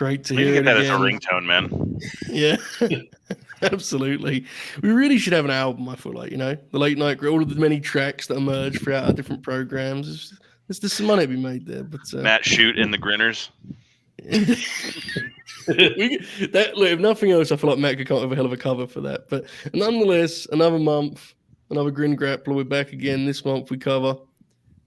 great to We hear can it get that as a again. ringtone, man. Yeah, absolutely. We really should have an album, I feel like, the late night, all of the many tracks that emerge throughout our different programs. There's some money to be made there, but Matt Shoot and the Grinners. Look, if nothing else, I feel like Matt could come up with a hell of a cover for that. But nonetheless, another month, another Grin Grappler. We're back again. This month we cover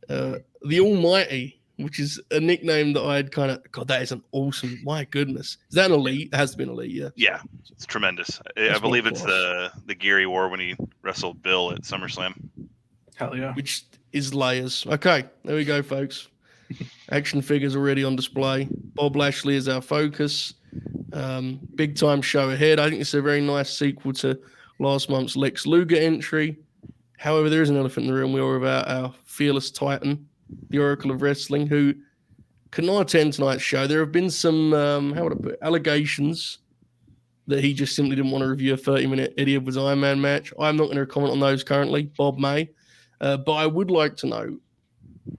the Almighty, which is a nickname that I'd kind of, God, that is an awesome, my goodness. Is that an elite? It has to be an elite, yeah. Yeah, it's tremendous. I believe it's the gear he wore when he wrestled Bill at SummerSlam. Hell yeah. Which is layers. Okay, there we go, folks. Action figures already on display. Bob Lashley is our focus. Big time show ahead. I think it's a very nice sequel to last month's Lex Luger entry. However, there is an elephant in the room. We are about our fearless Titan, the Oracle of Wrestling, who could not attend tonight's show. There have been some, allegations that he just simply didn't want to review a 30-minute Eddie Edwards Iron Man match. I'm not going to comment on those currently. Bob may. But I would like to know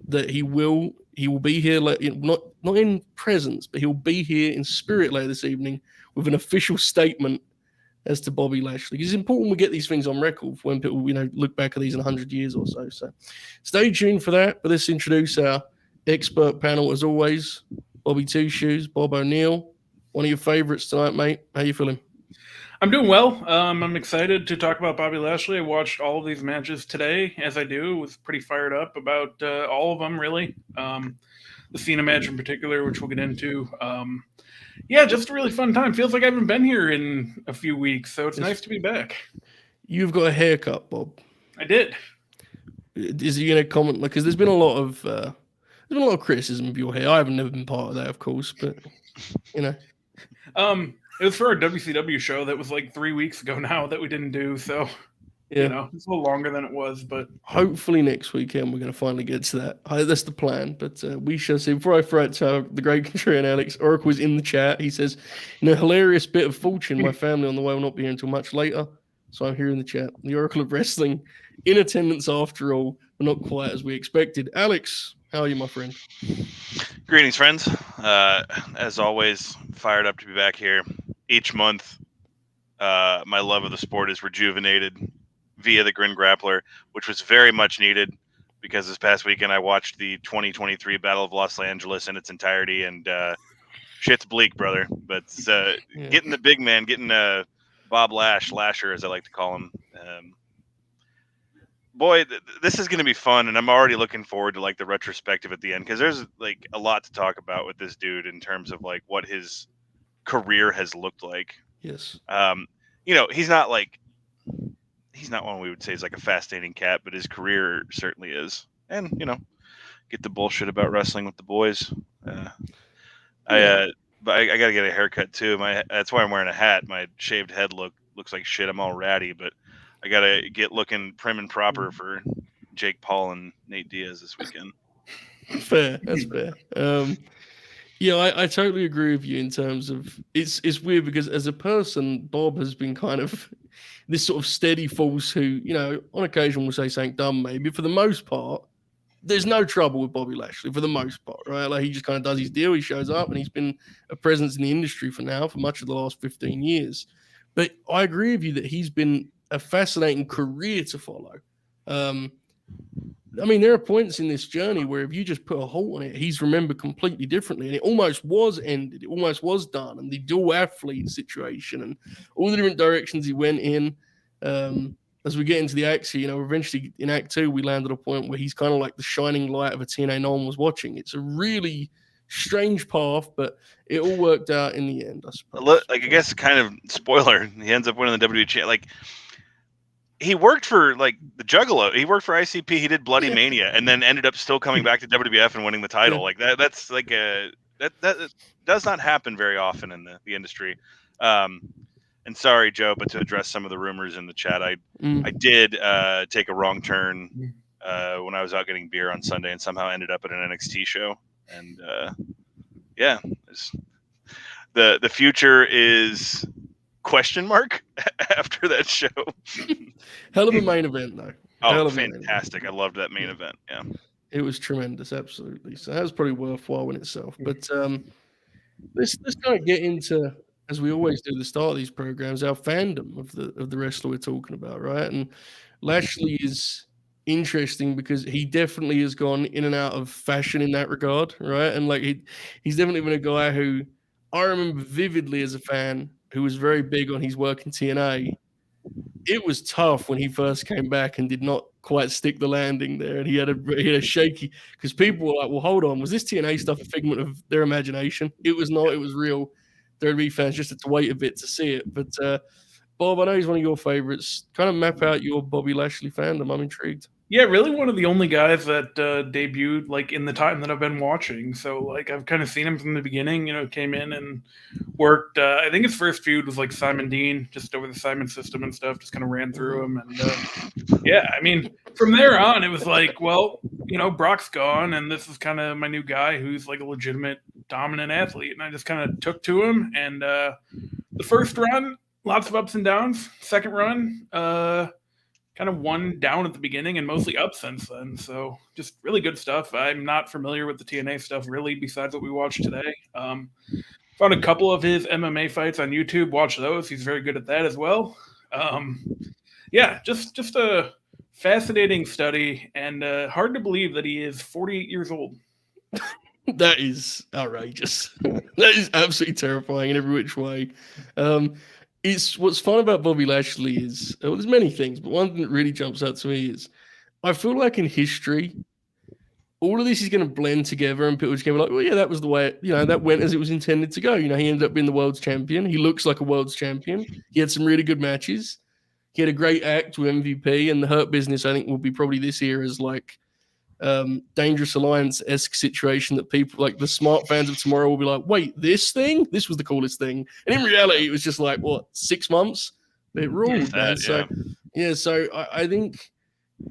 that he will be here, not in presence, but he'll be here in spirit later this evening with an official statement as to Bobby Lashley. It's important we get these things on record when people, look back at these in 100 years or so. So stay tuned for that. But let's introduce our expert panel as always. Bobby Two Shoes, Bob O'Neill, one of your favorites tonight, mate. How you feeling? I'm doing well. I'm excited to talk about Bobby Lashley. I watched all of these matches today, as I do. Was pretty fired up about all of them, really. The Cena match in particular, which we'll get into. Yeah, just a really fun time. Feels like I haven't been here in a few weeks, so it's nice to be back. You've got a haircut, Bob. I did. Is he going to comment? Because there's been a lot of criticism of your hair. I haven't never been part of that, of course, but It was for our WCW show that was like 3 weeks ago now that we didn't do, so yeah. It's a little longer than it was, but hopefully next weekend we're going to finally get to that. That's the plan, but we shall see. Before I throw it to the great contrarian Alex, Oracle is in the chat. He says, hilarious bit of fortune. My family on the way will not be here until much later, so I'm here in the chat. The Oracle of Wrestling in attendance after all, but not quite as we expected. Alex, how are you, my friend? Greetings, friends. As always, fired up to be back here. Each month, my love of the sport is rejuvenated via the Grin Grappler, which was very much needed because this past weekend I watched the 2023 Battle of Los Angeles in its entirety, and shit's bleak, brother. But getting the big man, getting Bob Lasher, as I like to call him, boy, this is going to be fun, and I'm already looking forward to the retrospective at the end, because there's a lot to talk about with this dude in terms of what his career has looked like. Yes. He's not one we would say is a fascinating cat, but his career certainly is. And get the bullshit about wrestling with the boys. But I got to get a haircut too. That's why I'm wearing a hat. My shaved head looks like shit. I'm all ratty, but I got to get looking prim and proper for Jake Paul and Nate Diaz this weekend. Fair. That's fair. I totally agree with you in terms of it's weird because as a person, Bob has been kind of this sort of steady force who, on occasion will say something dumb maybe. For the most part, there's no trouble with Bobby Lashley for the most part, right? He just kind of does his deal, he shows up, and he's been a presence in the industry for much of the last 15 years. But I agree with you that he's been a fascinating career to follow. There are points in this journey where if you just put a halt on it, he's remembered completely differently. And it almost was ended. It almost was done. And the dual athlete situation and all the different directions he went in. As we get into the acts here, eventually in Act 2, we landed at a point where he's kind of like the shining light of a TNA no one was watching. It's a really strange path, but it all worked out in the end, I suppose. I guess kind of spoiler, he ends up winning the WWE he worked for the Juggalo. He worked for ICP. He did Bloody Mania, and then ended up still coming back to WWF and winning the title. That's that does not happen very often in the industry. And sorry, Joe, but to address some of the rumors in the chat, I did take a wrong turn when I was out getting beer on Sunday, and somehow ended up at an NXT show. And the future is question mark after that show. Hell of a main event, though. Oh, fantastic. I loved that main event. Yeah. It was tremendous, absolutely. So that was probably worthwhile in itself. But let's kind of get into, as we always do at the start of these programs, our fandom of the wrestler we're talking about, right? And Lashley is interesting because he definitely has gone in and out of fashion in that regard, right? And like he's definitely been a guy who I remember vividly as a fan who was very big on his work in TNA. It was tough when he first came back and did not quite stick the landing there, and he had a shaky because people were like, "Well, hold on, was this TNA stuff a figment of their imagination?" It was not; it was real. WWE fans just had to wait a bit to see it. But Bob, I know he's one of your favorites. Kind of map out your Bobby Lashley fandom. I'm intrigued. Yeah, really one of the only guys that debuted like in the time that I've been watching. So like I've kind of seen him from the beginning. You know, came in and worked. I think his first feud was like Simon Dean, just over the Simon system and stuff. Just kind of ran through him, and yeah, I mean, from there on, it was like, well, you know, Brock's gone, and this is kind of my new guy who's like a legitimate dominant athlete, and I just kind of took to him. And the first run, lots of ups and downs. Second run, kind of one down at the beginning and mostly up since then. So just really good stuff. I'm not familiar with the TNA stuff really, besides what we watched today. Found a couple of his MMA fights on YouTube. Watch those. He's very good at that as well. Yeah, just a fascinating study, and hard to believe that he is 48 years old. That is outrageous. That is absolutely terrifying in every which way. It's what's fun about Bobby Lashley is well, there's many things, but one thing that really jumps out to me is I feel like in history, all of this is going to blend together, and people just going to be like, "Well, yeah, that was the way that went as it was intended to go." You know, he ended up being the world's champion. He looks like a world's champion. He had some really good matches. He had a great act with MVP, and the Hurt Business. I think will be probably this era's like Dangerous Alliance-esque situation that people like the smart fans of tomorrow will be like, wait, this was the coolest thing. And in reality, it was just like, what, 6 months? It ruled, man. So, yeah, so I think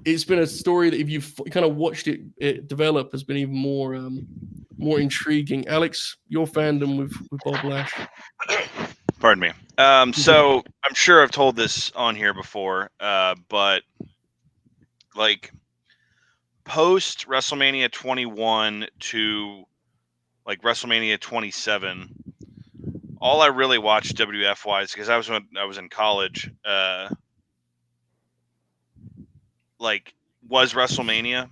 it's been a story that if you've kind of watched it develop has been even more intriguing. Alex, your fandom with Bob Lash. Pardon me. So I'm sure I've told this on here before, but like post WrestleMania 21 to like WrestleMania 27, all I really watched WF wise, because I was in college, like was WrestleMania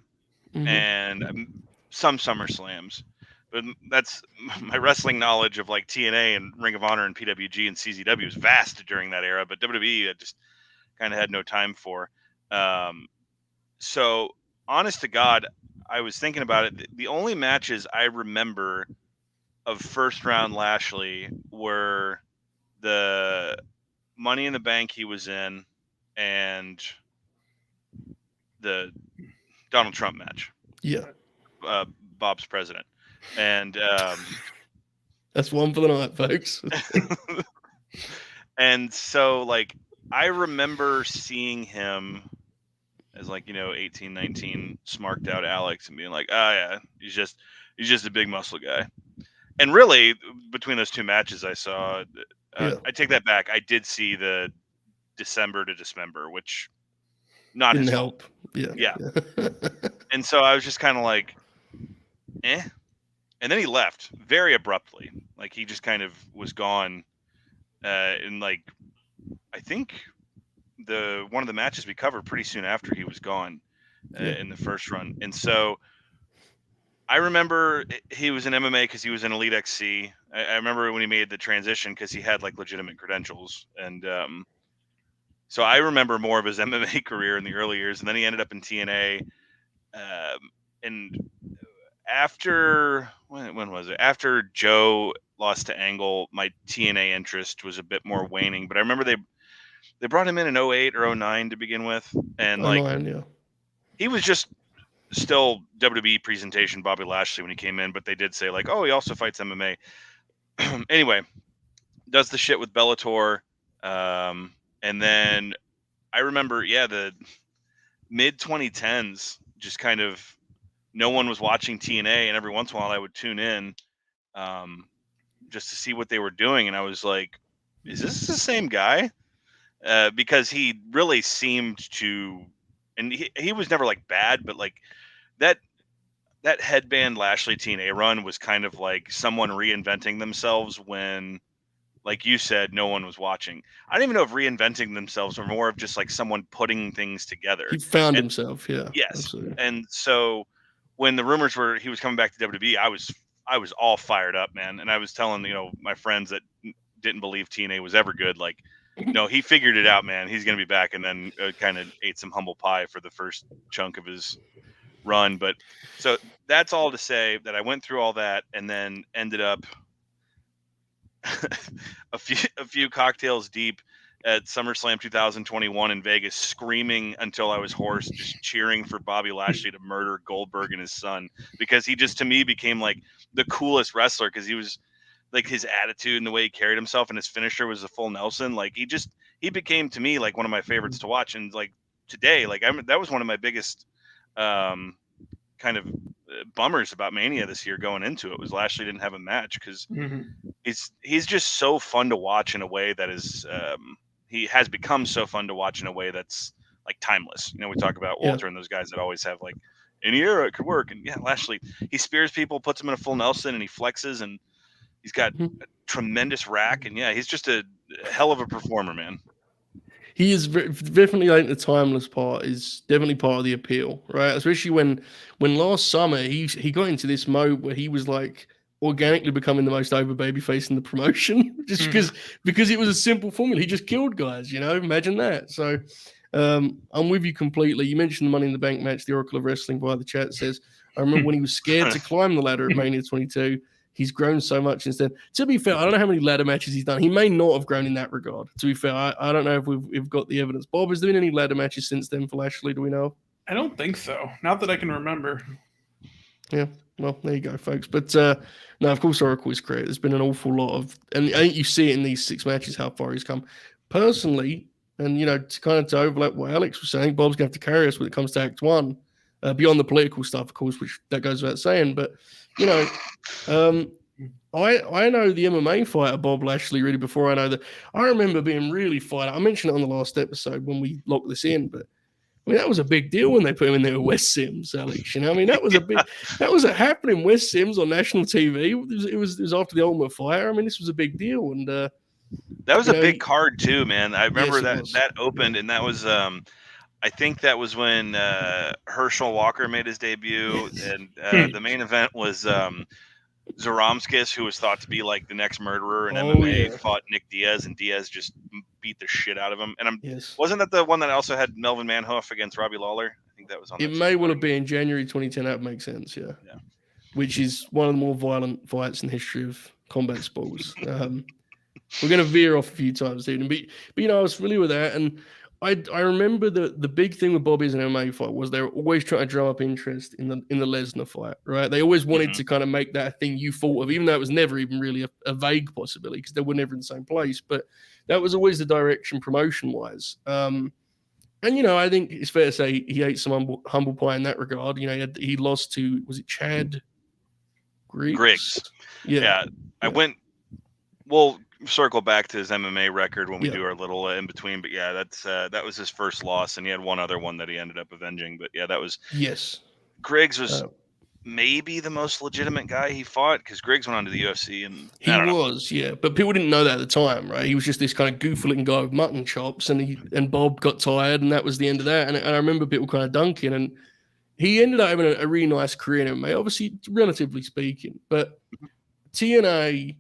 and some SummerSlams. But that's my wrestling knowledge of like TNA and Ring of Honor and PWG and CZW was vast during that era, but WWE I just kind of had no time for. So honest to God, I was thinking about it. The only matches I remember of first round Lashley were the Money in the Bank he was in and the Donald Trump match. Yeah. Bob's president. And that's one for the night, folks. And so like I remember seeing him as like, 18, 19 smarked out Alex and being like, oh yeah, he's just a big muscle guy. And really between those two matches I saw, I take that back. I did see the December to Dismember, which not didn't his help. Fault. Yeah. And so I was just kind of like, eh. And then he left very abruptly. Like he just kind of was gone. And like, I think one of the matches we covered pretty soon after he was gone in the first run. And so I remember he was in MMA because he was in Elite XC. I remember when he made the transition because he had like legitimate credentials. And so I remember more of his MMA career in the early years. And then he ended up in TNA. And after, when was it? After Joe lost to Angle, my TNA interest was a bit more waning. But I remember they brought him in 08 or 09 to begin with. And he was just still WWE presentation Bobby Lashley when he came in, but they did say like, oh, he also fights MMA. Anyway, does the shit with Bellator. And then I remember, the mid 2010s, just kind of no one was watching TNA, and every once in a while I would tune in just to see what they were doing. And I was like, is this the same guy? Because he really seemed to, and he was never like bad, but like that that headband Lashley TNA run was kind of like someone reinventing themselves when, like you said, no one was watching. I don't even know if reinventing themselves or more of just like someone putting things together. He found And himself. Yeah. yes, Absolutely. and so when the rumors were he was coming back to WWE, I was all fired up, man. And I was telling my friends that didn't believe TNA was ever good, like, no, he figured it out, man. He's gonna be back, and then kind of ate some humble pie for the first chunk of his run. But so that's all to say that I went through all that and then ended up a few cocktails deep at SummerSlam 2021 in Vegas, screaming until I was hoarse, just cheering for Bobby Lashley to murder Goldberg and his son, because he just to me became like the coolest wrestler, because he was like his attitude and the way he carried himself, and his finisher was a full Nelson. Like he became to me like one of my favorites to watch. And like today, like that was one of my biggest kind of bummers about Mania this year going into it, was Lashley didn't have a match, because he's just so fun to watch in a way that is he has become so fun to watch in a way that's like timeless. We talk about Walter and those guys that always have like any era it could work, and yeah, Lashley, he spears people, puts them in a full Nelson, and he flexes, and he's got a tremendous rack, and yeah, he's just a hell of a performer, man. He is definitely, like, the timeless part is definitely part of the appeal, right? Especially when last summer he got into this mode where he was like organically becoming the most over babyface in the promotion, just because it was a simple formula. He just killed guys, imagine that. So I'm with you completely. You mentioned the Money in the Bank match. The Oracle of Wrestling via the chat says, I remember when he was scared to climb the ladder at Mania 22. He's grown so much instead. To be fair, I don't know how many ladder matches he's done. He may not have grown in that regard. To be fair, I don't know if we've got the evidence. Bob, has there been any ladder matches since then for Lashley? Do we know? I don't think so. Not that I can remember. Yeah. Well, there you go, folks. But no, of course, Oracle is great. There's been an awful lot of, and I think you see it in these 6 matches how far he's come. Personally, and to overlap what Alex was saying, Bob's gonna have to carry us when it comes to Act 1, beyond the political stuff, of course, which that goes without saying. But I know the MMA fighter Bob Lashley really before I know that. I remember being really fired up. I mentioned it on the last episode when we locked this in, but I mean, that was a big deal when they put him in there with Wes Sims, Alex. I mean, that was a happening. Wes Sims on national TV. It was after the Ultimate Fighter. I mean, this was a big deal, and that was a big card too, man. I remember yes, that opened, and that was I think that was when Herschel Walker made his debut, and the main event was Zaromskis, who was thought to be like the next murderer in MMA, fought Nick Diaz, and Diaz just beat the shit out of him. And wasn't that the one that also had Melvin Manhoef against Robbie Lawler? I think that was on. It may well have been January 2010. That makes sense, yeah. Which is one of the more violent fights in the history of combat sports. We're going to veer off a few times, dude. But I was familiar with that, and I remember the big thing with Bobby as an MMA fight was they were always trying to drum up interest in the Lesnar fight, right? They always wanted to kind of make that a thing you thought of, even though it was never even really a vague possibility because they were never in the same place. But that was always the direction promotion-wise. And I think it's fair to say he ate some humble pie in that regard. He lost to, was it Chad Griggs? Yeah. I went. We'll circle back to his MMA record when we do our little in between. But yeah, that was his first loss, and he had one other one that he ended up avenging. But yeah, that was Griggs was maybe the most legitimate guy he fought, because Griggs went on to the UFC, and he was, but people didn't know that at the time, right? He was just this kind of goofy-looking guy with mutton chops, and Bob got tired, and that was the end of that. And I remember people kind of dunking, and he ended up having a really nice career in MMA, obviously, relatively speaking. But TNA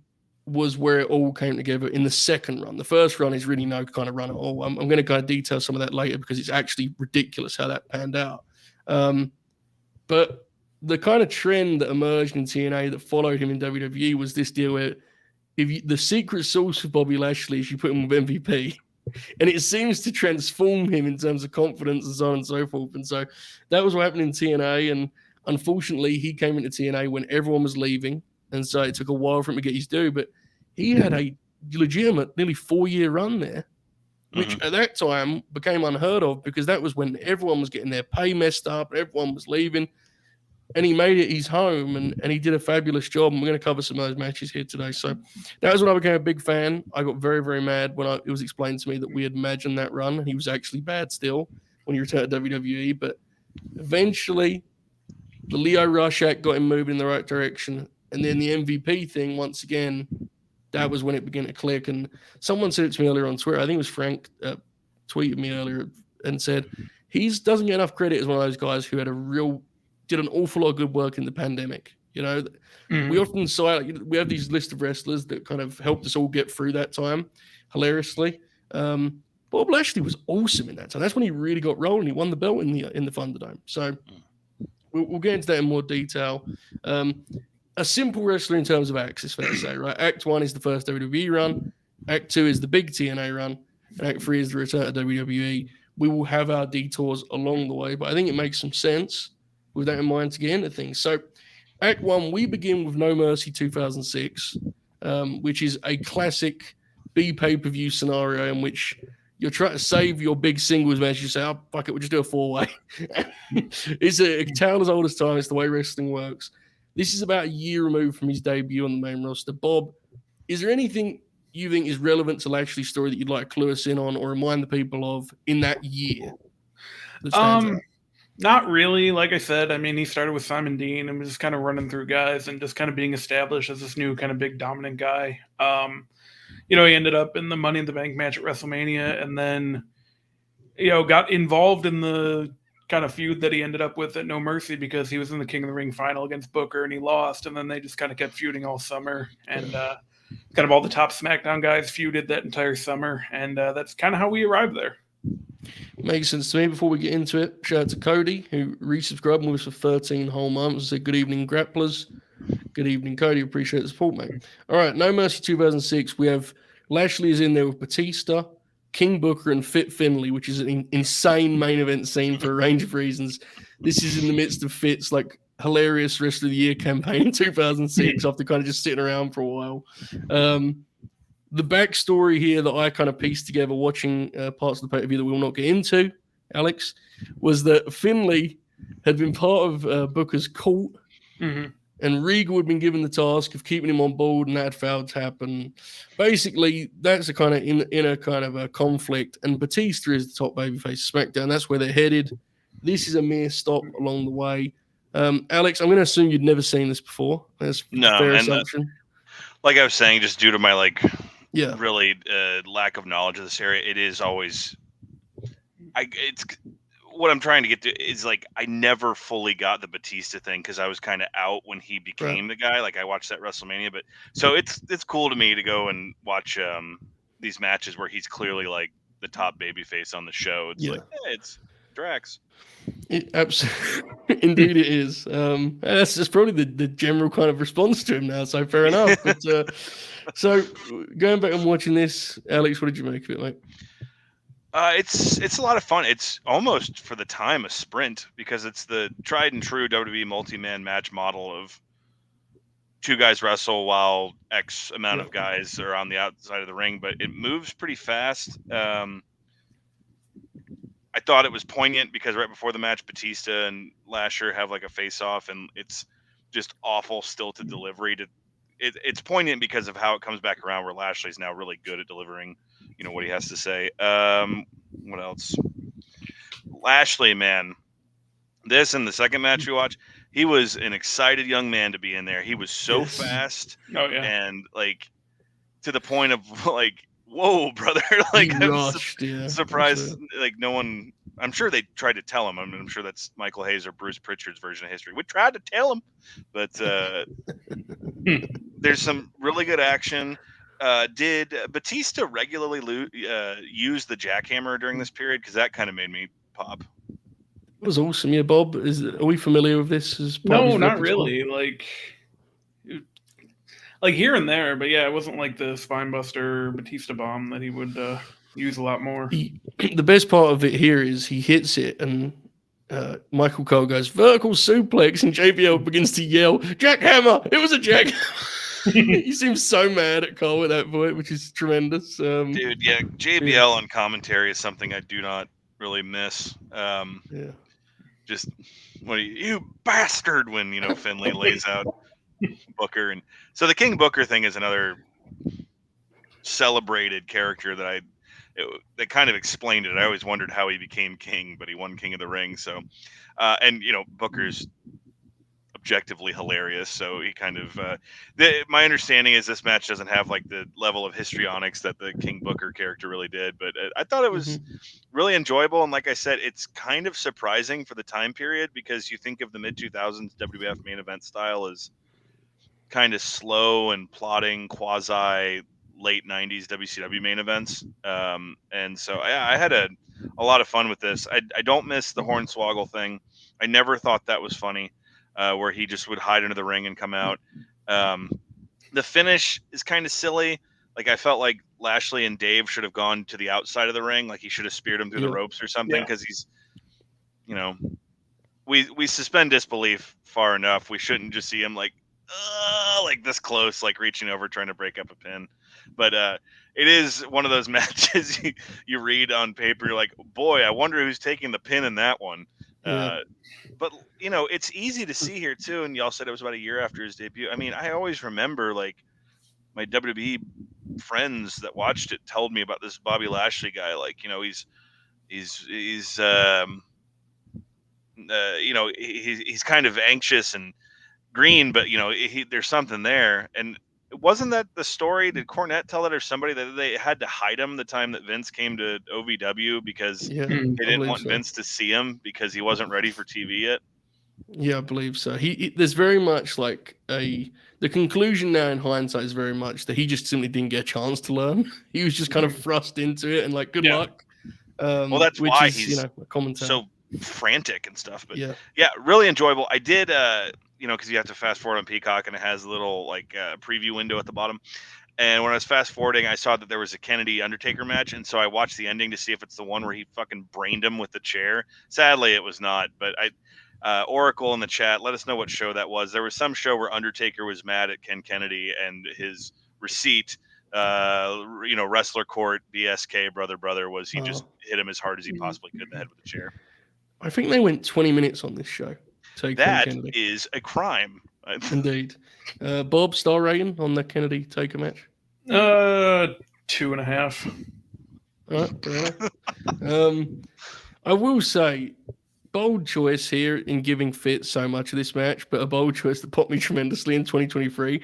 was where it all came together in the second run. The first run is really no kind of run at all. I'm going to kind of detail some of that later because it's actually ridiculous how that panned out. But the kind of trend that emerged in TNA that followed him in WWE was this deal where the secret sauce of Bobby Lashley is you put him with MVP. And it seems to transform him in terms of confidence and so on and so forth. And so that was what happened in TNA. And unfortunately, he came into TNA when everyone was leaving. And so it took a while for him to get his due. But he had a legitimate nearly 4-year run there, which at that time became unheard of because that was when everyone was getting their pay messed up. Everyone was leaving. And he made it his home, and he did a fabulous job. And we're going to cover some of those matches here today. So that was when I became a big fan. I got very, very mad when it was explained to me that we had imagined that run. And he was actually bad still when he returned to WWE. But eventually, The Leo Rush act got him moving in the right direction. And then the MVP thing, once again, that was when it began to click. And someone said it to me earlier on Twitter. I think it was Frank tweeted me earlier and said he doesn't get enough credit as one of those guys who did an awful lot of good work in the pandemic. You know, we often cite, we have these list of wrestlers that kind of helped us all get through that time hilariously. Bob Lashley was awesome in that time. That's when he really got rolling. He won the belt in the Thunderdome. So we'll get into that in more detail. A simple wrestler in terms of acts, it's fair to say, right? Act 1 is the first WWE run. Act 2 is the big TNA run. And Act 3 is the return to WWE. We will have our detours along the way, but I think it makes some sense with that in mind to get into things. So Act 1, we begin with No Mercy 2006, which is a classic B pay-per-view scenario in which you're trying to save your big singles match. You say, oh, fuck it, we'll just do a 4-way. It's a tale as old as time. It's the way wrestling works. This is about a year removed from his debut on the main roster. Bob, is there anything you think is relevant to Lashley's story that you'd like to clue us in on or remind the people of in that year that stands out? Not really. Like I said, I mean, he started with Simon Dean and was just kind of running through guys and just kind of being established as this new kind of big dominant guy. He ended up in the Money in the Bank match at WrestleMania and then, got involved in the kind of feud that he ended up with at No Mercy because he was in the King of the Ring final against Booker and he lost. And then they just kind of kept feuding all summer. And kind of all the top SmackDown guys feuded that entire summer. And that's kind of how we arrived there. Makes sense to me. Before we get into it, shout out to Cody, who resubscribed with us for 13 whole months. Said, good evening, grapplers. Good evening, Cody. Appreciate the support, mate. All right, No Mercy 2006. We have Lashley is in there with Batista, King Booker, and Fit Finlay, which is an insane main event scene for a range of reasons. This is in the midst of Fit's hilarious rest of the year campaign in 2006 after kind of just sitting around for a while. The backstory here that I kind of pieced together watching parts of the pay-per-view that we will not get into, Alex, was that Finlay had been part of Booker's cult, and Regal had been given the task of keeping him on board, and that had failed to happen. Basically, that's a kind of in a kind of a conflict, and Batista is the top babyface of SmackDown. That's where they're headed. This is a mere stop along the way. Alex, I'm going to assume you'd never seen this before. That's a fair assumption. Like I was saying, just due to my really lack of knowledge of this area, it is always it's what I'm trying to get to is I never fully got the Batista thing because I was kind of out when he became the guy. I watched that WrestleMania, but so it's cool to me to go and watch these matches where he's clearly the top babyface on the show. It's it's Drax. Absolutely, indeed it is. That's probably the general kind of response to him now. So fair enough. But so going back and watching this, Alex, what did you make of it, mate? It's a lot of fun. It's almost for the time a sprint because it's the tried and true WWE multi-man match model of two guys wrestle while X amount of guys are on the outside of the ring, but it moves pretty fast. I thought it was poignant because right before the match, Batista and Lasher have a face-off, and it's just awful stilted delivery. It's poignant because of how it comes back around, where Lashley's now really good at delivering, what he has to say. What else? Lashley, man, this and the second match we watched, he was an excited young man to be in there. He was so fast, and to the point of whoa, brother! I'm surprised. No one. I'm sure they tried to tell him. I'm sure that's Michael Hayes or Bruce Pritchard's version of history. We tried to tell him, but there's some really good action. Did Batista regularly use the jackhammer during this period? Because that kind of made me pop. It was awesome. Yeah, Bob, are we familiar with this? No, not really. Here and there, but it wasn't the spinebuster Batista bomb that he would use a lot more. The best part of it here is he hits it and Michael Cole goes vertical suplex and JBL begins to yell, jackhammer! It was a jack. He seems so mad at Cole at that point, which is tremendous. Dude, JBL on commentary is something I do not really miss. Just what you bastard when Finlay lays out Booker, and so the King Booker thing is another celebrated character that that kind of explained it. I always wondered how he became king, but he won King of the Ring. So, and Booker's objectively hilarious. So he kind of my understanding is this match doesn't have like the level of histrionics that the King Booker character really did, but I thought it was really enjoyable. And like I said, it's kind of surprising for the time period, because you think of the mid 2000s WWF main event style as kind of slow and plodding, quasi late 90s WCW main events. And so I had a lot of fun with this. I don't miss the Hornswoggle thing. I never thought that was funny, where he just would hide under the ring and come out. The finish is kind of silly. Like, I felt like Lashley and Dave should have gone to the outside of the ring. Like, he should have speared him through the ropes or something, because he's, we suspend disbelief far enough. We shouldn't just see him like this close, like reaching over trying to break up a pin. But it is one of those matches you read on paper, you're like, boy, I wonder who's taking the pin in that one. But it's easy to see here too, and y'all said it was about a year after his debut. I mean, I always remember, like, my WWE friends that watched it told me about this Bobby Lashley guy. Like, he's kind of anxious and green, but there's something there. And wasn't that the story? Did Cornette tell it, or somebody, that they had to hide him the time that Vince came to OVW because they didn't want Vince to see him because he wasn't ready for TV yet? Yeah, I believe so. There's very much like the conclusion now in hindsight is very much that he just simply didn't get a chance to learn. He was just kind of thrust into it and like, good luck. Well, that's which why is, he's a commentary. so frantic and stuff. But yeah, really enjoyable. I did, because you have to fast forward on Peacock, and it has a little like preview window at the bottom. And when I was fast forwarding, I saw that there was a Kennedy Undertaker match, and so I watched the ending to see if it's the one where he fucking brained him with the chair. Sadly, it was not. But Oracle in the chat, let us know what show that was. There was some show where Undertaker was mad at Ken Kennedy, and his receipt, wrestler court, BSK, brother, was he just hit him as hard as he possibly could in the head with the chair. I think they went 20 minutes on this show. That is a crime. Indeed. Bob, star rating on the Kennedy Taker match? 2.5. All right, fair enough. I will say, bold choice here in giving Fitz so much of this match, but a bold choice that popped me tremendously in 2023.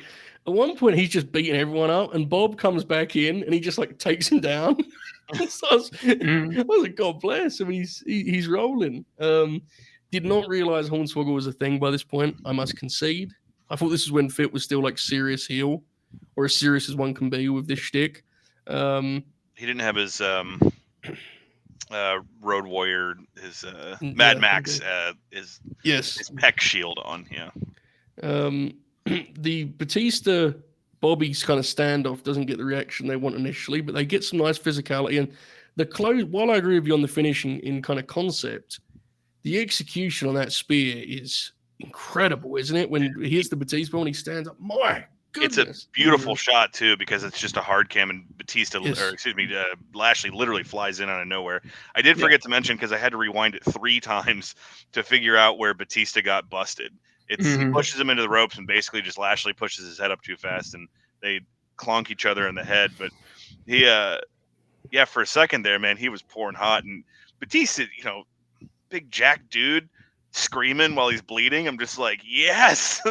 At one point, he's just beating everyone up, and Bob comes back in, and he just like takes him down. So I was like, God bless. I mean, he's rolling. Did not realize Hornswoggle was a thing by this point. I must concede. I thought this is when Fit was still like serious heel, or as serious as one can be with this shtick. He didn't have his Road Warrior, his Mad Max, his Peck shield on. The Batista Bobby's kind of standoff doesn't get the reaction they want initially, but they get some nice physicality. And the close, while I agree with you on the finishing in kind of concept, the execution on that spear is incredible, isn't it? When he hits the Batista and he stands up, my goodness. It's a beautiful shot too, because it's just a hard cam, and Lashley literally flies in out of nowhere. I did forget to mention, because I had to rewind it 3 times to figure out where Batista got busted. He pushes him into the ropes, and basically just Lashley pushes his head up too fast, and they clonk each other in the head. But he, for a second there, man, he was pouring hot, and Batista, big jack dude, screaming while he's bleeding. I'm just like, yes,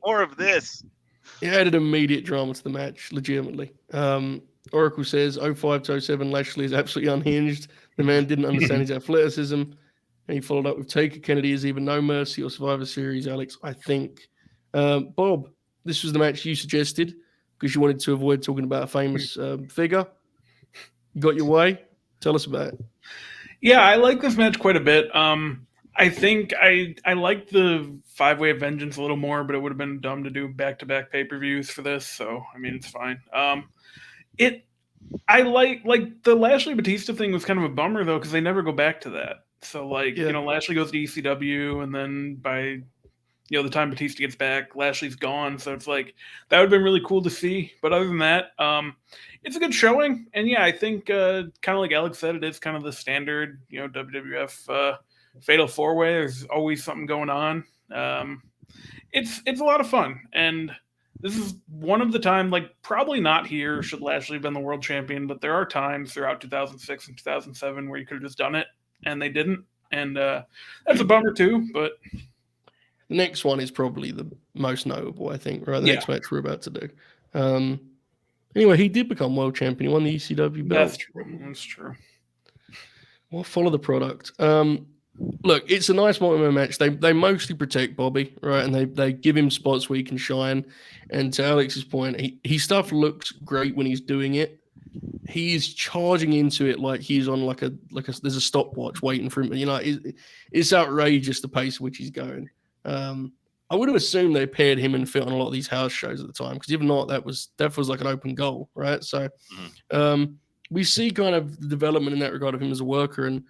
more of this. It added immediate drama to the match, legitimately. Oracle says 05 to 07, Lashley is absolutely unhinged. The man didn't understand his athleticism. And he followed up with Taker Kennedy is either No Mercy or Survivor Series, Alex, I think. Bob, this was the match you suggested because you wanted to avoid talking about a famous figure. You got your way. Tell us about it. Yeah, I like this match quite a bit. I think I like the 5-Way of Vengeance a little more, but it would have been dumb to do back-to-back pay-per-views for this. So, I mean, it's fine. I like the Lashley Batista thing was kind of a bummer though, because they never go back to that. So Lashley goes to ECW, and then by the time Batista gets back, Lashley's gone. So it's like that would have been really cool to see. But other than that, it's a good showing. And yeah, I think kind of like Alex said, it is kind of the standard WWF Fatal 4-Way. There's always something going on. It's a lot of fun, and this is one of the times, probably not here should Lashley have been the world champion, but there are times throughout 2006 and 2007 where you could have just done it, and they didn't. And that's a bummer too, but... The next one is probably the most notable, I think, right? The next match we're about to do. Anyway, he did become world champion. He won the ECW belt. That's true. That's true. Well, follow the product. Look, it's a nice multi-man match. They mostly protect Bobby, right? And they give him spots where he can shine. And to Alex's point, his stuff looks great when he's doing it. He's charging into it like he's on like a there's a stopwatch waiting for him. You know, it's outrageous the pace at which he's going. I would have assumed they paired him and Fit on a lot of these house shows at the time, because if not, that was like an open goal, right? So we see kind of the development in that regard of him as a worker, and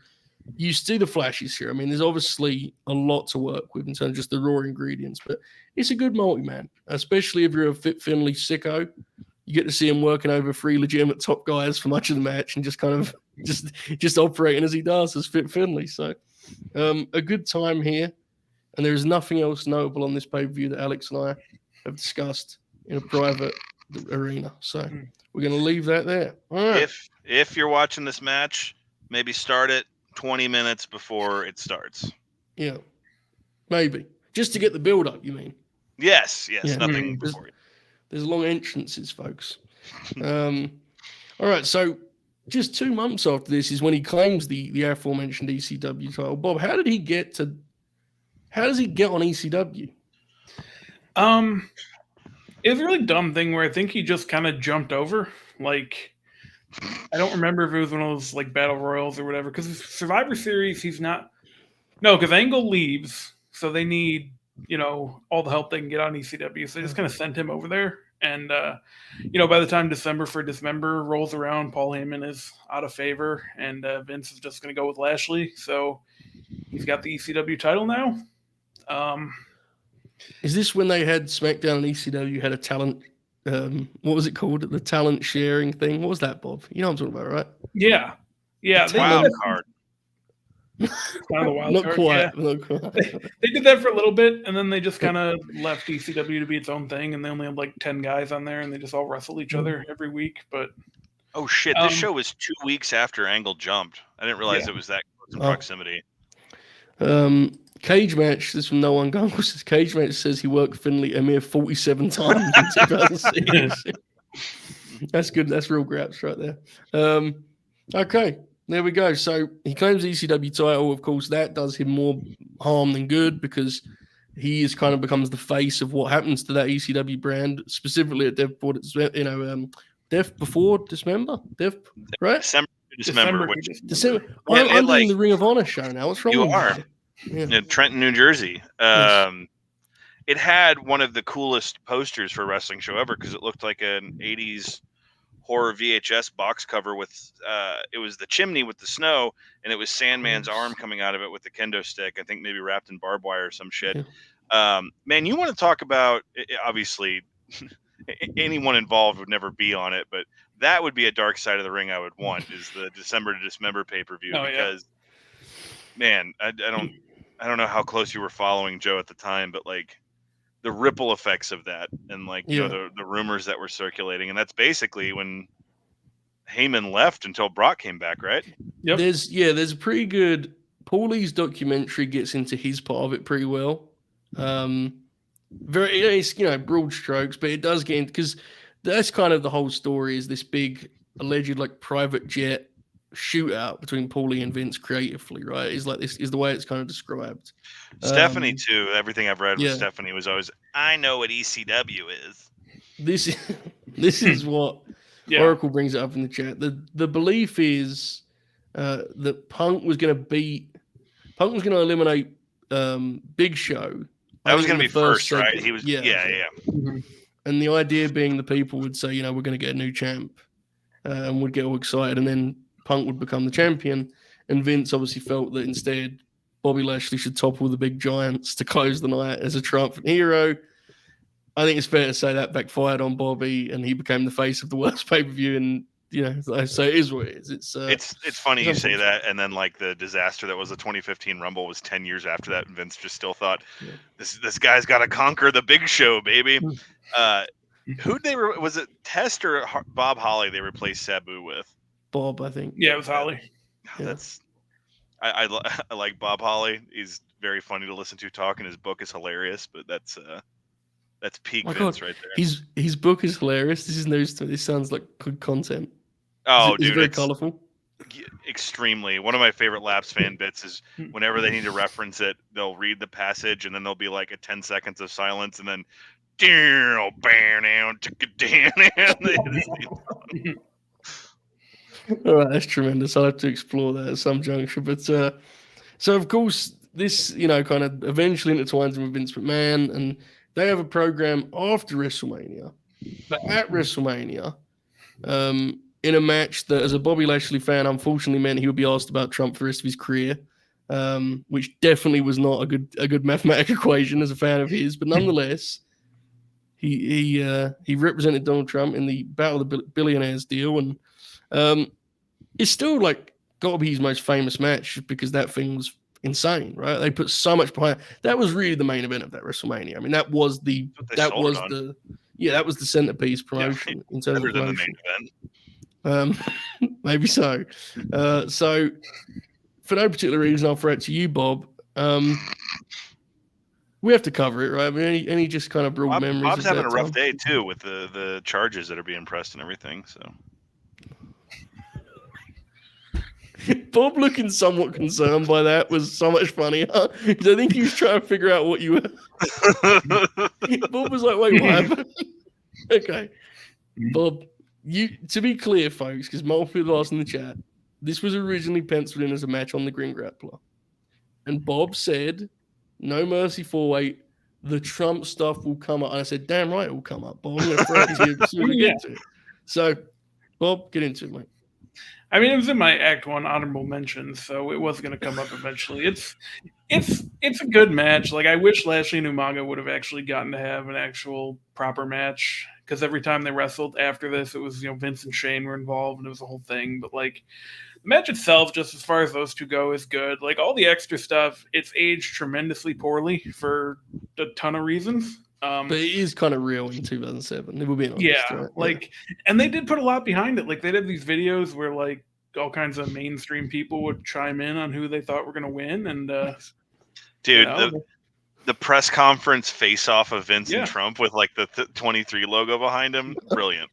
you see the flashes here. I mean, there's obviously a lot to work with in terms of just the raw ingredients, but it's a good multi-man, especially if you're a Fit Finley sicko. You get to see him working over 3 legitimate top guys for much of the match and just kind of just operating as he does as Fit Finley. So a good time here. And there is nothing else notable on this pay-per-view that Alex and I have discussed in a private arena. So we're going to leave that there. All right. If you're watching this match, maybe start it 20 minutes before it starts. Yeah, maybe. Just to get the build-up, you mean? Yes, Yeah. Nothing before it. There's long entrances, folks. All right, so just 2 months after this is when he claims the aforementioned ECW title. Bob, how does he get on ECW? It was a really dumb thing where I think he just kind of jumped over. Like, I don't remember if it was one of those like battle royals or whatever. Because Survivor Series, he's not. No, because Angle leaves, so they need all the help they can get on ECW. So they just kind of sent him over there. And by the time December for Dismember rolls around, Paul Heyman is out of favor, and Vince is just going to go with Lashley. So he's got the ECW title now. Is this when they had SmackDown and ECW had a talent? What was it called? The talent sharing thing. What was that, Bob? You know what I'm talking about, right? Yeah. Wild card. Kind of the wild Not card. quite. Yeah. Not quite. They did that for a little bit, and then they just kind of left ECW to be its own thing, and they only had like 10 guys on there, and they just all wrestle each other every week. But oh shit, this show was 2 weeks after Angle jumped. I didn't realize it was that close in proximity. Cage match. This from No One Goes. Cage match says he worked Finley a mere 47 times in 2006. That's good. That's real graps right there. Okay. There we go. So he claims the ECW title. Of course, that does him more harm than good, because he is kind of becomes the face of what happens to that ECW brand, specifically at Death Before Dismember, right? December. December. I'm doing the Ring of Honor show now. What's wrong with are. In Trenton, New Jersey. Yes. It had one of the coolest posters for a wrestling show ever, because it looked like an 80s horror VHS box cover with it was the chimney with the snow, and it was Sandman's arm coming out of it with the kendo stick, I think maybe wrapped in barbed wire or some shit. Man, you want to talk about, obviously anyone involved would never be on it, but that would be a dark side of the ring I would want, is the December to Dismember pay-per-view. Because man, I don't know how close you were following Joe at the time, but like the ripple effects of that, and like the rumors that were circulating, and that's basically when Heyman left until Brock came back, right? Yep. There's a pretty good Paulie's documentary gets into his part of it pretty well. It's broad strokes, but it does get into, because that's kind of the whole story, is this big alleged like private jet shootout between Paulie and Vince creatively, right? Is like this is the way it's kind of described. Stephanie too. Everything I've read with Stephanie was always, I know what ECW is. This is what Oracle brings it up in the chat. The belief is that Punk was going to eliminate Big Show. That was going to be first, segment. Right? He was, yeah. And the idea being the people would say, we're going to get a new champ, and would get all excited, and then Punk would become the champion. And Vince obviously felt that instead Bobby Lashley should topple the big giants to close the night as a triumphant hero. I think it's fair to say that backfired on Bobby, and he became the face of the worst pay-per-view. And so it is what it is. It's funny you say that, and then like the disaster that was the 2015 Rumble was 10 years after that, and Vince just still thought this guy's got to conquer the Big Show, baby. Was it Test or Bob Holly they replaced Sabu with? Bob, I think. Yeah, it was Holly. That's I like Bob Holly. He's very funny to listen to talk, and his book is hilarious. But that's peak My Vince God, right there. his book is hilarious. This is news to me. This sounds like good content. Oh, Is it dude, very it's colorful? extremely. One of my favorite Laps fan bits is Hmm. whenever they need to reference it, they'll read the passage, and then there'll be like a 10 seconds of silence, and then down, down, took it down. All right, that's tremendous. I'll have to explore that at some juncture. But so of course, this kind of eventually intertwines with Vince McMahon, and they have a program after WrestleMania. But at WrestleMania, in a match that, as a Bobby Lashley fan, unfortunately meant he would be asked about Trump for the rest of his career, which definitely was not a good mathematical equation as a fan of his. But nonetheless, he represented Donald Trump in the Battle of the Billionaires deal, and it's still like got to be his most famous match because that thing was insane, right? They put so much behind it. That was really the main event of that WrestleMania. I mean, that was the centerpiece promotion in terms of Better than the promotion. main event. Maybe so. So for no particular reason, I'll throw it to you, Bob. We have to cover it, right? I mean, any just kind of broad memories. Bob's of having that a rough time? day too with the charges that are being pressed and everything. So Bob looking somewhat concerned by that was so much funnier because I think he was trying to figure out what you were. Bob was like, "Wait, what happened?" Okay, Bob. To be clear, folks, because multiple people asked in the chat, this was originally penciled in as a match on the Grin Grappler, and Bob said, "No mercy 4-8. The Trump stuff will come up." And I said, "Damn right, it will come up, Bob. I'm going to throw it to you as soon as we get to it." So, Bob, get into it, mate. I mean, it was in my Act 1 honorable mention, so it was going to come up eventually. It's a good match. Like, I wish Lashley and Umaga would have actually gotten to have an actual proper match, because every time they wrestled after this, it was, Vince and Shane were involved, and it was a whole thing. But, like, the match itself, just as far as those two go, is good. Like, all the extra stuff, it's aged tremendously poorly for a ton of reasons. But it is kind of real in 2007. If we're being honest, Yeah, right? like, and they did put a lot behind it. Like, they did these videos where, like, all kinds of mainstream people would chime in on who they thought were going to win, and dude, the press conference face off of Vince and Trump with like the 23 logo behind him, brilliant.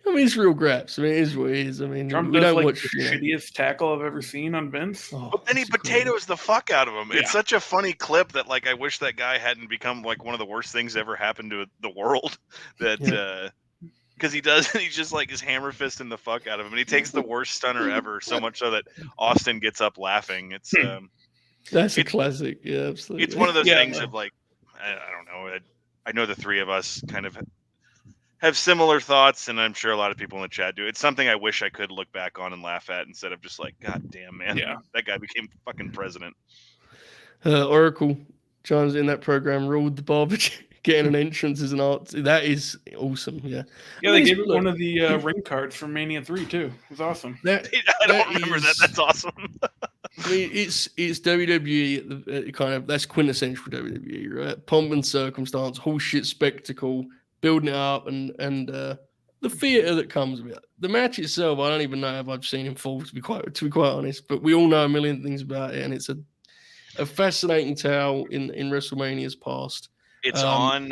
I mean, it's real graps. I mean, it is what it is. I mean, Trump we does don't like watch the shittiest tackle I've ever seen on Vince. But then he potatoes the fuck out of him. It's such a funny clip that, like, I wish that guy hadn't become like one of the worst things that ever happened to the world. That because he's just like his hammer fisting the fuck out of him, and he takes the worst stunner ever, so much so that Austin gets up laughing. It's that's a classic. Yeah, absolutely. It's one of those things of like, I don't know. I know the three of us kind of have similar thoughts, and I'm sure a lot of people in the chat do. It's something I wish I could look back on and laugh at instead of just like, God damn, man, that guy became fucking president. Oracle chimes in that program ruled the barbecue. Getting an entrance as an art. That is awesome. Yeah. Yeah, they gave it one of the ring cards from Mania 3 too. It was awesome. I don't remember that. That's awesome. I mean, it's WWE kind of that's quintessential WWE, right? Pomp and circumstance, whole shit spectacle, building it up, and the theater that comes with it. The match itself, I don't even know if I've seen in full, to be quite honest. But we all know a million things about it, and it's a fascinating tale in WrestleMania's past. It's on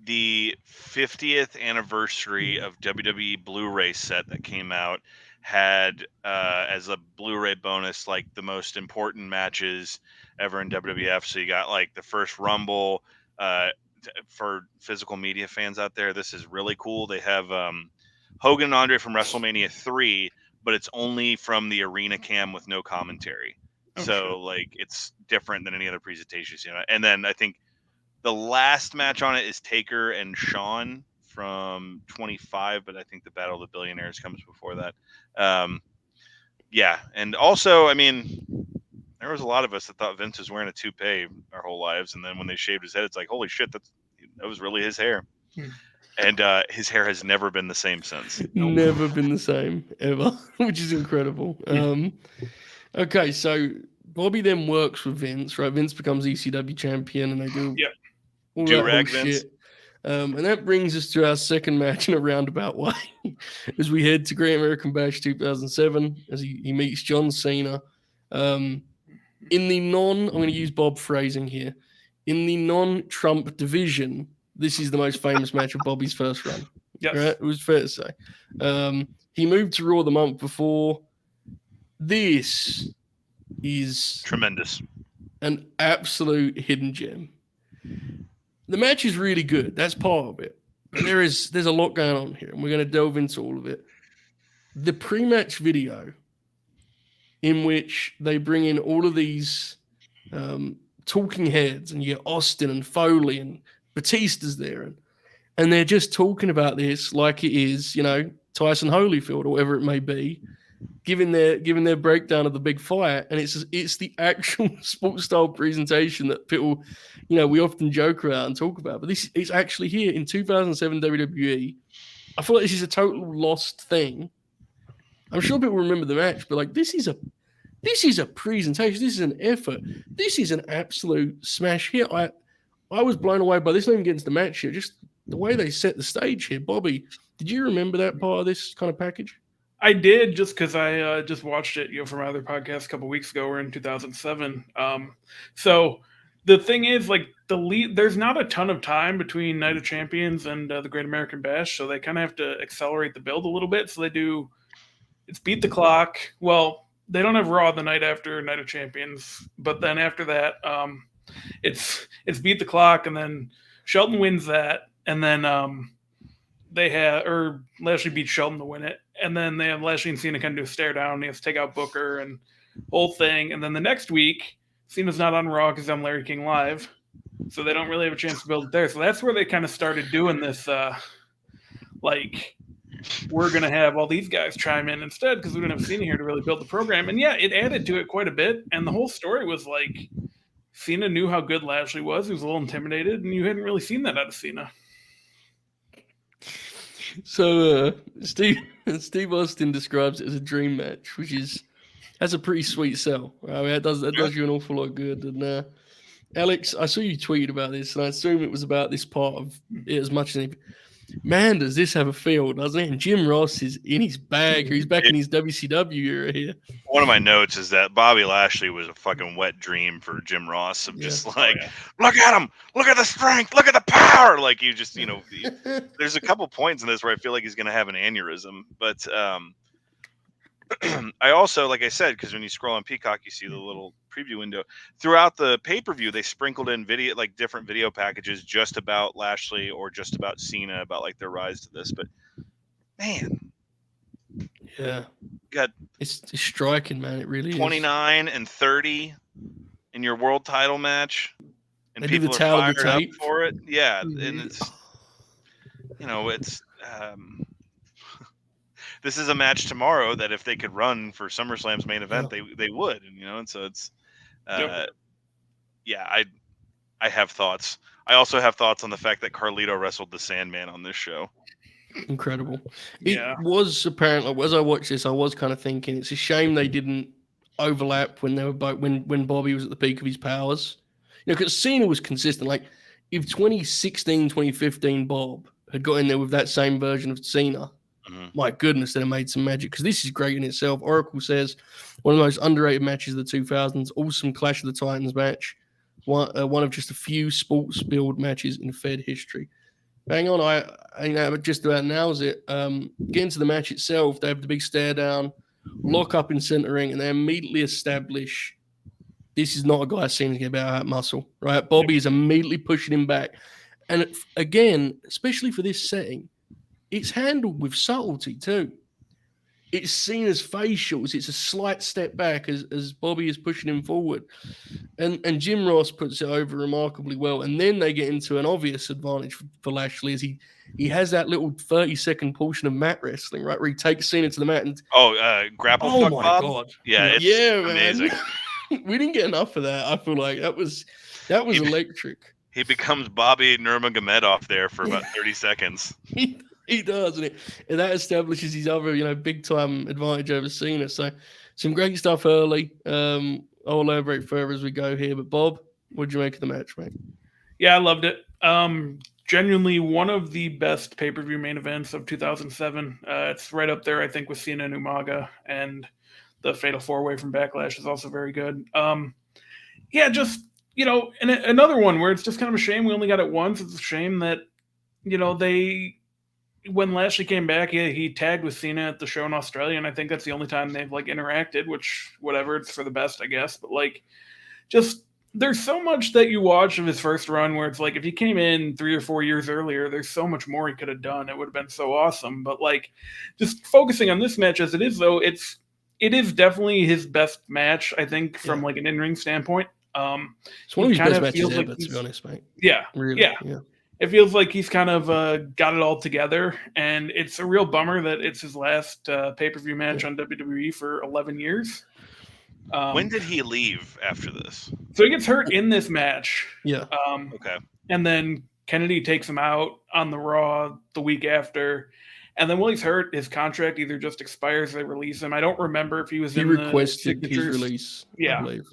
the 50th anniversary of WWE Blu-ray set that came out. Had as a Blu-ray bonus like the most important matches ever in WWF. So you got like the first Rumble. For physical media fans out there, this is really cool. They have Hogan and Andre from WrestleMania 3, but it's only from the arena cam with no commentary. So like it's different than any other presentations, And then I think the last match on it is Taker and Shawn from 25, but I think the Battle of the Billionaires comes before that. And also, I mean, there was a lot of us that thought Vince was wearing a toupee our whole lives, and then when they shaved his head, it's like, holy shit, that was really his hair. And his hair has never been the same since. Never been the same ever, which is incredible. Okay, so Bobby then works with Vince, right? Vince becomes ECW champion, and they do all that whole shit. And that brings us to our second match in a roundabout way as we head to Great American Bash 2007 as he meets John Cena. In the I'm going to use Bob phrasing here, in the non-Trump division, this is the most famous match of Bobby's first run. Yes. Right? It was fair to say. He moved to Raw the month before. This is Tremendous. an absolute hidden gem. The match is really good. That's part of it. But there's a lot going on here, and we're going to delve into all of it. The pre-match video in which they bring in all of these talking heads, and you get Austin and Foley and Batista's there, and they're just talking about this like it is, Tyson Holyfield or whatever it may be, giving their breakdown of the big fight, and it's the actual sports style presentation that people, we often joke about and talk about, but this is actually here in 2007 WWE. I feel like this is a total lost thing. I'm sure people remember the match, but like this is a presentation. This is an effort. This is an absolute smash hit. I was blown away by this. Not even getting to the match here, just the way they set the stage here. Bobby, did you remember that part of this kind of package? I did, just because I just watched it, from my other podcast a couple weeks ago. We're in 2007. So the thing is, like, there's not a ton of time between Night of Champions and the Great American Bash, so they kind of have to accelerate the build a little bit. So it's beat the clock. Well, they don't have Raw the night after Night of Champions, but then after that, it's beat the clock, and then Shelton wins that, and then Lashley beats Shelton to win it. And then they have Lashley and Cena kind of do a stare down. He has to take out Booker and whole thing. And then the next week, Cena's not on Raw because I'm Larry King Live. So they don't really have a chance to build it there. So that's where they kind of started doing this, we're going to have all these guys chime in instead because we don't have Cena here to really build the program. And yeah, it added to it quite a bit. And the whole story was like Cena knew how good Lashley was. He was a little intimidated, and you hadn't really seen that out of Cena. So Steve Austin describes it as a dream match, which has a pretty sweet sell. I mean, that does you an awful lot of good. And Alex, I saw you tweet about this, and I assume it was about this part of it as much as anything. Man, does this have a feel, doesn't it? And Jim Ross is in his bag. He's back in his WCW era here. One of my notes is that Bobby Lashley was a fucking wet dream for Jim Ross of just look at him, look at the strength, look at the power. Like you just, there's a couple points in this where I feel like he's going to have an aneurysm. But I also, like I said, because when you scroll on Peacock, you see the little preview window. Throughout the pay-per-view, they sprinkled in video, like different video packages just about Lashley or just about Cena, about like their rise to this. But man, yeah, it's striking, man. It really 29 and 30 in your world title match, and they people are fired up for it. Yeah, and it's this is a match tomorrow that if they could run for SummerSlam's main event, they would, and so it's I have thoughts. I also have thoughts on the fact that Carlito wrestled the Sandman on this show. Incredible. It was apparently, as I watched this, I was kind of thinking it's a shame they didn't overlap when they were both when Bobby was at the peak of his powers. Because Cena was consistent. Like if 2016, 2015 Bob had got in there with that same version of Cena, my goodness, they'd have made some magic. Because this is great in itself. Oracle says one of the most underrated matches of the 2000s. Awesome Clash of the Titans match. One of just a few sports build matches in Fed history. Hang on, I just about nails it. Get into the match itself. They have the big stare down, lock up in center ring, and they immediately establish this is not a guy seen to get about that muscle, right? Bobby is immediately pushing him back. And again, especially for this setting, it's handled with subtlety too. It's seen as facials. It's a slight step back as Bobby is pushing him forward. And Jim Ross puts it over remarkably well. And then they get into an obvious advantage for Lashley as he has that little 30-second portion of mat wrestling, right, where he takes Cena to the mat. And grapple oh fuck my Bob? God. Yeah, it's amazing. We didn't get enough of that. I feel like that was electric. He becomes Bobby Nurmagomedov there for about 30 seconds. He does, and that establishes his other, big time advantage over Cena. So, some great stuff early. I'll elaborate further as we go here. But Bob, what did you make of the match, mate? Yeah, I loved it. genuinely one of the best pay-per-view main events of 2007. It's right up there, I think, with Cena and Umaga, and the Fatal 4-Way from Backlash is also very good. Yeah, just, and another one where it's just kind of a shame we only got it once. It's a shame that, when Lashley came back, he tagged with Cena at the show in Australia, and I think that's the only time they've interacted, which, whatever, it's for the best, I guess. But just there's so much that you watch of his first run where it's if he came in 3 or 4 years earlier, there's so much more he could have done. It would have been so awesome. But just focusing on this match as it is, though, it is definitely his best match, I think, from an in-ring standpoint. It's one of his best matches ever, to be honest, mate. Yeah, really, yeah. It feels like he's kind of got it all together, and it's a real bummer that it's his last pay-per-view match on WWE for 11 years. When did he leave after this? So he gets hurt in this match. Yeah. Okay. And then Kennedy takes him out on the Raw the week after. And then while he's hurt, his contract either just expires or they release him. I don't remember if he was in requested the his release. Yeah. I believe.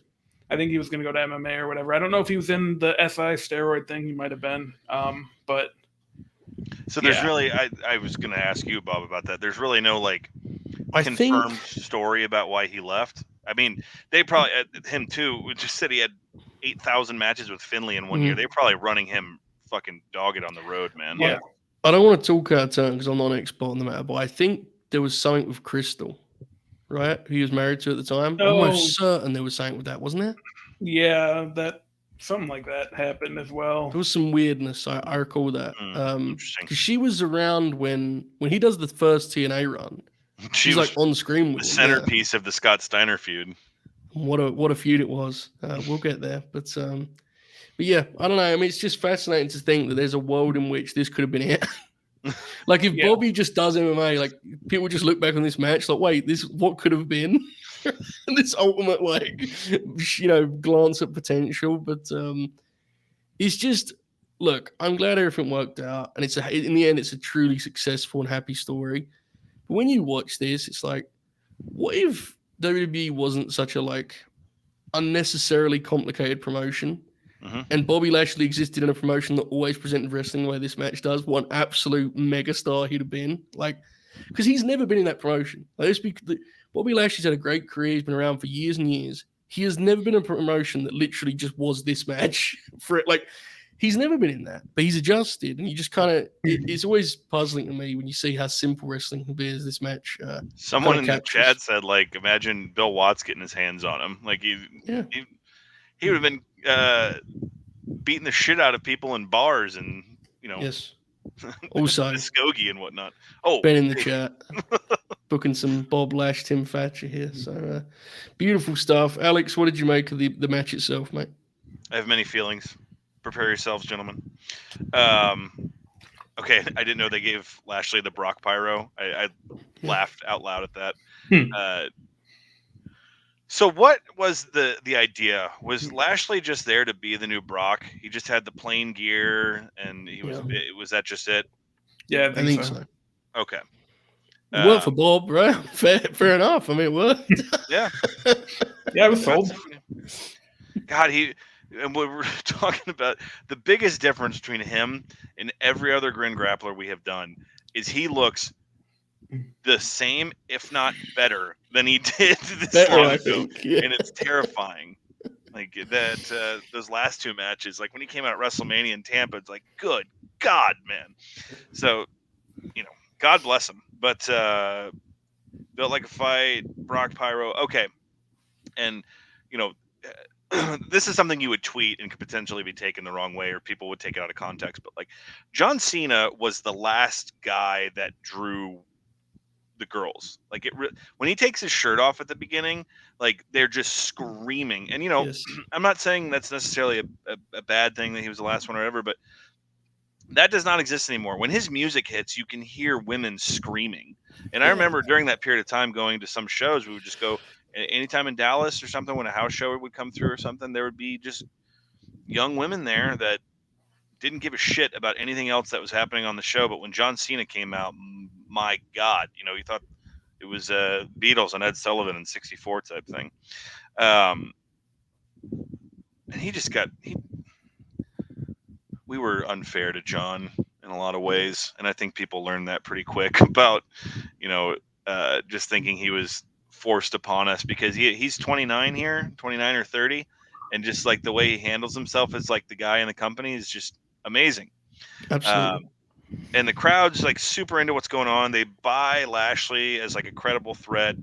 I think he was going to go to MMA or whatever. I don't know if he was in the SI steroid thing. He might have been. But so there's really, I was going to ask you, Bob, about that. There's really no confirmed story about why he left. I mean, they probably, him too, just said he had 8,000 matches with Finlay in 1 year. They're probably running him fucking dogged on the road, man. Yeah. I don't want to talk out of turn because I'm not an expert on the matter, but I think there was something with Crystal, right? Who he was married to at the time. I'm almost certain there was something with that, wasn't there? Yeah, something like that happened as well. There was some weirdness. I recall that. Interesting. Because she was around when he does the first TNA run. She's on screen with the centerpiece of the Scott Steiner feud. What a feud it was. We'll get there, but yeah, I don't know. I mean, it's just fascinating to think that there's a world in which this could have been it. If Bobby just does MMA, people just look back on this match wait, what could have been? This ultimate glance at potential, but it's just look. I'm glad everything worked out, and in the end, it's a truly successful and happy story. But when you watch this, it's what if WWE wasn't such a unnecessarily complicated promotion, and Bobby Lashley existed in a promotion that always presented wrestling the way this match does? What an absolute megastar he'd have been! Because he's never been in that promotion. Bobby Lashley's had a great career. He's been around for years and years. He has never been in a promotion that literally just was this match for it. He's never been in that, but he's adjusted, and you just kind of. It's always puzzling to me when you see how simple wrestling can be as this match. Someone in the chat said, imagine Bill Watts getting his hands on him. He would have been beating the shit out of people in bars and Yes. Also, Muskogee and whatnot. Oh, Ben in the chat. Booking some Bob Lash, Tim Thatcher here. So beautiful stuff. Alex, what did you make of the match itself, mate? I have many feelings. Prepare yourselves, gentlemen. Okay, I didn't know they gave Lashley the Brock Pyro. I laughed out loud at that. So what was the idea? Was Lashley just there to be the new Brock? He just had the plain gear, and he was. Was that just it? Yeah, I think so. Okay. It worked for Bob, right? Fair enough. I mean, it worked. Yeah. Yeah, it was sold. God, and we were talking about the biggest difference between him and every other Grin Grappler we have done is he looks the same, if not better, than he did this long ago, and it's terrifying. Those last two matches, when he came out at WrestleMania in Tampa, it's good God, man. So, God bless him. But built like a fight, Brock Pyro, okay, and this is something you would tweet and could potentially be taken the wrong way, or people would take it out of context. But John Cena was the last guy that drew the girls. When he takes his shirt off at the beginning, they're just screaming. And yes. I'm not saying that's necessarily a bad thing that he was the last one or whatever, but that does not exist anymore. When his music hits, you can hear women screaming. And I remember during that period of time going to some shows, we would just go anytime in Dallas or something, when a house show would come through or something, there would be just young women there that didn't give a shit about anything else that was happening on the show. But when John Cena came out, my God, you thought it was Beatles and Ed Sullivan in '64 type thing. And he just got we were unfair to John in a lot of ways, and I think people learned that pretty quick about, just thinking he was forced upon us because he's 29 here, 29 or 30, and just like the way he handles himself as like the guy in the company is just amazing. Absolutely. And the crowd's like super into what's going on. They buy Lashley as like a credible threat.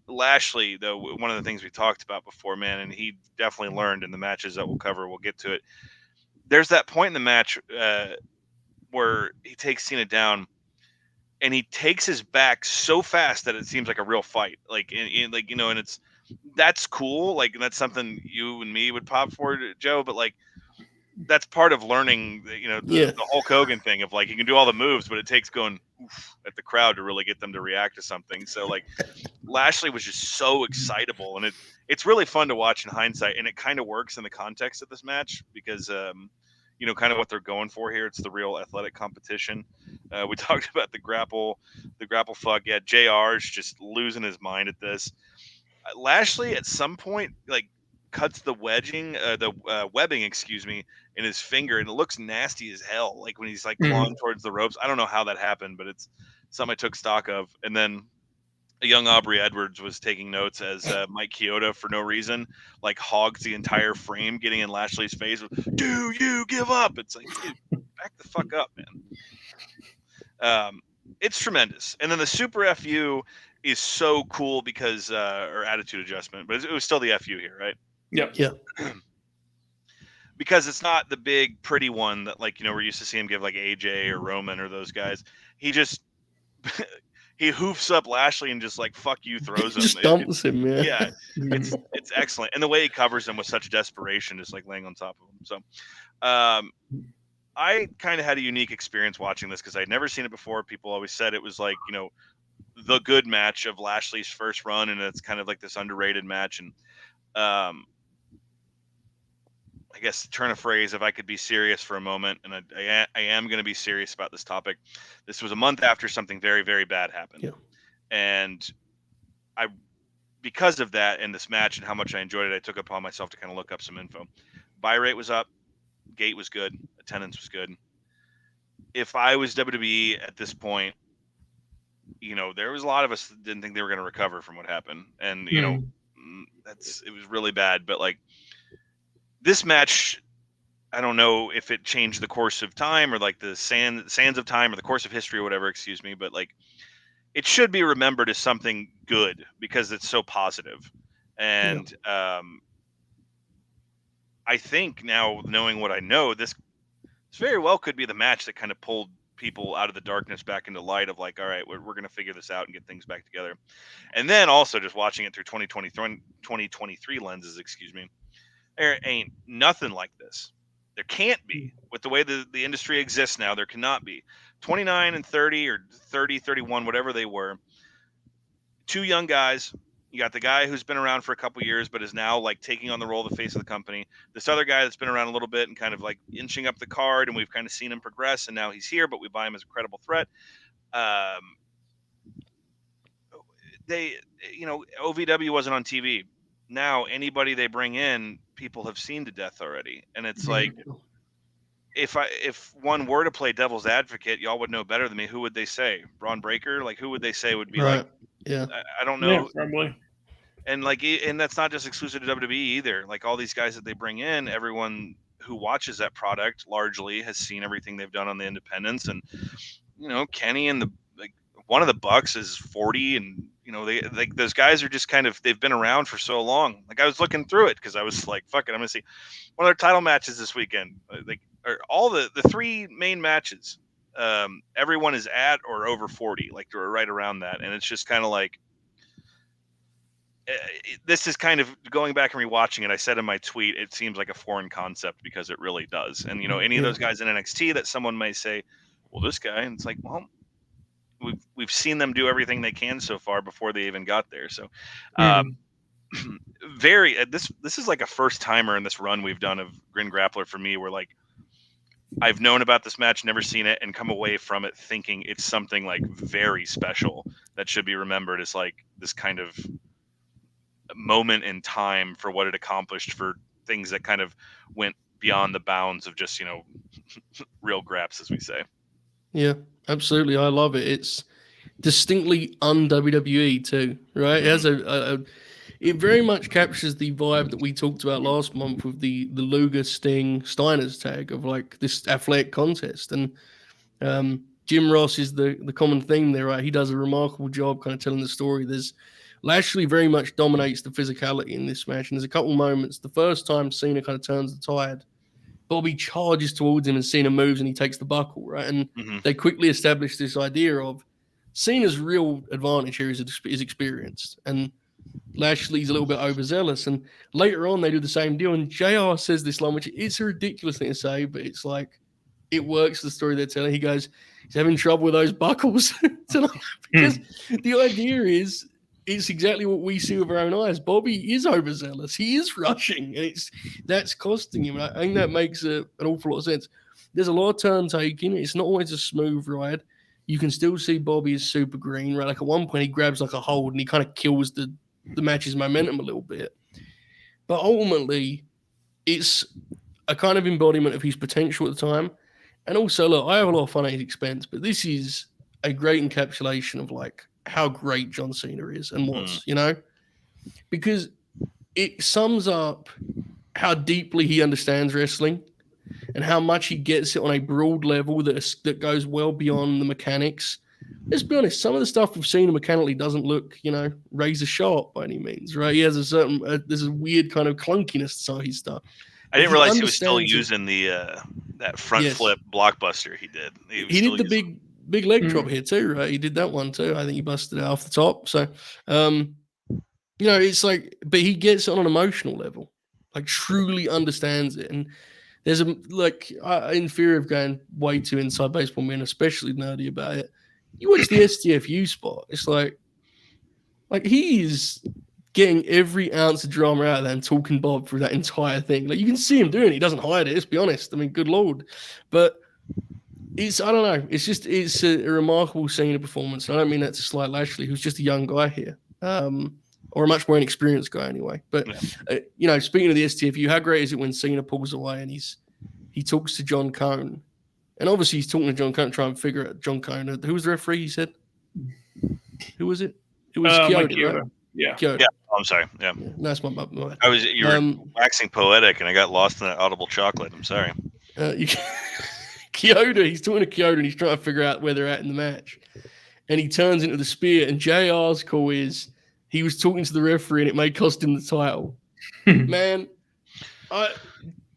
Lashley, though, one of the things we talked about before, man, and he definitely learned in the matches that we'll cover. We'll get to it. There's that point in the match where he takes Cena down, and he takes his back so fast that it seems like a real fight. Like, and that's cool. Like, that's something you and me would pop for, Joe. But like, that's part of learning, the Hulk Hogan thing of like, you can do all the moves, but it takes going oof at the crowd to really get them to react to something. So like, Lashley was just so excitable, and it's really fun to watch in hindsight, and it kind of works in the context of this match because kind of what they're going for here. It's the real athletic competition. We talked about the grapple fuck. Yeah, JR's just losing his mind at this. Lashley at some point like cuts the webbing, excuse me, in his finger, and it looks nasty as hell. Like when he's like clawing towards the ropes. I don't know how that happened, but it's something I took stock of. And then a young Aubrey Edwards was taking notes as Mike Chioda, for no reason, like hogs the entire frame, getting in Lashley's face. Do you give up? It's like, dude, back the fuck up, man. It's tremendous. And then the super FU is so cool because, or attitude adjustment, but it was still the FU here, right? Yep. Yeah. Because it's not the big pretty one that like, we're used to seeing him give like AJ or Roman or those guys. He just he hoofs up Lashley and just like fuck you throws him. Just dumps him, man. Yeah, it's excellent, and the way he covers him with such desperation, just like laying on top of him. So, I kind of had a unique experience watching this because I'd never seen it before. People always said it was like the good match of Lashley's first run, and it's kind of like this underrated match. And I guess turn a phrase, if I could be serious for a moment, and I am going to be serious about this topic. This was a month after something very, very bad happened. Yeah. And because of that and this match and how much I enjoyed it, I took upon myself to kind of look up some info. Buy rate was up. Gate was good. Attendance was good. If I was WWE at this point, there was a lot of us that didn't think they were going to recover from what happened. And, it was really bad. But like, this match, I don't know if it changed the course of time or like the sands of time or the course of history or whatever, excuse me. But like, it should be remembered as something good because it's so positive. And I think now, knowing what I know, this very well could be the match that kind of pulled people out of the darkness back into light of like, all right, we're going to figure this out and get things back together. And then also just watching it through 2023 lenses, excuse me. There ain't nothing like this. There can't be. With the way the industry exists now, there cannot be. 29 and 30 or 30, 31, whatever they were. Two young guys. You got the guy who's been around for a couple years, but is now like taking on the role of the face of the company. This other guy that's been around a little bit and kind of like inching up the card, and we've kind of seen him progress, and now he's here, but we buy him as a credible threat. OVW wasn't on TV. Now anybody they bring in, people have seen to death already, and it's like, if one were to play devil's advocate, y'all would know better than me. Who would they say? Braun Breaker? Like, who would they say would be Right. like? Yeah. I don't know. Yeah, probably. And like, and that's not just exclusive to WWE either. Like all these guys that they bring in, everyone who watches that product largely has seen everything they've done on the independents. And Kenny and one of the Bucks is 40, and they like those guys are just kind of, they've been around for so long. Like I was looking through it because I was like, fuck it, I'm gonna see one of their title matches this weekend. Like, or all the three main matches, everyone is at or over 40, like they're right around that. And it's just kind of like, this is kind of going back and rewatching it. I said in my tweet, it seems like a foreign concept because it really does. And any of those guys in NXT that someone may say, well, this guy, and it's like, well, we've seen them do everything they can so far before they even got there. So, this is like a first timer in this run we've done of Grin Grappler for me, where like I've known about this match, never seen it, and come away from it thinking it's something like very special that should be remembered as like this kind of moment in time for what it accomplished for things that kind of went beyond the bounds of just real graps, as we say. Yeah, absolutely. I love it. It's distinctly un-WWE too, right? It has it very much captures the vibe that we talked about last month with the Luger Sting Steiner's tag of like this athletic contest. And Jim Ross is the common theme there, right? He does a remarkable job kind of telling the story. There's Lashley very much dominates the physicality in this match. And there's a couple moments. The first time Cena kind of turns the tide, Bobby charges towards him and Cena moves and he takes the buckle, right? And they quickly establish this idea of Cena's real advantage here is experience. And Lashley's a little bit overzealous. And later on, they do the same deal. And JR says this line, which it's a ridiculous thing to say, but it's like, it works the story they're telling. He goes, he's having trouble with those buckles tonight. Because the idea is, it's exactly what we see with our own eyes. Bobby is overzealous. He is rushing. And that's costing him. And I think that makes an awful lot of sense. There's a lot of turn taking. It's not always a smooth ride. You can still see Bobby is super green, right? Like at one point, he grabs like a hold and he kind of kills the match's momentum a little bit. But ultimately, it's a kind of embodiment of his potential at the time. And also, look, I have a lot of fun at his expense, but this is a great encapsulation of like how great John Cena is and was, because it sums up how deeply he understands wrestling and how much he gets it on a broad level that goes well beyond the mechanics. Let's be honest, some of the stuff we've seen mechanically doesn't look, razor sharp by any means, right? He has there's a weird kind of clunkiness to some of his stuff. I didn't realize he was still using that front flip blockbuster he did. He did the big leg drop here too, right? He did that one too. I think he busted it off the top. So, it's like, but he gets it on an emotional level, like truly understands it. And there's in fear of going way too inside baseball, being especially nerdy about it. You watch the STFU spot, it's like he is getting every ounce of drama out of there and talking Bob through that entire thing. Like you can see him doing it. He doesn't hide it. Let's be honest. I mean, good Lord. But I don't know. It's a remarkable Cena performance. I don't mean that to slight Lashley, who's just a young guy here, or a much more inexperienced guy anyway. But, speaking of the STFU, how great is it when Cena pulls away and he talks to John Cone? And obviously he's talking to John Cone to try and figure out John Cone. Who was the referee, he said? Who was it? It was Kyoto, right? Yeah. Kyoto. Yeah. I'm sorry. Yeah. That's my you were waxing poetic and I got lost in that audible chocolate. I'm sorry. Kyoto, he's talking to Kyoto and he's trying to figure out where they're at in the match. And he turns into the spear. And JR's call is he was talking to the referee and it may cost him the title. Man, I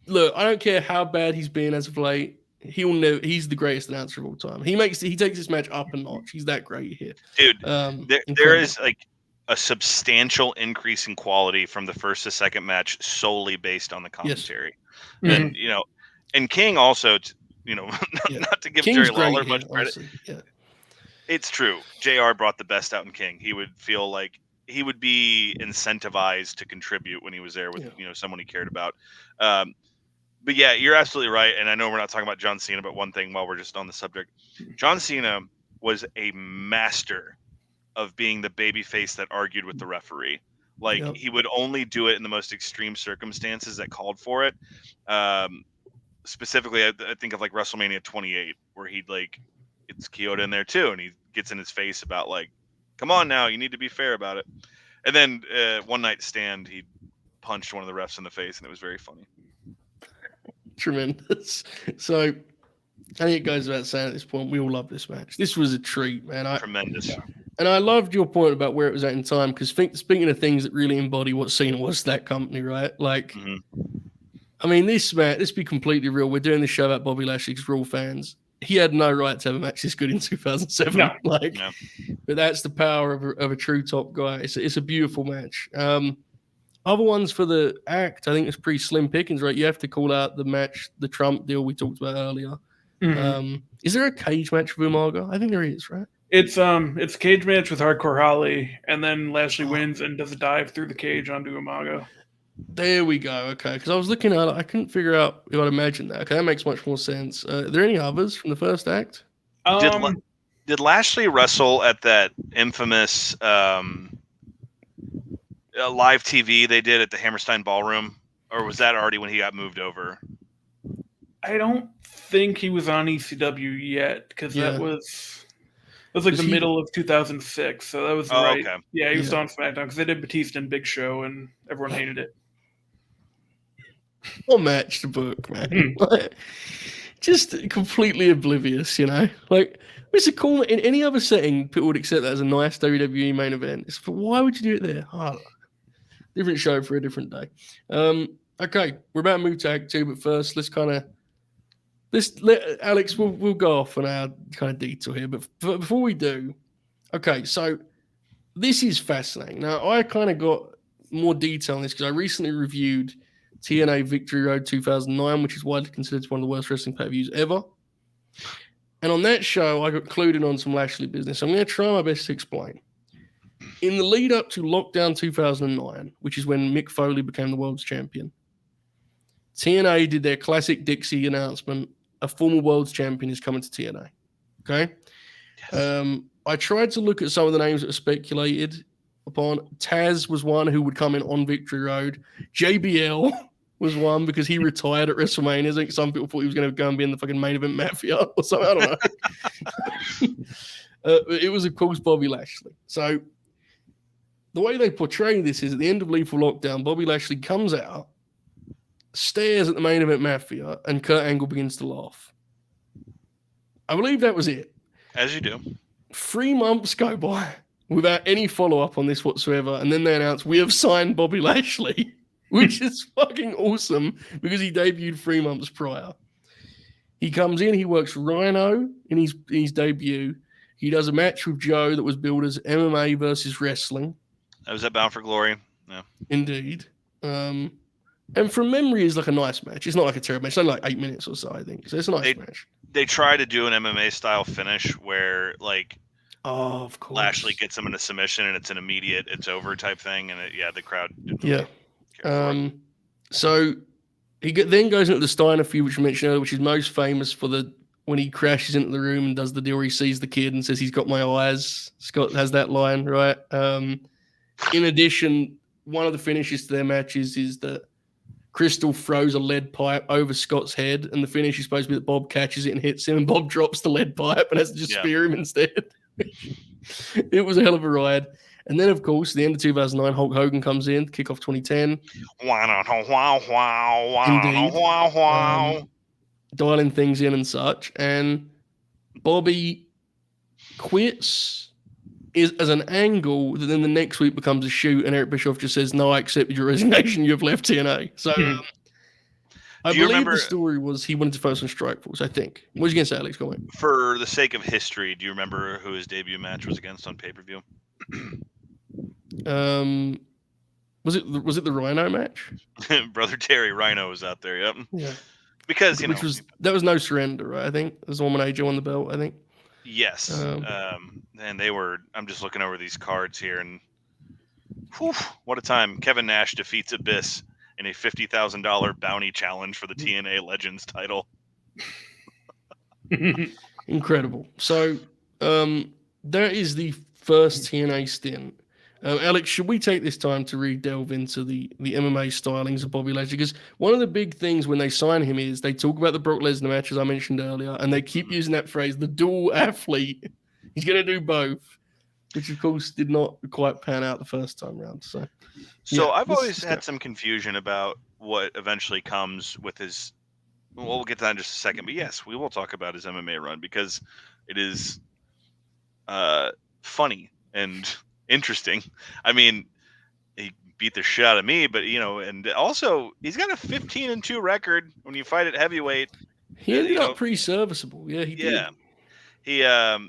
don't care how bad he's been as of late. He's the greatest announcer of all time. He takes this match up a notch. He's that great here. Dude, there is like a substantial increase in quality from the first to second match solely based on the commentary. Yes. And and King also not to give King's Jerry Lawler much credit. Yeah. It's true. JR brought the best out in King. He would feel like he would be incentivized to contribute when he was there with someone he cared about. But yeah, you're absolutely right. And I know we're not talking about John Cena, but one thing while we're just on the subject, John Cena was a master of being the babyface that argued with the referee. Like he would only do it in the most extreme circumstances that called for it. Specifically, I think of like WrestleMania 28, where he'd it's Kyoto in there too, and he gets in his face about come on now, you need to be fair about it. And then one night stand, he punched one of the refs in the face, and it was very funny. Tremendous. So I think it goes without saying at this point, we all love this match. This was a treat, man. Tremendous. And I loved your point about where it was at in time, because speaking of things that really embody what Cena was to that company, right? I mean, this match, let's be completely real. We're doing this show about Bobby Lashley because we're all fans. He had no right to have a match this good in 2007. No. But that's the power of a true top guy. It's a beautiful match. Other ones for the act, I think it's pretty slim pickings, right? You have to call out the match, the Trump deal we talked about earlier. Is there a cage match with Umaga? I think there is, right? It's a cage match with Hardcore Holly, and then Lashley wins and does a dive through the cage onto Umaga. There we go. Okay, because I was looking at it, I couldn't figure out if I'd imagine that. Okay, that makes much more sense. Are there any others from the first act? Did Lashley wrestle at that infamous live TV they did at the Hammerstein Ballroom, or was that already when he got moved over? I don't think he was on ECW yet because Yeah. that was like the middle of 2006. So that was Oh, right. okay. Yeah, he was Yeah. on SmackDown because they did Batista and Big Show, and everyone hated it. What match to book, man? Hmm. Like, just completely oblivious, you know? Like, it's a cool. In any other setting, people would accept that as a nice WWE main event. But why would you do it there? Oh, different show for a different day. Okay, we're about to move to Act 2, but first, let's let Alex. We'll go off on our kind of detour here, but before we do, okay, so this is fascinating. Now, I kind of got more detail on this because I recently reviewed TNA Victory Road 2009, which is widely considered one of the worst wrestling pay-per-views ever. And on that show, I got clued in on some Lashley business. I'm going to try my best to explain. In the lead up to Lockdown 2009, which is when Mick Foley became the world's champion, TNA did their classic Dixie announcement. A former world's champion is coming to TNA. Okay. Yes. I tried to look at some of the names that were speculated upon. Taz was one who would come in on Victory Road. JBL was one because he retired at WrestleMania. I think some people thought he was going to go and be in the fucking main event Mafia or something. I don't know. It was, of course, Bobby Lashley. So the way they portray this is at the end of Lethal Lockdown, Bobby Lashley comes out, stares at the main event Mafia, and Kurt Angle begins to laugh. I believe that was it. As you do. 3 months go by without any follow-up on this whatsoever, and then they announce, we have signed Bobby Lashley, which is fucking awesome because he debuted 3 months prior. He comes in, he works Rhino in his debut. He does a match with Joe that was billed as MMA versus wrestling. That was at Bound for Glory. Yeah. Indeed. And from memory, is like a nice match. It's not like a terrible match. It's only like 8 minutes or so, I think. So it's a nice match. They try to do an MMA style finish where like of course, Lashley gets him in a submission and it's an immediate, it's over type thing, and the crowd didn't yeah. really care for it. So he then goes into the Steiner feud, which we mentioned earlier, which is most famous for when he crashes into the room and does the deal where he sees the kid and says he's got my eyes. Scott has that line, right? In addition, one of the finishes to their matches is that Crystal throws a lead pipe over Scott's head, and the finish is supposed to be that Bob catches it and hits him, and Bob drops the lead pipe and has to just spear him instead. It was a hell of a ride. And then, of course, the end of 2009, Hulk Hogan comes in, kickoff 2010. Indeed. Dialing things in and such. And Bobby quits as an angle that then the next week becomes a shoot, and Eric Bischoff just says, no, I accept your resignation. You've left TNA. So I believe the story was he wanted to focus on Strikeforce, I think. What was you going to say, Alex? Go on. For the sake of history, do you remember who his debut match was against on pay-per-view? Was it the Rhino match? Brother Terry Rhino was out there, yep. Yeah. Because, that was No Surrender, right? I think. It was the one when AJ won the belt, I think. Yes. And they were, I'm just looking over these cards here, and whew, what a time. Kevin Nash defeats Abyss in a $50,000 bounty challenge for the TNA Legends title. Incredible. So that is the first TNA stint. Alex, should we take this time to really delve into the MMA stylings of Bobby Lashley? Because one of the big things when they sign him is they talk about the Brock Lesnar match, as I mentioned earlier, and they keep using that phrase, the dual athlete. He's going to do both, which, of course, did not quite pan out the first time around. So I've always had some confusion about what eventually comes with his – well, we'll get to that in just a second. But, yes, we will talk about his MMA run because it is funny and – interesting. I mean, he beat the shit out of me, but and also he's got a 15-2 record when you fight at heavyweight. He ended up pretty serviceable. Yeah, he did. He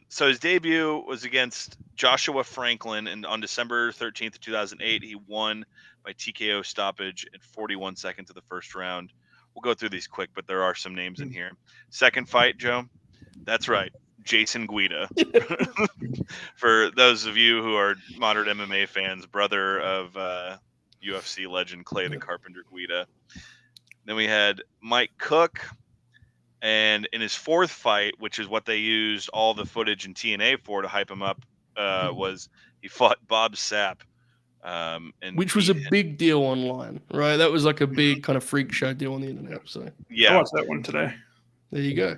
so his debut was against Joshua Franklin, and on December 13th, 2008, he won by TKO stoppage in 41 seconds of the first round. We'll go through these quick, but there are some names in here. Second fight, Joe. That's right. Jason Guida. For those of you who are moderate MMA fans, brother of UFC legend Clay the Carpenter Guida. Then we had Mike Cook, and in his fourth fight, which is what they used all the footage in TNA for to hype him up, was he fought Bob Sapp. And Which was a big deal online, right? That was like a big kind of freak show deal on the internet. So I yeah, watched that one today. there you go.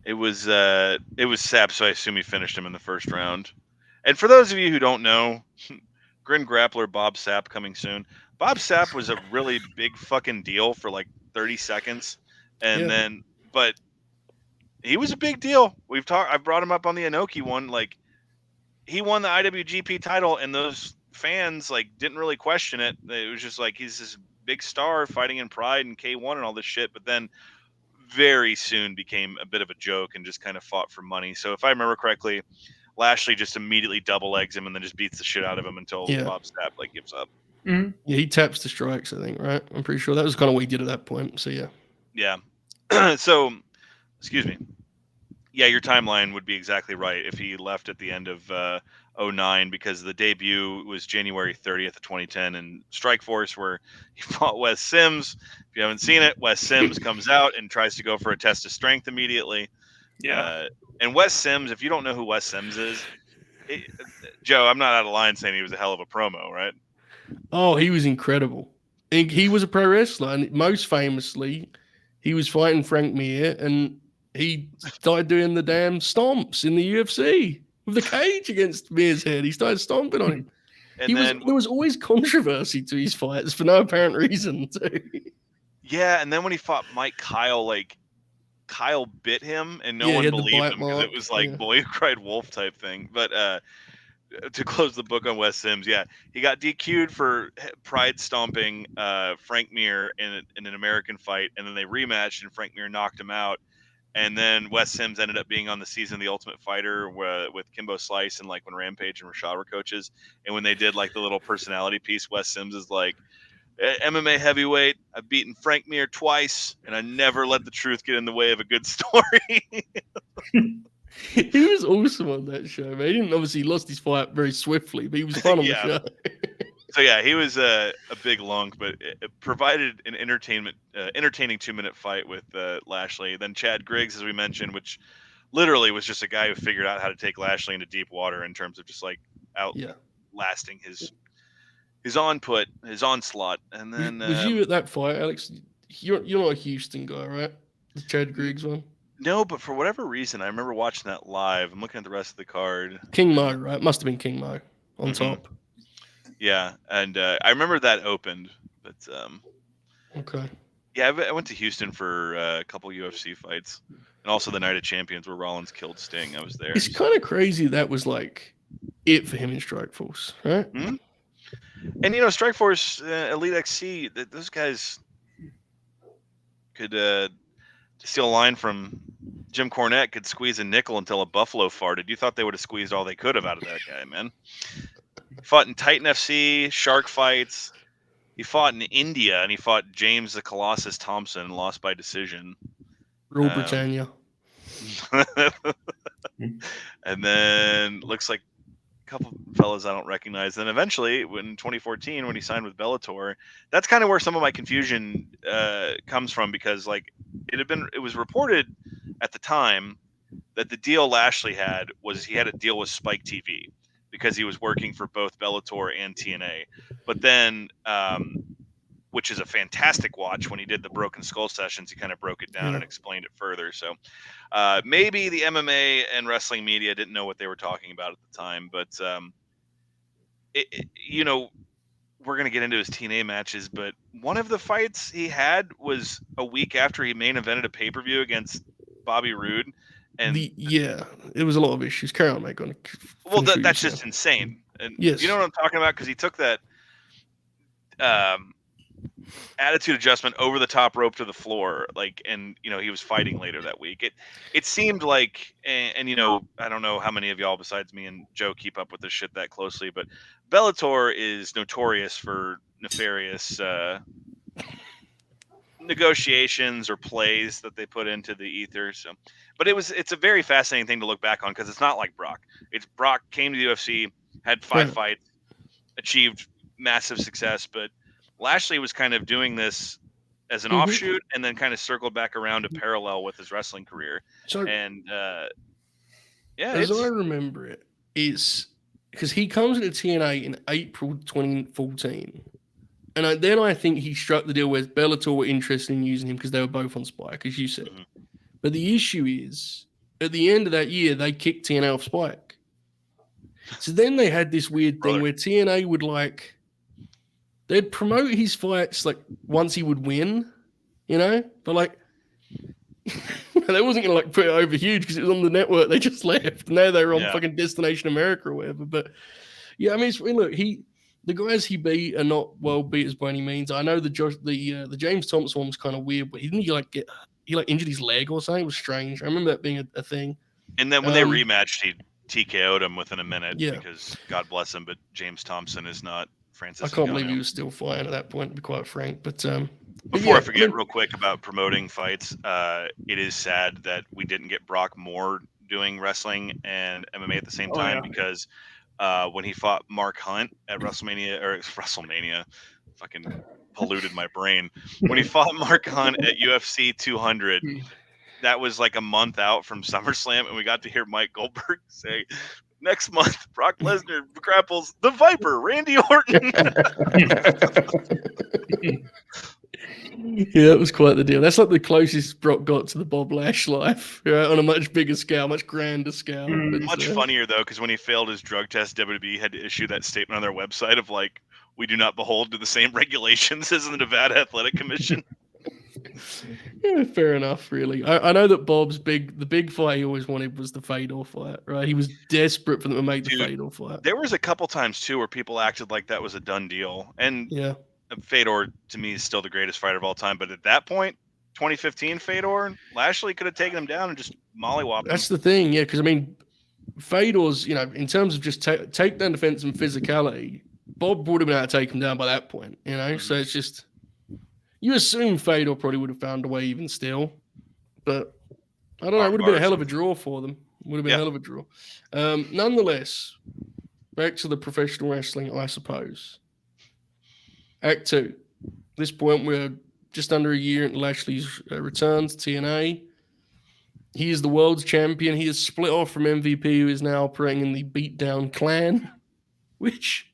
it was Sapp, so I assume he finished him in the first round. And for those of you who don't know, Grin Grappler, Bob Sapp coming soon. Bob Sapp was a really big fucking deal for like 30 seconds, and Yeah. then but he was a big deal. I've brought him up on the Inoki one. Like, he won the IWGP title, and those fans like didn't really question it. It was just like, he's this big star fighting in Pride and K1 and all this shit. But then very soon became a bit of a joke and just kind of fought for money. So if I remember correctly, Lashley just immediately double legs him and then just beats the shit out of him until Bob Sapp like gives up. Mm-hmm. Yeah, he taps the strikes, I think, right? I'm pretty sure that was kind of what he did at that point. So yeah. Yeah. So, excuse me. Yeah, your timeline would be exactly right if he left at the end of 09, because the debut was January 30th of 2010 in Strikeforce, where he fought Wes Sims. If you haven't seen it, Wes Sims comes out and tries to go for a test of strength immediately. Yeah. And Wes Sims, if you don't know who Wes Sims is, Joe, I'm not out of line saying he was a hell of a promo, right? Oh, he was incredible. He was a pro wrestler, and most famously, he was fighting Frank Mir, and he started doing the damn stomps in the UFC with the cage against Mir's head. He started stomping on him. And There was always controversy to his fights for no apparent reason, too. Yeah, and then when he fought Mike Kyle, like, Kyle bit him and no Yeah, he one had the believed bite him because it mark, was like yeah. boy who cried wolf type thing. But to close the book on Wes Sims, yeah, he got DQ'd for pride stomping Frank Mir in an American fight, and then they rematched and Frank Mir knocked him out. And then Wes Sims ended up being on the season of The Ultimate Fighter with Kimbo Slice, and like when Rampage and Rashad were coaches, and when they did like the little personality piece, Wes Sims is like, MMA heavyweight, I've beaten Frank Mir twice, and I never let the truth get in the way of a good story. He was awesome on that show, man. He didn't obviously lost his fight very swiftly, but he was fun on the show. So yeah, he was a big lunk, but it provided an entertaining 2-minute fight with Lashley. Then Chad Griggs, as we mentioned, which literally was just a guy who figured out how to take Lashley into deep water in terms of just like outlasting his onslaught. And then was you at that fight, Alex? You're not a Houston guy, right? The Chad Griggs one. No, but for whatever reason, I remember watching that live. I'm looking at the rest of the card. King Mo, right? Must have been King Mo on top. Yeah, and I remember that opened, but okay. Yeah, I went to Houston for a couple UFC fights, and also the Night of Champions where Rollins killed Sting. I was there. It's kind of crazy that was like it for him in Strikeforce, right? Mm-hmm. And Strikeforce, Elite XC, those guys could steal a line from Jim Cornette, could squeeze a nickel until a buffalo farted. You thought they would have squeezed all they could have out of that guy, man. Fought in Titan FC, Shark Fights. He fought in India, and he fought James the Colossus Thompson and lost by decision. Rule Britannia. And then looks like a couple fellas I don't recognize. Then eventually, in 2014, when he signed with Bellator, that's kind of where some of my confusion comes from, because like it was reported at the time that the deal Lashley had was he had a deal with Spike TV because he was working for both Bellator and TNA. But then, which is a fantastic watch, when he did the Broken Skull sessions, he kind of broke it down and explained it further. So maybe the MMA and wrestling media didn't know what they were talking about at the time. But, we're going to get into his TNA matches, but one of the fights he had was a week after he main evented a pay-per-view against Bobby Roode. And it was a lot of issues. Carry on, mate. Well, that's just insane. And you know what I'm talking about? Because he took that attitude adjustment over the top rope to the floor, and he was fighting later that week. It seemed like, and I don't know how many of y'all besides me and Joe keep up with this shit that closely, but Bellator is notorious for nefarious negotiations or plays that they put into the ether. So, but it's a very fascinating thing to look back on, because it's not like Brock. It's Brock came to the UFC, had 5 fights, achieved massive success, but Lashley was kind of doing this as an offshoot, and then kind of circled back around to parallel with his wrestling career. So, and as I remember it, it's because he comes into TNA in April 2014. And then I think he struck the deal where Bellator were interested in using him because they were both on Spike, as you said. Mhm. But the issue is, at the end of that year, they kicked TNA off Spike. So then they had this weird thing where TNA would they'd promote his fights like once he would win, but like they wasn't gonna like put it over huge because it was on the network. They just left. Now they were on fucking Destination America or whatever. But yeah, I mean, look, the guys he beat are not world beaters by any means. I know the James Thompson one was kind of weird, but he injured his leg or something. It was strange. I remember that being a thing. And then when they rematched, he TKO'd him within a minute because God bless him, but James Thompson is not Francis. I can't believe he was still fighting at that point, to be quite frank. But before I forget, real quick about promoting fights, it is sad that we didn't get Brock Moore doing wrestling and MMA at the same time because when he fought Mark Hunt at WrestleMania, fucking polluted my brain. When he fought Mark Hunt at UFC 200, that was like a month out from SummerSlam, and we got to hear Mike Goldberg say, "Next month, Brock Lesnar grapples the Viper, Randy Orton." Yeah, that was quite the deal. That's like the closest Brock got to the Bob Lash life, on a much bigger scale, much grander scale. But, much funnier, though, because when he failed his drug test, WWE had to issue that statement on their website of like, "We do not behold to the same regulations as the Nevada Athletic Commission." Yeah, fair enough, really. I know that Bob's the big fight he always wanted was the Fedor fight, right? He was desperate for them to make the Fedor fight. There was a couple times, too, where people acted like that was a done deal. And Fedor, to me, is still the greatest fighter of all time. But at that point, 2015 Fedor, Lashley could have taken him down and just mollywopped him. That's the thing, yeah, because, I mean, Fedor's, in terms of just takedown defense and physicality, Bob would have been able to take him down by that point, So it's just... You assume Fedor probably would have found a way even still. But I don't know. It would have been a hell of a draw for them. Would have been a hell of a draw. Nonetheless, back to the professional wrestling, I suppose. Act 2. At this point, we're just under a year into Lashley's return to TNA. He is the world's champion. He is split off from MVP, who is now operating in the Beatdown Clan, which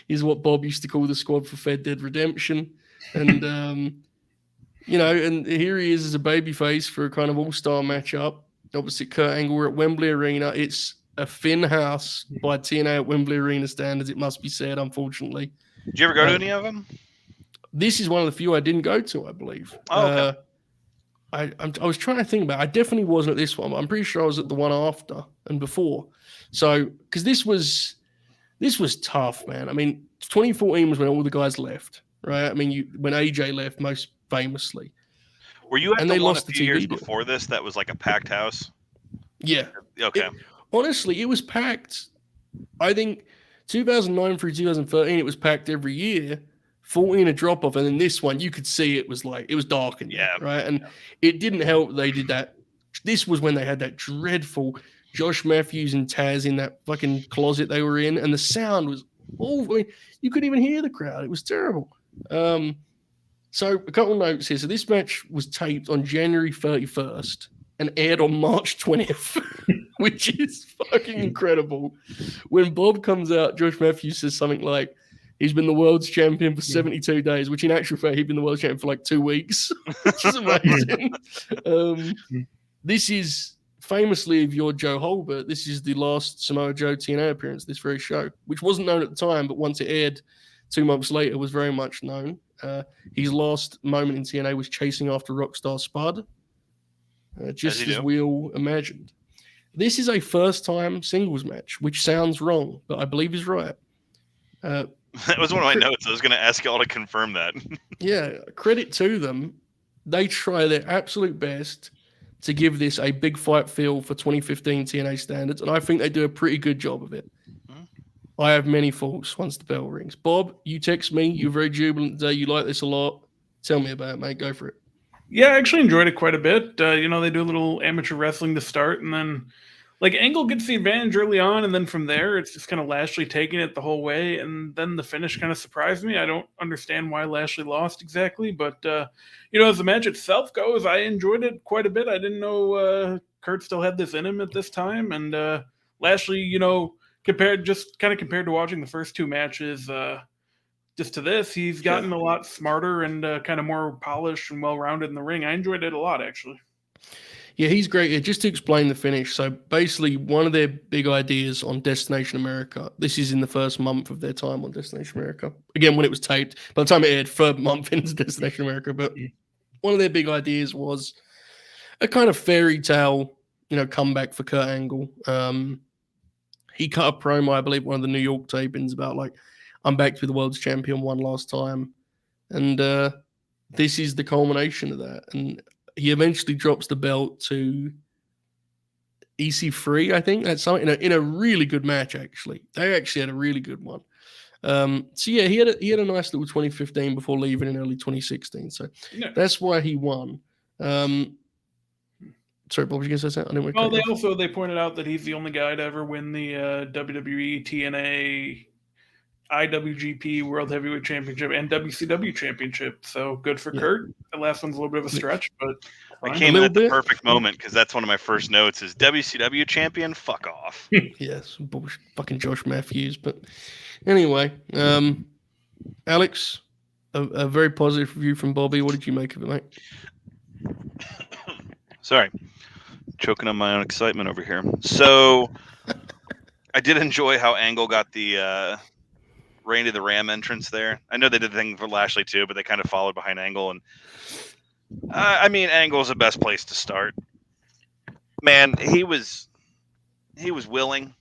is what Bob used to call the squad for Fed Dead Redemption. And, and here he is as a babyface for a kind of all-star matchup. Opposite Kurt Angle, we're at Wembley Arena. It's a thin house by TNA at Wembley Arena standards, it must be said, unfortunately. Did you ever go to any of them? This is one of the few I didn't go to, I believe. Oh, okay. I was trying to think about it. I definitely wasn't at this one, but I'm pretty sure I was at the one after and before. So, because this was tough, man. I mean, 2014 was when all the guys left. Right, I mean, when AJ left, most famously. Were you at they one lost a few years deal before this? That was like a packed house. Yeah. Okay. Honestly, it was packed. I think 2009 through 2013, it was packed every year. 14 a drop off, and then this one, you could see it was dark in there, right? And it didn't help they did that. This was when they had that dreadful Josh Matthews and Taz in that fucking closet they were in, and the sound was awful. I mean, you couldn't even hear the crowd. It was terrible. So a couple of notes here. So this match was taped on January 31st and aired on March 20th, which is fucking incredible. When Bob comes out, Josh Matthews says something like, he's been the world's champion for 72 days, which in actual fact, he'd been the world champion for like 2 weeks, which is amazing. This is famously, if you're Joe Holbert, this is the last Samoa Joe TNA appearance, this very show, which wasn't known at the time, but once it aired 2 months later, was very much known. His last moment in TNA was chasing after Rockstar Spud, just as we all imagined. This is a first-time singles match, which sounds wrong, but I believe is right. That was one of my notes. I was going to ask y'all to confirm that. Yeah, credit to them. They try their absolute best to give this a big fight feel for 2015 TNA standards, and I think they do a pretty good job of it. I have many faults once the bell rings. Bob, you text me. You're very jubilant today. You like this a lot. Tell me about it, mate. Go for it. Yeah, I actually enjoyed it quite a bit. They do a little amateur wrestling to start, and then Angle gets the advantage early on, and then from there, it's just kind of Lashley taking it the whole way, and then the finish kind of surprised me. I don't understand why Lashley lost exactly, but, as the match itself goes, I enjoyed it quite a bit. I didn't know Kurt still had this in him at this time, and Lashley, compared to watching the first two matches, just to this, he's gotten a lot smarter and kind of more polished and well-rounded in the ring. I enjoyed it a lot, actually. Yeah, he's great. Just to explain the finish. So basically, one of their big ideas on Destination America, this is in the first month of their time on Destination America. Again, when it was taped, by the time it aired, third month into Destination America. But one of their big ideas was a kind of fairy tale, comeback for Kurt Angle. He cut a promo, I believe, one of the New York tapings about like, I'm back to be the world's champion one last time. And this is the culmination of that. And he eventually drops the belt to EC3, I think. That's something in a really good match, actually. They actually had a really good one. So yeah, he had a nice little 2015 before leaving in early 2016. So that's why he won. Sorry, Bob, was you going to say something? They pointed out that he's the only guy to ever win the WWE, TNA, IWGP World Heavyweight Championship and WCW Championship. So good for Kurt. The last one's a little bit of a stretch, but I came in at the perfect moment because that's one of my first notes is WCW champion. Fuck off. Yes, bullshit, fucking Josh Matthews. But anyway, Alex, a very positive review from Bobby. What did you make of it, mate? Sorry, choking on my own excitement over here. So I did enjoy how Angle got the Randy the Ram entrance there. I know they did the thing for Lashley too, but they kind of followed behind Angle. And I mean, Angle's the best place to start. Man, he was willing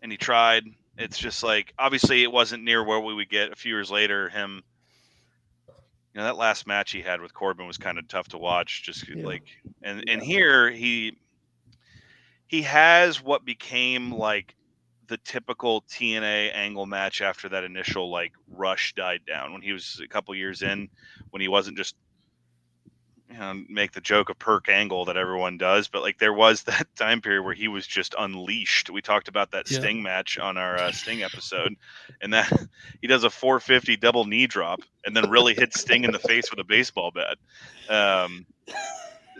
and he tried. It's just like, obviously it wasn't near where we would get a few years later. Him, that last match he had with Corbin was kind of tough to watch. And here he has what became like the typical TNA Angle match after that initial like rush died down when he was a couple years in, when he wasn't just make the joke of Perk Angle that everyone does, but like there was that time period where he was just unleashed. We talked about that Sting match on our Sting episode, and that he does a 450 double knee drop and then really hits Sting in the face with a baseball bat.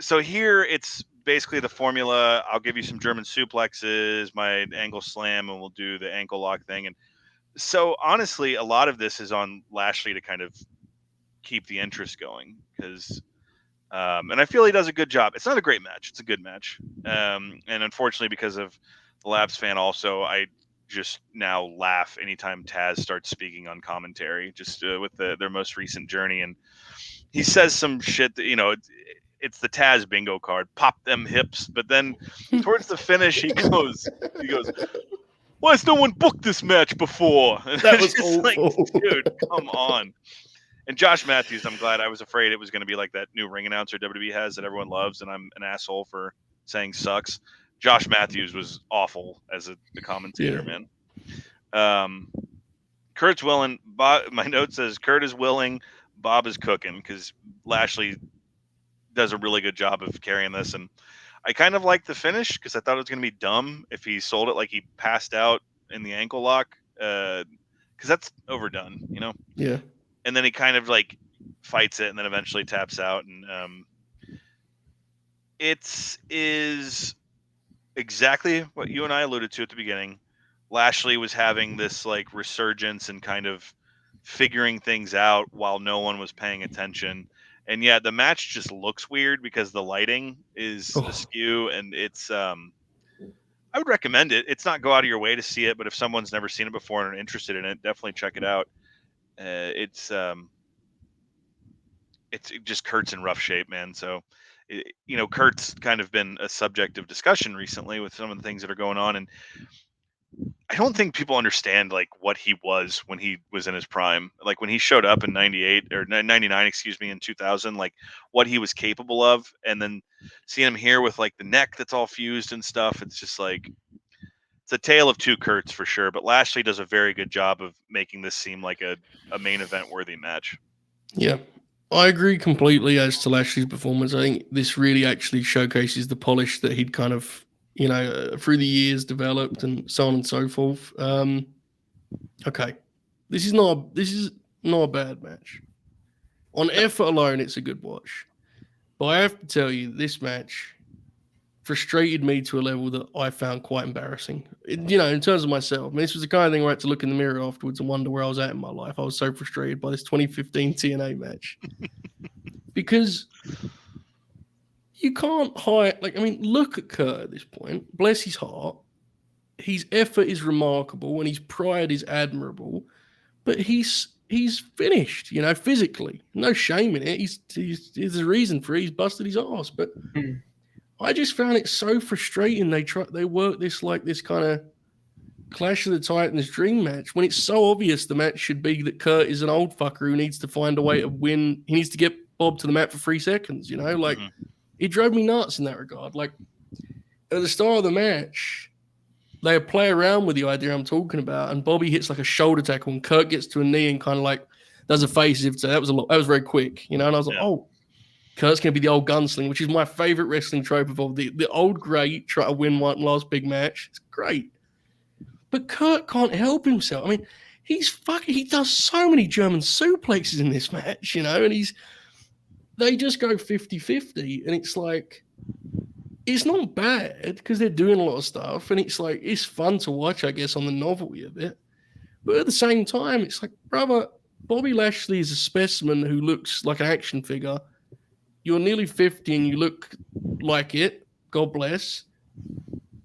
So here it's basically the formula. I'll give you some German suplexes, my angle slam, and we'll do the ankle lock thing. And so honestly, a lot of this is on Lashley to kind of keep the interest going because and I feel he does a good job. It's not a great match. It's a good match. And unfortunately, because of the Labs fan also, I just now laugh anytime Taz starts speaking on commentary, just with their most recent journey. And he says some shit that, it's the Taz bingo card, pop them hips. But then towards the finish, he goes, why has no one booked this match before? And That was just like, awful. dude, come on. And Josh Matthews, I'm glad. I was afraid it was going to be like that new ring announcer WWE has that everyone loves, and I'm an asshole for saying sucks. Josh Matthews was awful as the commentator, man. Kurt's willing. My note says Kurt is willing, Bob is cooking, because Lashley does a really good job of carrying this. And I kind of like the finish because I thought it was going to be dumb if he sold it like he passed out in the ankle lock, because that's overdone, Yeah. And then he kind of like fights it and then eventually taps out. And it is exactly what you and I alluded to at the beginning. Lashley was having this like resurgence and kind of figuring things out while no one was paying attention. And yeah, the match just looks weird because the lighting is askew, and it's I would recommend it. It's not go out of your way to see it, but if someone's never seen it before and are interested in it, definitely check it out. It's just Kurt's in rough shape, man. So, Kurt's kind of been a subject of discussion recently with some of the things that are going on, and I don't think people understand like what he was when he was in his prime. Like when he showed up in 98 or 99, excuse me, in 2000, like what he was capable of, and then seeing him here with like the neck that's all fused and stuff. It's just like it's a tale of two Kurts for sure, but Lashley does a very good job of making this seem like a main event worthy match. Yeah, I agree completely as to Lashley's performance. I think this really actually showcases the polish that he'd kind of, through the years developed and so on and so forth. Okay, this is not a bad match. On effort alone, it's a good watch. But I have to tell you, this match, frustrated me to a level that I found quite embarrassing. You know, in terms of myself, I mean, this was the kind of thing where I had to look in the mirror afterwards and wonder where I was at in my life. I was so frustrated by this 2015 TNA match because you can't hide. Like, I mean, look at Kurt at this point. Bless his heart. His effort is remarkable and his pride is admirable, but he's finished, you know, physically. No shame in it. There's a reason for it. He's busted his ass. But I just found it so frustrating. They work this like this kind of Clash of the Titans dream match when it's so obvious the match should be that Kurt is an old fucker who needs to find a way to win. He needs to get Bob to the mat for 3 seconds, you know? Like, it drove me nuts in that regard. Like, at the start of the match, they play around with the idea I'm talking about, and Bobby hits like a shoulder tackle, and Kurt gets to a knee and kind of like does a face as if to, that was very quick, you know. And I was like, oh, Kurt's gonna be the old gunsling, which is my favorite wrestling trope of all the old great try to win one last big match. It's great, but Kurt can't help himself. I mean, he does so many German suplexes in this match, you know, and they just go 50-50, and it's like, it's not bad because they're doing a lot of stuff, and it's like, it's fun to watch, I guess, on the novelty of it. But at the same time, it's like, brother, Bobby Lashley is a specimen who looks like an action figure. You're nearly 50 and you look like it. God bless.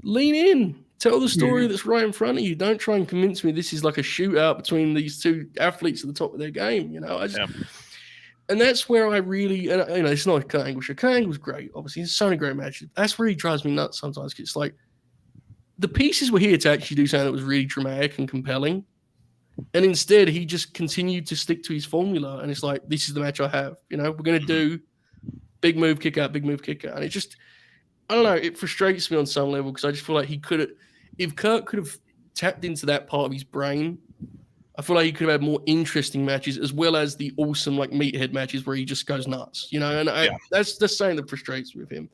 Lean in. Tell the story that's right in front of you. Don't try and convince me this is like a shootout between these two athletes at the top of their game. You know, and that's where I really, and you know, it's not Kurt Angle. Kurt Angle's great, obviously. It's so many great matches. That's where he drives me nuts sometimes. It's like the pieces were here to actually do something that was really dramatic and compelling. And instead, he just continued to stick to his formula. And it's like, this is the match I have. You know, we're going to do big move, kick out, big move, kick out. And it just, I don't know, it frustrates me on some level because I just feel like he could have, if Kurt could have tapped into that part of his brain, I feel like he could have had more interesting matches as well as the awesome like meathead matches where he just goes nuts, you know. And that's the saying that frustrates me with him.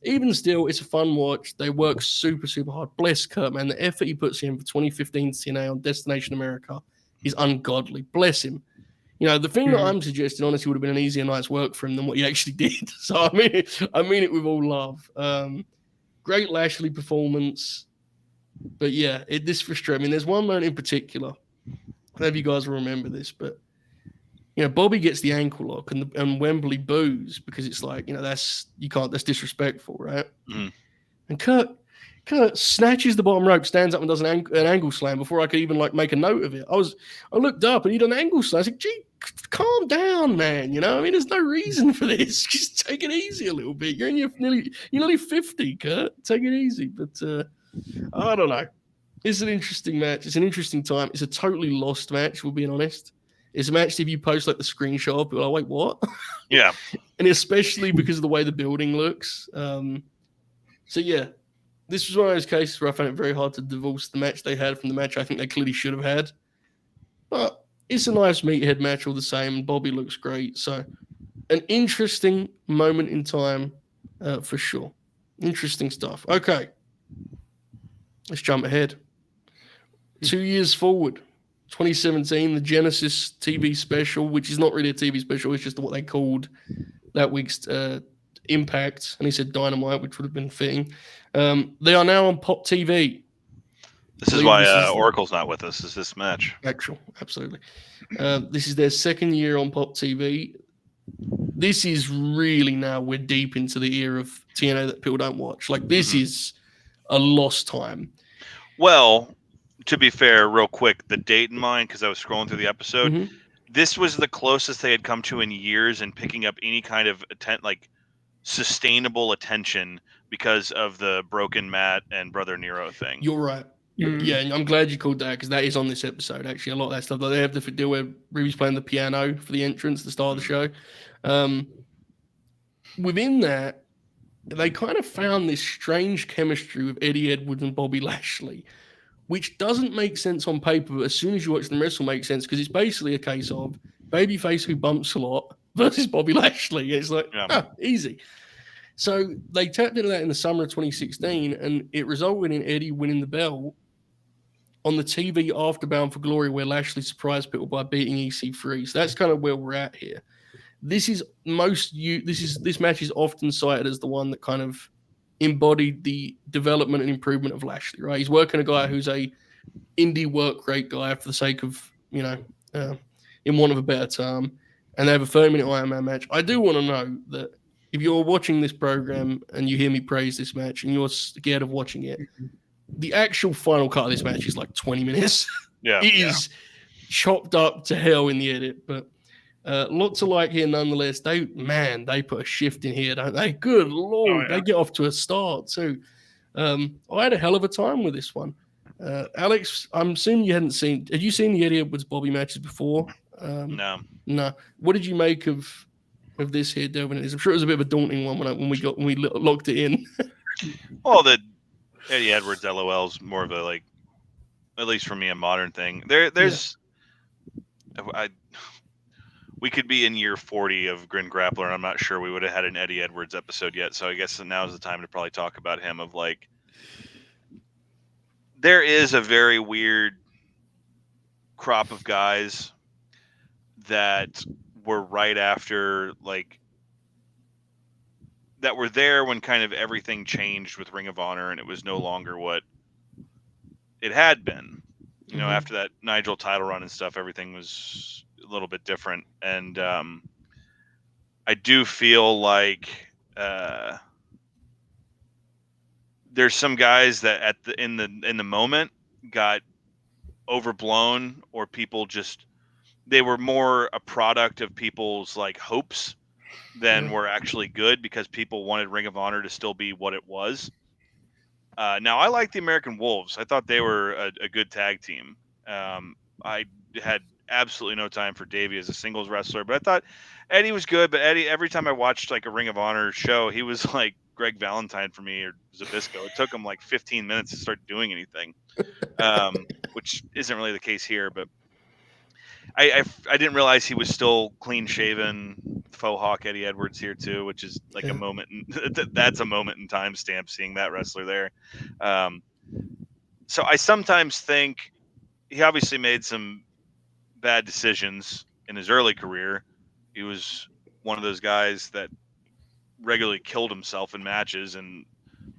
Even still, it's a fun watch. They work super, super hard. Bless Kurt, man. The effort he puts in for 2015 TNA on Destination America is ungodly. Bless him. You know, the thing that I'm suggesting honestly would have been an easier night's work for him than what he actually did. So I mean it with all love. Great Lashley performance. But yeah, this frustrates me. There's one moment in particular. I don't know if you guys will remember this, but you know, Bobby gets the ankle lock and Wembley boos because it's like, you know, that's disrespectful, right? And Kurt snatches the bottom rope, stands up and does an angle slam before I could even like make a note of it. I looked up and he'd done an angle slam. I was like, gee, calm down, man. You know, I mean, there's no reason for this. Just take it easy a little bit. You're nearly 50, Kurt. Take it easy. But I don't know. It's an interesting match. It's an interesting time. It's a totally lost match, we're being honest. It's a match if you post like the screenshot, people are like, wait, what? Yeah. And especially because of the way the building looks. So yeah, this was one of those cases where I found it very hard to divorce the match they had from the match I think they clearly should have had. But it's a nice meathead match all the same, and Bobby looks great. So an interesting moment in time for sure. Interesting stuff. Okay. Let's jump ahead. 2 years forward, 2017, the Genesis TV special, which is not really a TV special, it's just what they called that week's Impact. And he said Dynamite, which would have been fitting. They are now on Pop TV. This is why Oracle's not with us, is this match. Absolutely. This is their second year on Pop TV. This is really now, we're deep into the era of TNA that people don't watch. Like, this is a lost time. Well, to be fair, real quick, the date in mind, because I was scrolling through the episode, this was the closest they had come to in years in picking up any kind of sustainable attention because of the broken Matt and Brother Nero thing. You're right. Yeah, and I'm glad you called that because that is on this episode, actually. A lot of that stuff. Like, they have the deal where Ruby's playing the piano for the entrance at the start of the show. Within that, they kind of found this strange chemistry with Eddie Edwards and Bobby Lashley, which doesn't make sense on paper, but as soon as you watch them wrestle, makes sense because it's basically a case of babyface who bumps a lot versus Bobby Lashley. It's like, easy. So they tapped into that in the summer of 2016, and it resulted in Eddie winning the belt on the TV after Bound for Glory, where Lashley surprised people by beating EC3. So that's kind of where we're at here. This match is often cited as the one that kind of embodied the development and improvement of Lashley. Right, he's working a guy who's a indie work rate guy for the sake of in want of a better term, and they have a 30-minute Iron Man match. I do want to know that if you're watching this program and you hear me praise this match and you're scared of watching it, the actual final cut of this match is like 20 minutes. Yeah, it is chopped up to hell in the edit, but lots of like here nonetheless. They put a shift in here, don't they? Good lord, they get off to a start too. I had a hell of a time with this one. Alex, I'm assuming you hadn't seen. Had you seen the Eddie Edwards Bobby matches before? No. What did you make of this here, Delvin? I'm sure it was a bit of a daunting one when we locked it in. Well, the Eddie Edwards LOL is more of a, like, at least for me, a modern thing. There's we could be in year 40 of Grin Grappler, and I'm not sure we would have had an Eddie Edwards episode yet. So I guess now is the time to probably talk about him. Of like, there is a very weird crop of guys that were right after, like, that were there when kind of everything changed with Ring of Honor, and it was no longer what it had been. You know, after that Nigel title run and stuff, everything was a little bit different. And I do feel like there's some guys that in the moment got overblown, or people just, they were more a product of people's like hopes than were actually good, because people wanted Ring of Honor to still be what it was. Now, I like the American Wolves. I thought they were a good tag team. I had absolutely no time for Davey as a singles wrestler, but I thought Eddie was good. But Eddie, every time I watched like a Ring of Honor show, he was like Greg Valentine for me, or Zabisco. It took him like 15 minutes to start doing anything, which isn't really the case here. But I didn't realize he was still clean shaven, faux hawk Eddie Edwards here too, which is like a moment. That's a moment in time stamp seeing that wrestler there. So I sometimes think he obviously made some bad decisions in his early career. He was one of those guys that regularly killed himself in matches, and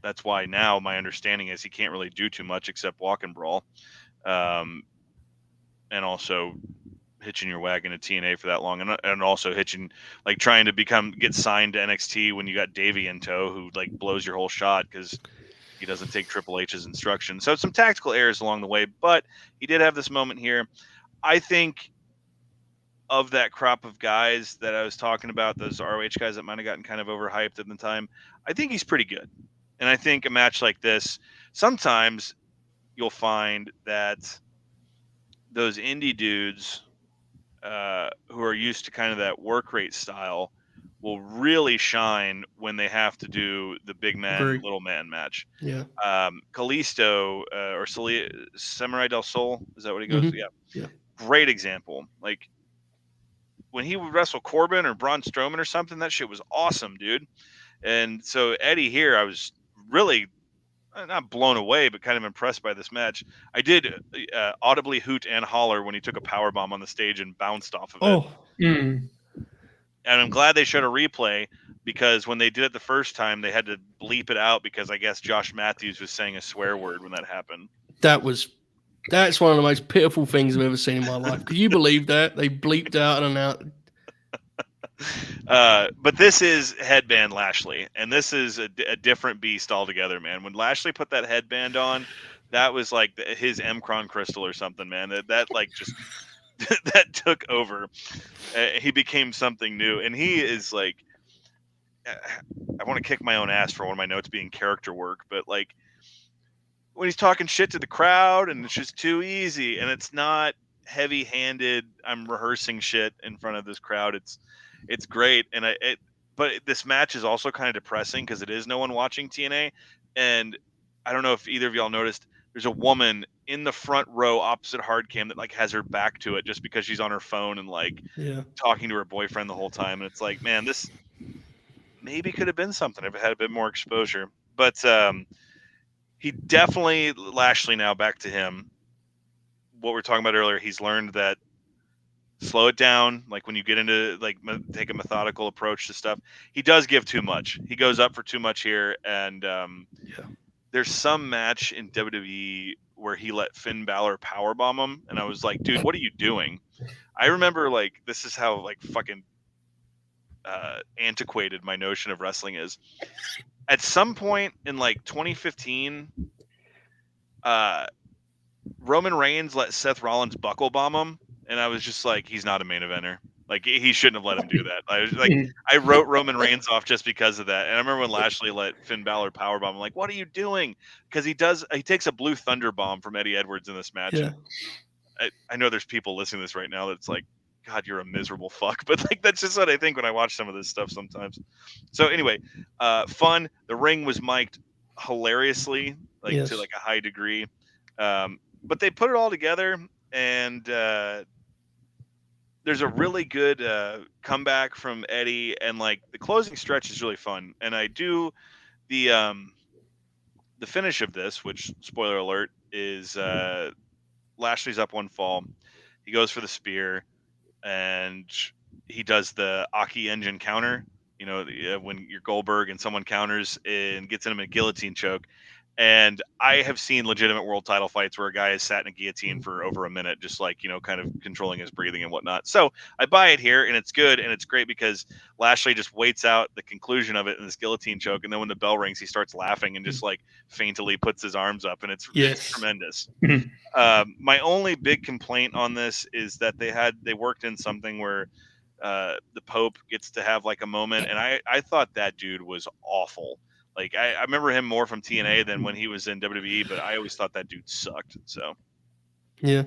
that's why now my understanding is he can't really do too much except walk and brawl, and also hitching your wagon to TNA for that long, and also hitching, like, trying to get signed to NXT when you got Davey in tow, who like blows your whole shot because he doesn't take Triple H's instructions. So some tactical errors along the way, but he did have this moment here. I think of that crop of guys that I was talking about, those ROH guys that might have gotten kind of overhyped at the time, I think he's pretty good. And I think a match like this, sometimes you'll find that those indie dudes who are used to kind of that work rate style will really shine when they have to do the big man, little man match. Yeah. Kalisto or Samurai del Sol, is that what he goes? Yeah. Great example. Like, when he would wrestle Corbin or Braun Strowman or something, that shit was awesome, dude. And so Eddie here, I was really not blown away, but kind of impressed by this match. I did audibly hoot and holler when he took a powerbomb on the stage and bounced off of it. And I'm glad they showed a replay, because when they did it the first time, they had to bleep it out because I guess Josh Matthews was saying a swear word when that happened. That's one of the most pitiful things I've ever seen in my life. Could you believe that? They bleeped out and out. But this is Headband Lashley, and this is a different beast altogether, man. When Lashley put that headband on, that was like his Mcron crystal or something, man. That like just that took over. He became something new, and he is like, I want to kick my own ass for one of my notes being character work, but like, when he's talking shit to the crowd and it's just too easy and it's not heavy-handed, I'm rehearsing shit in front of this crowd, it's great. And but this match is also kind of depressing because it is no one watching TNA, and I don't know if either of y'all noticed, there's a woman in the front row opposite Hardcam that like has her back to it just because she's on her phone and like talking to her boyfriend the whole time, and it's like, man, this maybe could have been something if it had a bit more exposure. But he slow it down. Like when you get into like take a methodical approach to stuff, he does give too much. He goes up for too much here, and there's some match in WWE where he let Finn Balor powerbomb him, and I was like, dude, what are you doing? I remember like this is how like fucking antiquated my notion of wrestling is. At some point in like 2015, Roman Reigns let Seth Rollins buckle bomb him, and I was just like, he's not a main eventer. Like he shouldn't have let him do that. I was like, I wrote Roman Reigns off just because of that. And I remember when Lashley let Finn Balor powerbomb, I'm like, what are you doing? Because he takes a blue thunder bomb from Eddie Edwards in this match. Yeah. I know there's people listening to this right now that's like, God, you're a miserable fuck. But like that's just what I think when I watch some of this stuff sometimes. So anyway, fun. The ring was mic'd hilariously, like to like a high degree. But they put it all together, and there's a really good comeback from Eddie, and like the closing stretch is really fun. And I do the finish of this, which spoiler alert is Lashley's up one fall. He goes for the spear, and he does the Aki engine counter. You know, when you're Goldberg and someone counters and gets him in a guillotine choke. And I have seen legitimate world title fights where a guy has sat in a guillotine for over a minute, just like, you know, kind of controlling his breathing and whatnot. So I buy it here, and it's good. And it's great because Lashley just waits out the conclusion of it in this guillotine choke. And then when the bell rings, he starts laughing and just like faintly puts his arms up. And it's tremendous. My only big complaint on this is that they worked in something where the Pope gets to have like a moment. And I thought that dude was awful. Like I remember him more from TNA than when he was in WWE, but I always thought that dude sucked. So yeah,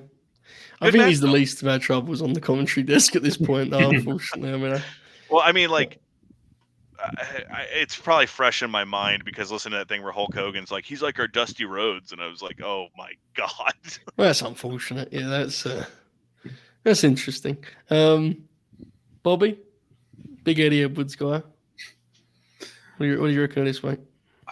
I think he's the least of our troubles on the commentary desk at this point. Though, unfortunately, I mean, like it's probably fresh in my mind because listening to that thing where Hulk Hogan's like he's like our Dusty Rhodes, and I was like, oh my god. Well, that's unfortunate. Yeah, that's interesting. Bobby, big Eddie Edwards guy. What do you reckon of this, mate?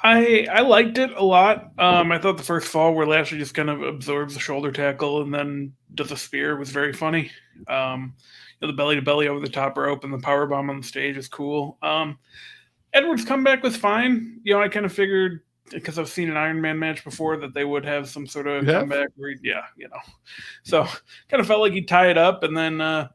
I liked it a lot. I thought the first fall where Lashley just kind of absorbs the shoulder tackle and then does a spear was very funny. The belly to belly over the top rope and the power bomb on the stage is cool. Edwards' comeback was fine. You know, I kind of figured because I've seen an Iron Man match before that they would have some sort of comeback. So kind of felt like he'd tie it up, and then.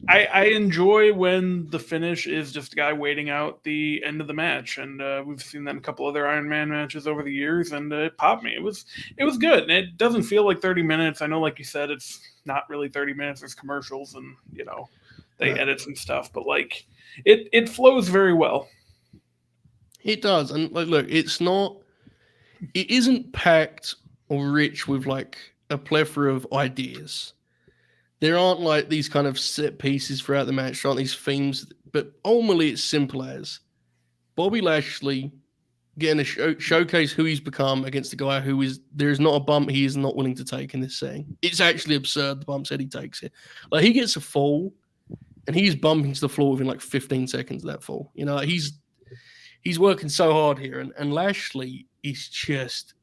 I enjoy when the finish is just a guy waiting out the end of the match, and we've seen that in a couple other Iron Man matches over the years, and it popped me. It was good, and it doesn't feel like 30 minutes. I know, like you said, it's not really 30 minutes. There's commercials, and they edit some stuff, but like it flows very well. It does, and like, look, it isn't packed or rich with like a plethora of ideas. There aren't like these kind of set pieces throughout the match. There aren't these themes, but ultimately it's simple as Bobby Lashley getting to showcase who he's become against a guy who there is not a bump he is not willing to take in this setting. It's actually absurd the bumps that he takes here. Like he gets a fall and he's bumping to the floor within like 15 seconds of that fall. You know, he's working so hard here, and Lashley is just.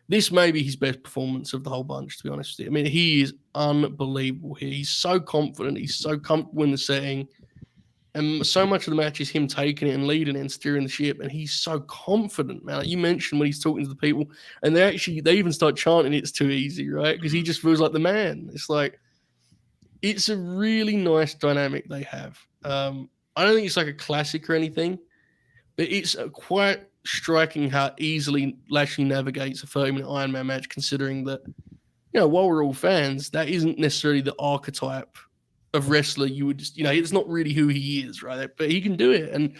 This may be his best performance of the whole bunch, to be honest with you. I mean, he is unbelievable here. He's so confident. He's so comfortable in the setting. And so much of the match is him taking it and leading it and steering the ship. And he's so confident, man. Like you mentioned when he's talking to the people, and they even start chanting it's too easy, right? Because he just feels like the man. It's like, it's a really nice dynamic they have. I don't think it's like a classic or anything, but it's quite striking how easily Lashley navigates a 30-minute Iron Man match, considering that, while we're all fans, that isn't necessarily the archetype of wrestler you would just, it's not really who he is, right? But he can do it. And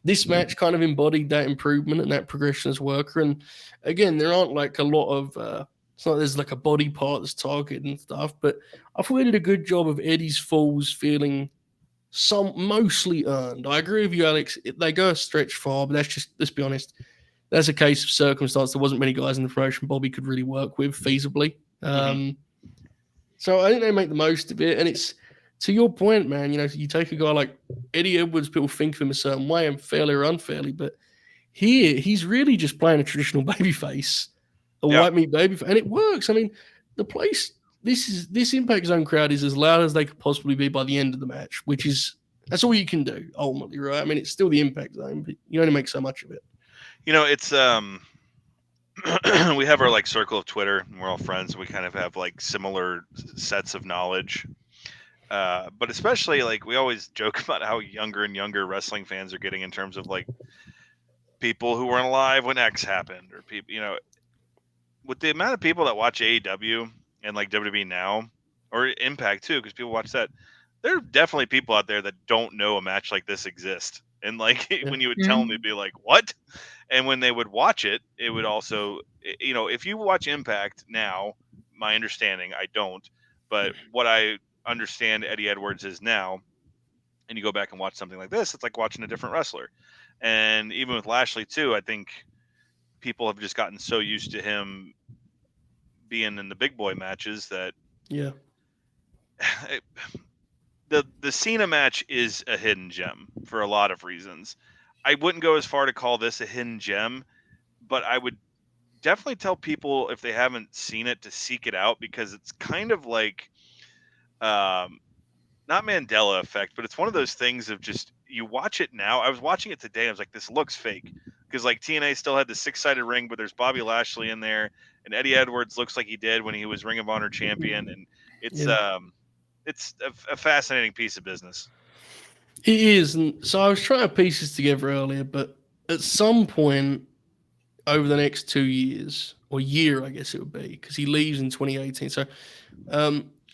this match kind of embodied that improvement and that progression as worker. And again, there aren't like a lot of, it's not like there's like a body part that's targeted and stuff, but I thought he did a good job of Eddie's falls feeling mostly earned. I agree with you, Alex. They go a stretch far, but that's just, let's be honest, that's a case of circumstance. There wasn't many guys in the promotion Bobby could really work with feasibly. So I think they make the most of it. And it's, to your point, man, you take a guy like Eddie Edwards, people think of him a certain way, and fairly or unfairly, but here he's really just playing a traditional babyface, white meat babyface, and it works. I mean, the place this Impact Zone crowd is as loud as they could possibly be by the end of the match, that's all you can do ultimately, right? I mean, it's still the Impact Zone, but you only make so much of it. It's we have our like circle of Twitter, and we're all friends. We kind of have like similar sets of knowledge. But especially like we always joke about how younger and younger wrestling fans are getting in terms of like people who weren't alive when X happened, or people, with the amount of people that watch AEW and like WWE now, or Impact too, because people watch that. There are definitely people out there that don't know a match like this exists. And like when you would tell them, they'd be like, "What?" And when they would watch it, it would also, if you watch Impact now, my understanding, I don't, but what I understand Eddie Edwards is now, and you go back and watch something like this, it's like watching a different wrestler. And even with Lashley too, I think people have just gotten so used to him being in the big boy matches that the Cena match is a hidden gem for a lot of reasons. I wouldn't go as far to call this a hidden gem, but I would definitely tell people if they haven't seen it to seek it out, because it's kind of like not Mandela effect, but it's one of those things of just, you watch it now. I was watching it today. I was like, this looks fake, because like TNA still had the 6-sided ring, but there's Bobby Lashley in there, and Eddie Edwards looks like he did when he was Ring of Honor champion, and it's a fascinating piece of business. It is, and so I was trying to piece this together earlier, but at some point over the next 2 years, or year, I guess it would be, because he leaves in 2018. So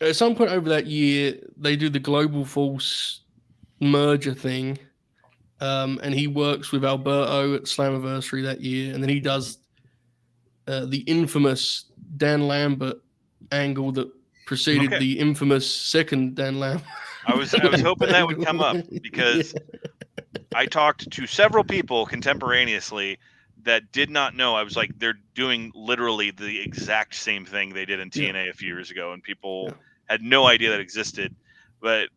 at some point over that year, they do the Global Force merger thing, and he works with Alberto at Slammiversary that year, and then he does the infamous Dan Lambert angle that preceded the infamous second Dan Lambert. I was hoping that would come up, because I talked to several people contemporaneously that did not know. I was like, they're doing literally the exact same thing they did in TNA a few years ago, and people had no idea that existed. But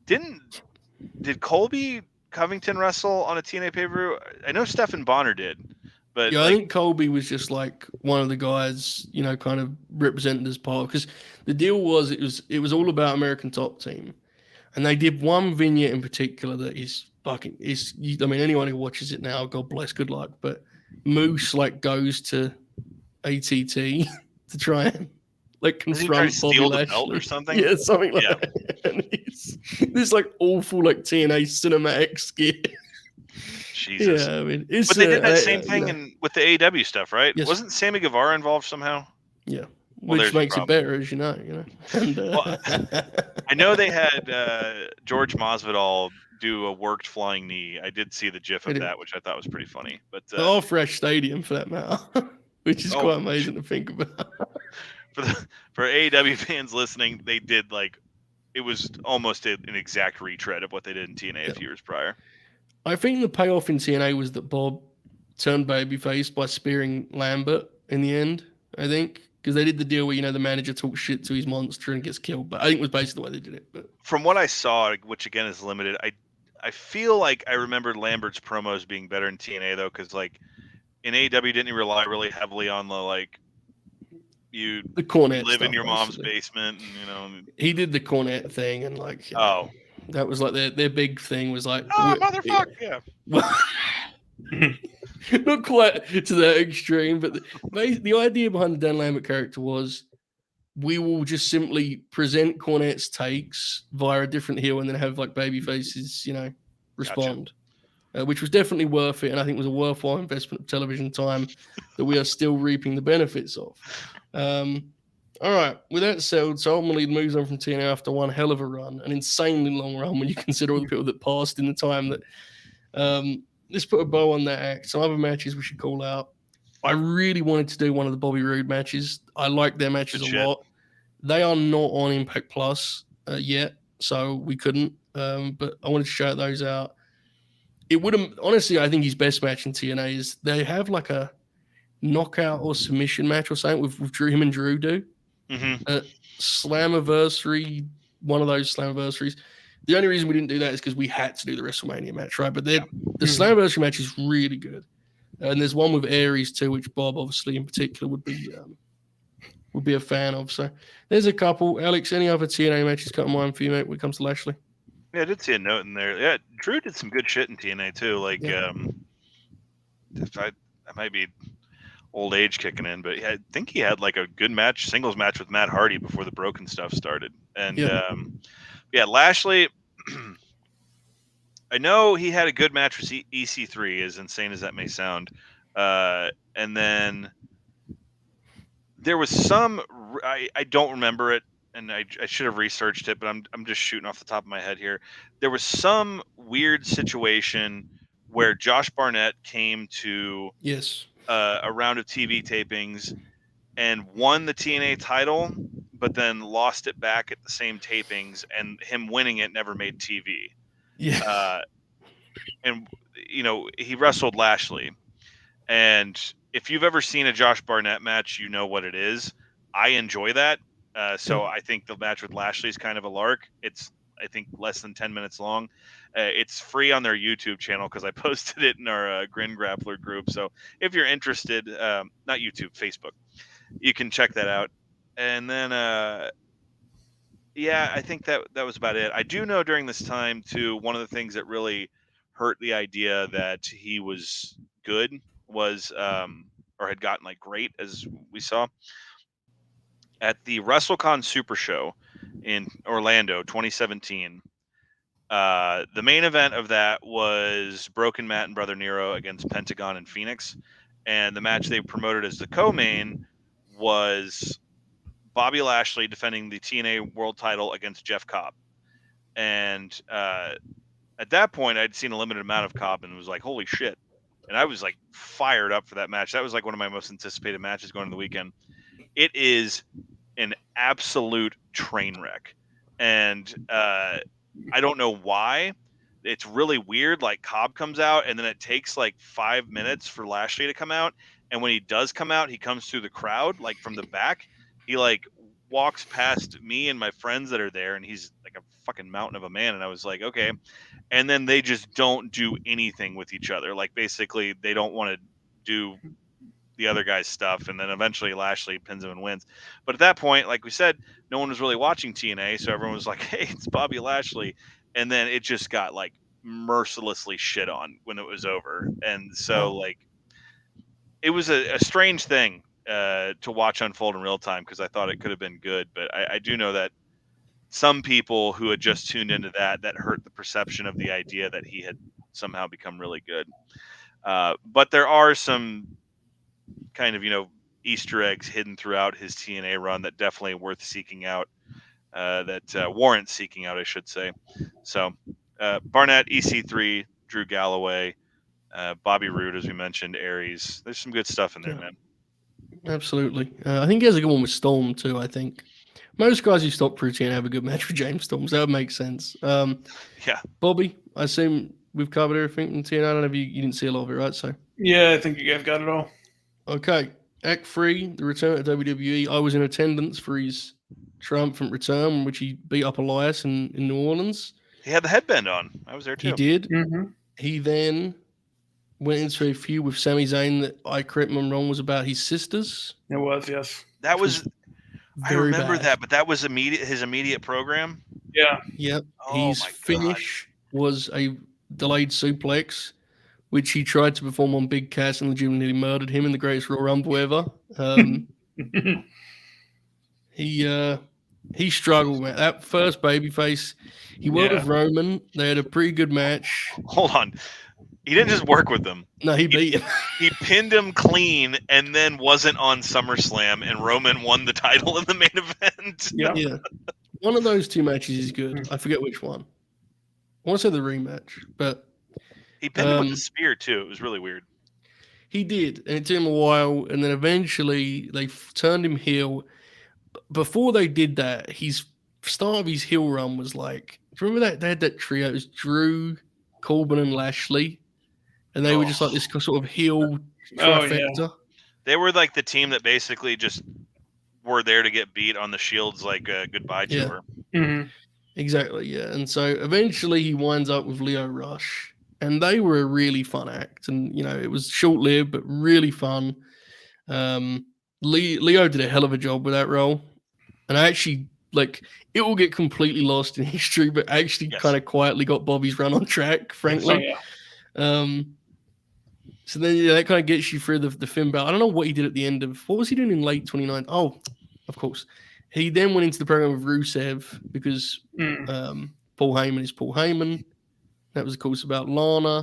did Colby Covington wrestle on a TNA pay-per-view? I know Stephan Bonner did, but I think Colby was just like one of the guys, kind of represented as part, because the deal was it was all about American Top Team, and they did one vignette in particular that is fucking is. I mean, anyone who watches it now, God bless, good luck. But Moose like goes to ATT to try and like confront Bobby Lashley belt or something. Yeah, something like that. And it's this like awful like TNA cinematic skit. Jesus. Yeah, I mean, but they did that same thing with the AEW stuff, right? Yes. Wasn't Sammy Guevara involved somehow? Yeah, which makes it better, as you know. And, I know they had George Masvidal do a worked flying knee. I did see the GIF of that, which I thought was pretty funny. But the All Fresh Stadium, for that matter, which is quite amazing to think about. For AEW fans listening, they did it was almost an exact retread of what they did in TNA a few years prior. I think the payoff in TNA was that Bob turned babyface by spearing Lambert in the end, I think, because they did the deal where, the manager talks shit to his monster and gets killed. But I think it was basically the way they did it. But from what I saw, which again is limited, I feel like I remembered Lambert's promos being better in TNA, though, because in AEW didn't he rely really heavily on the the Cornette live stuff, in your mom's basement, and he did the Cornette thing, and that was like their big thing was like, oh motherfucker, not quite to that extreme, but the idea behind the Dan Lambert character was we will just simply present Cornette's takes via a different heel and then have baby faces, respond. Gotcha. Which was definitely worth it, and I think was a worthwhile investment of television time that we are still reaping the benefits of. All right, with that said, so ultimately moves on from TNA after one hell of a run, an insanely long run when you consider all the people that passed in the time that. Let's put a bow on that act. Some other matches we should call out. I really wanted to do one of the Bobby Roode matches. I like their matches a lot. They are not on Impact Plus yet, so we couldn't. But I wanted to shout those out. It would have, honestly, I think his best match in TNA is they have like a knockout or submission match or something with Drew, him and Drew do. Slammiversary, one of those Slammiversaries. The only reason we didn't do that is because we had to do the WrestleMania match, right? But the Slammiversary match is really good. And there's one with Aries too, which Bob obviously in particular would be would be a fan of. So there's a couple. Alex, any other TNA matches cut in mind for you, mate, when it comes to Lashley? Yeah, I did see a note in there. Yeah, Drew did some good shit in TNA too. Like, Yeah. if I might be old age kicking in, but I think he had like a good singles match with Matt Hardy before the broken stuff started. And Yeah. Lashley. I know he had a good match with EC3, as insane as that may sound. And then there was some, I don't remember it, and I should have researched it, but I'm just shooting off the top of my head here. There was some weird situation where Josh Barnett came to Yes. a round of TV tapings and won the TNA title, but then lost it back at the same tapings, and him winning it never made TV. Yeah. And he wrestled Lashley, and if you've ever seen a Josh Barnett match, you know what it is. I enjoy that. So I think the match with Lashley is kind of a lark. It's, I think, less than 10 minutes long. It's free on their YouTube channel because I posted it in our Grin Grappler group. So if you're interested, not YouTube, Facebook, you can check that out. And then, yeah, I think that was about it. I do know during this time, too, one of the things that really hurt the idea that he was good was, or had gotten like great, as we saw at the WrestleCon Super Show in Orlando 2017. The main event of that was Broken Matt and Brother Nero against Pentagon and Phoenix, and the match they promoted as the co-main was Bobby Lashley defending the TNA World Title against Jeff Cobb. And at that point, I'd seen a limited amount of Cobb and was like, holy shit. And I was like fired up for that match. That was like one of my most anticipated matches going into the weekend. It is an absolute train wreck. And I don't know why. It's really weird. Like, Cobb comes out and then it takes like 5 minutes for Lashley to come out. And when he does come out, he comes through the crowd, like from the back. He like walks past me and my friends that are there, and he's like a fucking mountain of a man. And I was like, okay. And then they just don't do anything with each other. Like, basically, they don't want to do the other guy's stuff. And then eventually Lashley pins him and wins. But at that point, like we said, no one was really watching TNA. So everyone was like, hey, it's Bobby Lashley. And then it just got like mercilessly shit on when it was over. And so like, it was a strange thing to watch unfold in real time, because I thought it could have been good. But I do know that some people who had just tuned into that hurt the perception of the idea that he had somehow become really good. But there are some kind of, Easter eggs hidden throughout his TNA run that definitely worth seeking out, that warrants seeking out, I should say. So Barnett, EC3, Drew Galloway, Bobby Roode, as we mentioned, Aries. There's some good stuff in there, man. Absolutely. I think he has a good one with Storm too, I think. Most guys who stop through TNA have a good match with James Storm, so that would make sense. Yeah. Bobby, I assume we've covered everything in TNA. I don't know if you didn't see a lot of it, right? So yeah, I think you guys got it all. Okay. Act 3, the return to WWE. I was in attendance for his triumphant return, in which he beat up Elias in New Orleans. He had the headband on. I was there too. He did. Mm-hmm. He then went into a feud with Sami Zayn that, I correct me if I'm wrong, was about his sisters. It was, yes. That was I very remember bad. that, but that was his immediate program. Yeah. Yep. Oh, His my God. finish was a delayed suplex, which he tried to perform on Big Cass and legitimately murdered him in the greatest Royal Rumble ever. He struggled, man. That first babyface, he worked with Roman. They had a pretty good match. Hold on. He didn't just work with them. No, he beat him. He pinned him clean and then wasn't on SummerSlam, and Roman won the title in the main event. Yep. Yeah. One of those two matches is good. I forget which one. I want to say the rematch, but he pinned him with a spear too. It was really weird. He did, and it took him a while, and then eventually they turned him heel. Before they did that, his start of his heel run was like, do you remember that they had that trio? It was Drew, Corbin, and Lashley, and they were just like this sort of heel trifecta. Yeah. They were like the team that basically just were there to get beat on the Shield's like goodbye tour. Mm-hmm. Exactly, yeah. And so eventually he winds up with Leo Rush, and they were a really fun act. And, it was short-lived, but really fun. Leo did a hell of a job with that role, and I actually it will get completely lost in history, but I actually Yes. kind of quietly got Bobby's run on track, frankly. Oh, yeah. So then that kind of gets you through the Finn Balor. I don't know what he did at the end of. What was he doing in late 29? Oh, of course. He then went into the program with Rusev because Paul Heyman is Paul Heyman. That was, of course, about Lana.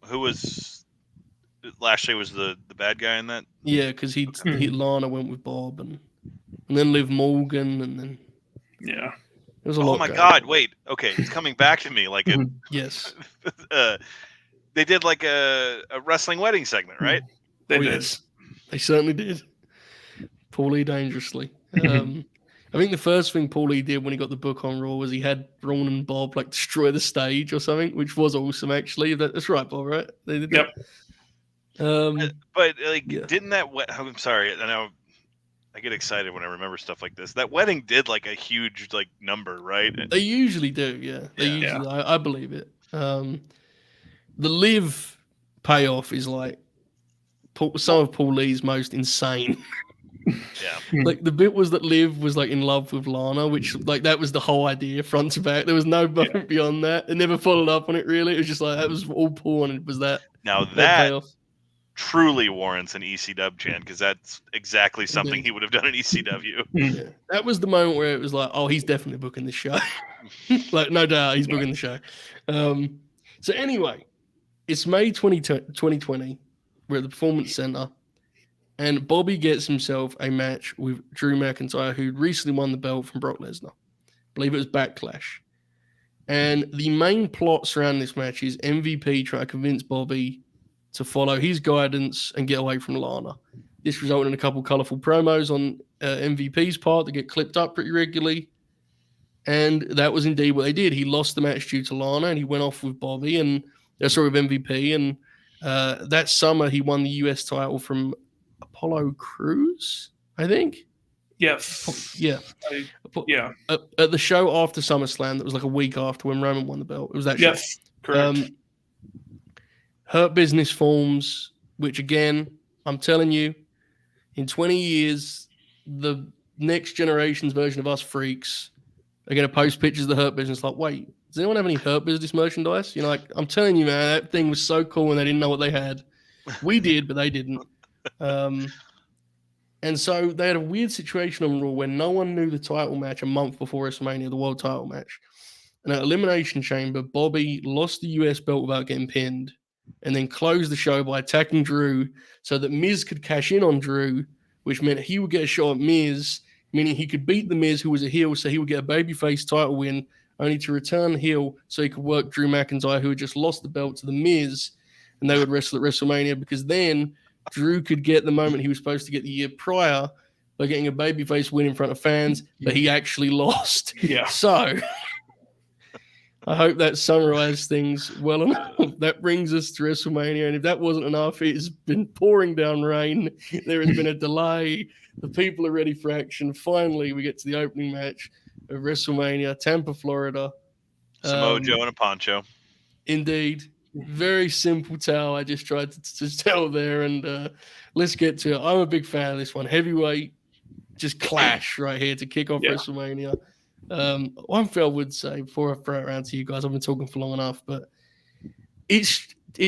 Who was Lashley was the bad guy in that? Yeah, because he Lana went with Bob and then Liv Morgan and then yeah. There was a lot. Oh my God! Wait. Okay, it's coming back to me like a yes. They did like a wrestling wedding segment, right? They did. Yes, they certainly did. Paulie dangerously. I think the first thing Paulie did when he got the book on Raw was he had Braun and Bob destroy the stage or something, which was awesome actually. That's right, Bob, right? They did that. Yep. But didn't that? I'm sorry. I know I get excited when I remember stuff like this. That wedding did like a huge number, right? They usually do, yeah. They usually. I believe it. The Liv payoff is some of Paul Lee's most insane. Yeah. The bit was that Liv was in love with Lana, which that was the whole idea, front to back. There was no nothing beyond that. It never followed up on it really. It was just that was all Paul wanted was that. Now that payoff. Truly warrants an ECW chant because that's exactly something he would have done in ECW. Yeah. That was the moment where it was oh, he's definitely booking the show. No doubt, he's booking the show. So anyway, it's May 2020. We're at the Performance Center, and Bobby gets himself a match with Drew McIntyre, who recently won the belt from Brock Lesnar. I believe it was Backlash. And the main plot surrounding this match is MVP trying to convince Bobby to follow his guidance and get away from Lana. This resulted in a couple colourful promos on MVP's part that get clipped up pretty regularly. And that was indeed what they did. He lost the match due to Lana and he went off with Bobby and with MVP. And that summer he won the US title from Apollo Crews, I think. Yes. Yeah. At the show after SummerSlam, that was a week after when Roman won the belt. It was that show. Yes, correct. Hurt Business forms, which again, I'm telling you, in 20 years, the next generation's version of us freaks are going to post pictures of the Hurt Business wait, does anyone have any Hurt Business merchandise? I'm telling you, man, that thing was so cool and they didn't know what they had. We did, but they didn't. And so they had a weird situation on Raw where no one knew the title match a month before WrestleMania, the world title match. And at Elimination Chamber, Bobby lost the US belt without getting pinned and then closed the show by attacking Drew so that Miz could cash in on Drew, which meant he would get a shot at Miz, meaning he could beat the Miz, who was a heel, so he would get a babyface title win, only to return heel so he could work Drew McIntyre, who had just lost the belt to the Miz, and they would wrestle at WrestleMania because then Drew could get the moment he was supposed to get the year prior by getting a babyface win in front of fans, but he actually lost. Yeah. So I hope that summarized things well enough. That brings us to WrestleMania. And if that wasn't enough, it's been pouring down rain. There has been a delay. The people are ready for action. Finally, we get to the opening match of WrestleMania, Tampa, Florida. Samoa Joe and a poncho. Indeed. Very simple tell. I just tried to tell there. And let's get to it. I'm a big fan of this one. Heavyweight, just clash right here to kick off WrestleMania. One thing I would say before I throw it around to you guys, I've been talking for long enough, but it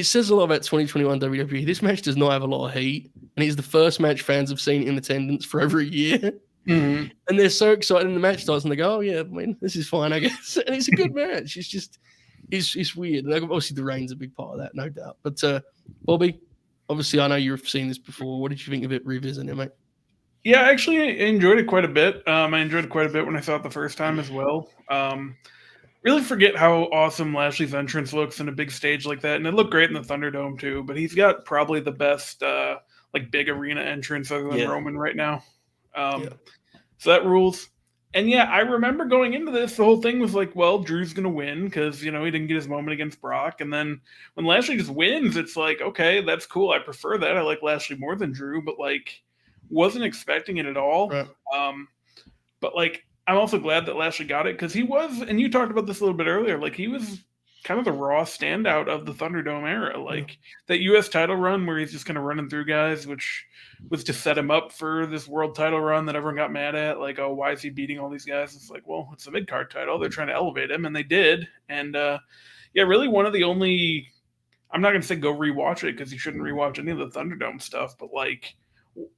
says a lot about 2021 WWE. This match does not have a lot of heat, and it's the first match fans have seen in attendance for over a year. Mm-hmm. And they're so excited, and the match starts, and they go, "Oh yeah, this is fine, I guess." And it's a good match. It's just it's weird. And obviously, the rain's a big part of that, no doubt. But Bobby, obviously, I know you've seen this before. What did you think of it revisiting it, mate? Yeah, actually, I enjoyed it quite a bit. I enjoyed it quite a bit when I saw it the first time as well. Really forget how awesome Lashley's entrance looks in a big stage like that, and it looked great in the Thunderdome too. But he's got probably the best big arena entrance other than Roman right now. So that rules. And yeah, I remember going into this, the whole thing was well, Drew's gonna win because he didn't get his moment against Brock, and then when Lashley just wins, it's okay, that's cool. I prefer that. I like Lashley more than Drew, but wasn't expecting it at all. Right. But I'm also glad that Lashley got it because he was, and you talked about this a little bit earlier, he was kind of the Raw standout of the Thunderdome era. Like that U.S. title run where he's just kind of running through guys, which was to set him up for this world title run that everyone got mad at. Like, oh, why is he beating all these guys? It's like, well, it's a mid-card title. They're trying to elevate him, and they did. And really one of the only, I'm not going to say go rewatch it because you shouldn't rewatch any of the Thunderdome stuff, but like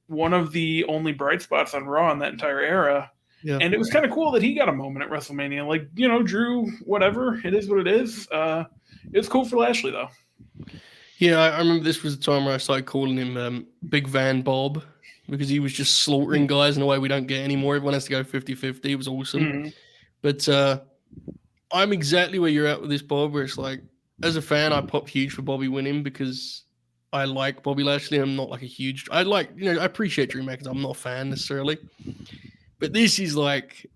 one of the only bright spots on Raw in that entire era. Yeah. And it was kind of cool that he got a moment at WrestleMania. Like, Drew, whatever, it is what it is. It's cool for Lashley, though. Yeah, I remember this was the time where I started calling him Big Van Bob because he was just slaughtering guys in a way we don't get anymore. Everyone has to go 50-50. It was awesome. Mm-hmm. But I'm exactly where you're at with this, Bob, where it's like, as a fan, I pop huge for Bobby winning because I like Bobby Lashley. I'm not like a huge... I appreciate Drew McIntyre. I'm not a fan necessarily. But this is like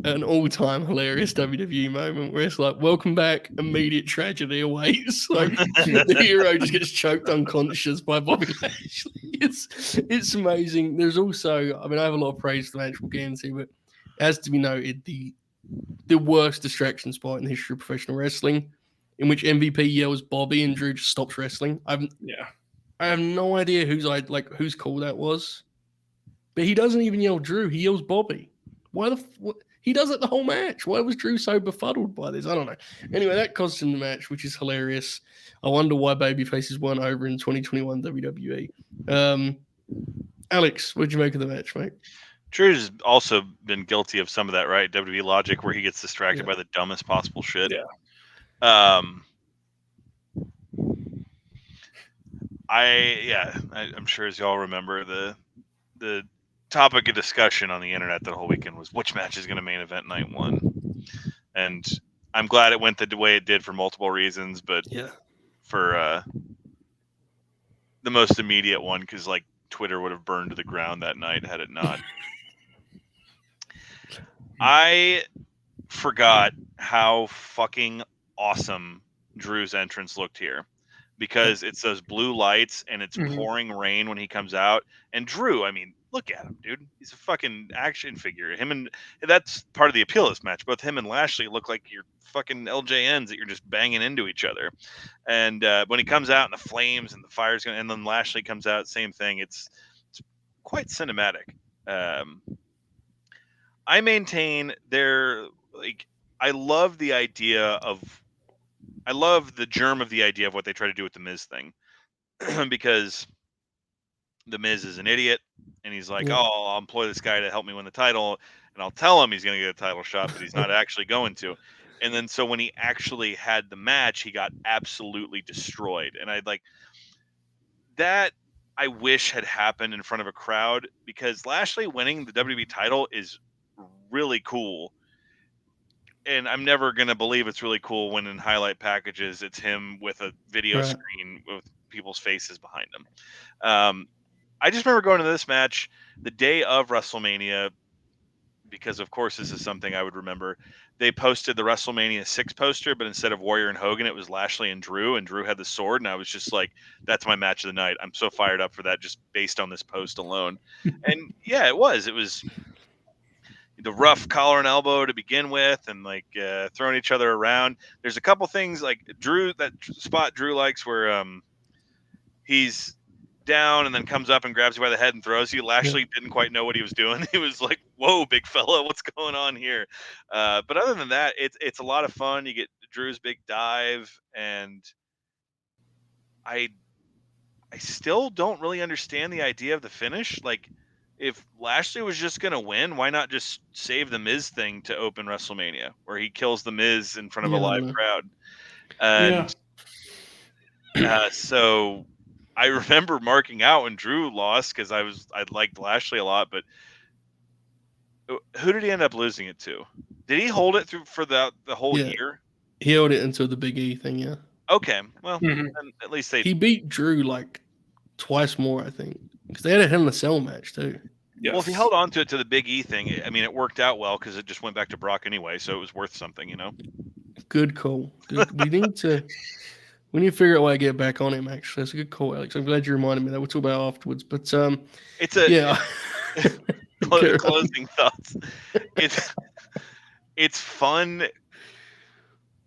an all-time hilarious WWE moment where it's like, welcome back, immediate tragedy awaits. Like the hero just gets choked unconscious by Bobby Lashley. It's amazing. There's also, I have a lot of praise for the match we'll get into, but it has to be noted the worst distraction spot in the history of professional wrestling, in which MVP yells Bobby and Drew just stops wrestling. I have no idea whose call that was. But he doesn't even yell Drew. He yells Bobby. Why he does it the whole match? Why was Drew so befuddled by this? I don't know. Anyway, that cost him the match, which is hilarious. I wonder why babyfaces weren't over in 2021 WWE. Alex, what'd you make of the match, mate? Drew's also been guilty of some of that, right? WWE logic where he gets distracted by the dumbest possible shit. Yeah. I'm sure as y'all remember the topic of discussion on the internet that whole weekend was which match is going to main event night one. And I'm glad it went the way it did for multiple reasons, but for the most immediate one, because like Twitter would have burned to the ground that night had it not. I forgot how fucking awesome Drew's entrance looked here. Because it's those blue lights and it's pouring rain when he comes out. And Drew, look at him, dude. He's a fucking action figure. That's part of the appeal of this match. Both him and Lashley look like you're fucking LJNs that you're just banging into each other. And when he comes out and the flames and the fire's going, and then Lashley comes out, same thing. It's quite cinematic. I maintain I love the germ of the idea of what they try to do with the Miz thing, because the Miz is an idiot, and he's like, "Oh, I'll employ this guy to help me win the title, and I'll tell him he's going to get a title shot, but he's not actually going to." And then so when he actually had the match, he got absolutely destroyed, and I'd like that. I wish had happened in front of a crowd, because Lashley winning the WWE title is really cool. And I'm never going to believe it's really cool when in highlight packages, it's him with a video screen with people's faces behind him. I just remember going to this match the day of WrestleMania, because of course this is something I would remember. They posted the WrestleMania 6 poster, but instead of Warrior and Hogan, it was Lashley and Drew had the sword. And I was just like, that's my match of the night. I'm so fired up for that just based on this post alone. And yeah, it was the rough collar and elbow to begin with, and like throwing each other around. There's a couple things like that spot Drew likes where he's down and then comes up and grabs you by the head and throws you. Lashley didn't quite know what he was doing. He was like, "Whoa, big fella, what's going on here?" But other than that, it's a lot of fun. You get Drew's big dive, and I still don't really understand the idea of the finish. Like, if Lashley was just going to win, why not just save the Miz thing to open WrestleMania, where he kills the Miz in front of a live crowd? And so I remember marking out when Drew lost, because I liked Lashley a lot. But who did he end up losing it to? Did he hold it through for the whole year? He held it until the Big E thing, yeah. Okay, well, at least he beat Drew like twice more, I think. Because they had a Hell in a Cell match, too. Yes. Well, if he held on to it to the Big E thing, it worked out well, because it just went back to Brock anyway, so it was worth something, Good call. Good. we need to figure out a way to get back on him, actually. That's a good call, Alex. I'm glad you reminded me that. We'll talk about it afterwards. But, closing thoughts. It's fun.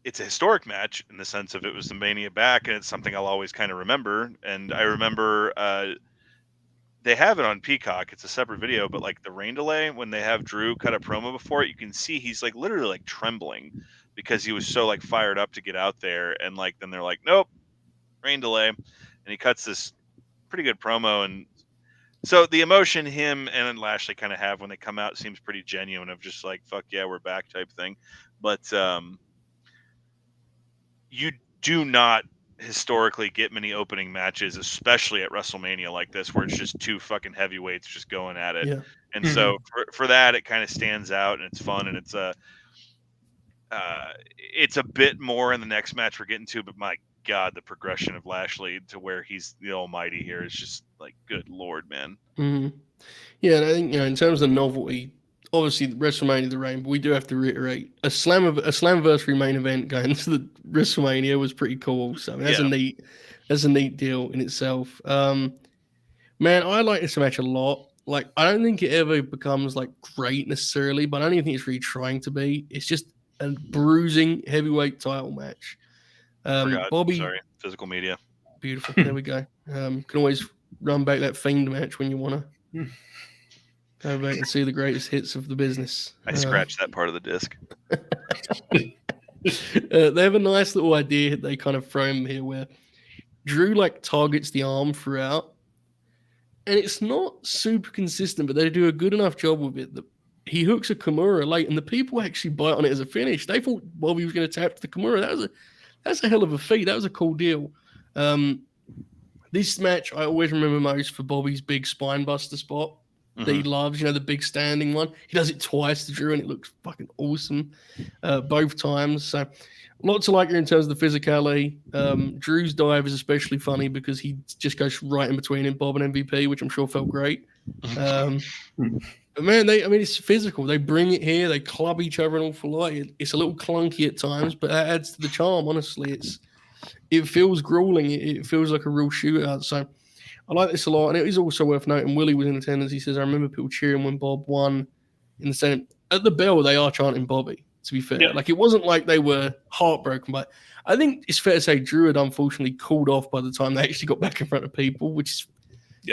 it's a historic match in the sense of it was the Mania back, and it's something I'll always kind of remember. And I remember they have it on Peacock. It's a separate video, but like the rain delay, when they have Drew cut a promo before it, you can see he's like literally like trembling because he was so like fired up to get out there. And like then they're like, nope, rain delay, and he cuts this pretty good promo. And so the emotion him and Lashley kind of have when they come out seems pretty genuine, of just like, fuck yeah, we're back type thing. But you do not historically get many opening matches, especially at WrestleMania like this, where it's just two fucking heavyweights just going at it. Yeah. And so for that, it kind of stands out, and it's fun, and it's a bit more in the next match we're getting to, but my God, the progression of Lashley to where he's the almighty here is just like, good Lord, man. Mm-hmm. Yeah, and I think, in terms of novelty, obviously WrestleMania the Reign, but we do have to reiterate a Slammiversary main event going to the WrestleMania was pretty cool. So I mean, that's a neat deal in itself. Man, I like this match a lot. Like, I don't think it ever becomes like great necessarily, but I don't even think it's really trying to be. It's just a bruising heavyweight title match. Forgot. Bobby, Sorry, physical media. beautiful. There we go. Can always run back that Fiend match when you want to. Go back and see the greatest hits of the business. I scratched that part of the disc. They have a nice little idea they kind of throw in here where Drew like targets the arm throughout, and it's not super consistent, but they do a good enough job with it that he hooks a Kimura late, and the people actually bite on it as a finish. They thought Bobby was going to tap the Kimura. That's a hell of a feat. That was a cool deal. This match I always remember most for Bobby's big spine buster spot that he loves, the big standing one. He does it twice to Drew, and it looks fucking awesome both times. So lots to like here in terms of the physicality. Drew's dive is especially funny because he just goes right in between him, Bob and MVP, which I'm sure felt great. But man, it's physical. They bring it here. They club each other an awful lot. It's a little clunky at times, but that adds to the charm. Honestly, it feels grueling. It feels like a real shootout. So I like this a lot. And it is also worth noting, Willie was in attendance. He says, I remember people cheering when Bob won in the Senate. At the bell, they are chanting Bobby, to be fair. Yeah. Like, it wasn't like they were heartbroken. But I think it's fair to say Drew had unfortunately cooled off by the time they actually got back in front of people, which is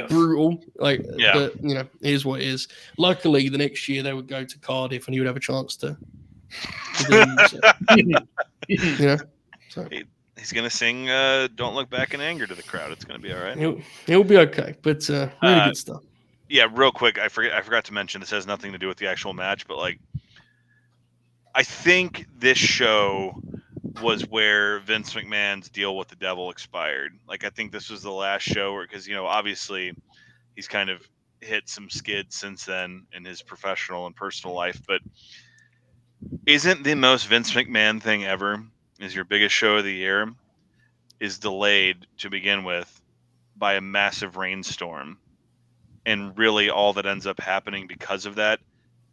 brutal. Like, but, it is what it is. Luckily, the next year they would go to Cardiff and he would have a chance to So. He's gonna sing "Don't Look Back in Anger" to the crowd. It's gonna be all right. He'll be okay, but really good stuff. Yeah, real quick, I forgot to mention, this has nothing to do with the actual match, but like, I think this show was where Vince McMahon's deal with the devil expired. Like, I think this was the last show where, because obviously he's kind of hit some skids since then in his professional and personal life, but isn't the most Vince McMahon thing ever is your biggest show of the year is delayed to begin with by a massive rainstorm. And really all that ends up happening because of that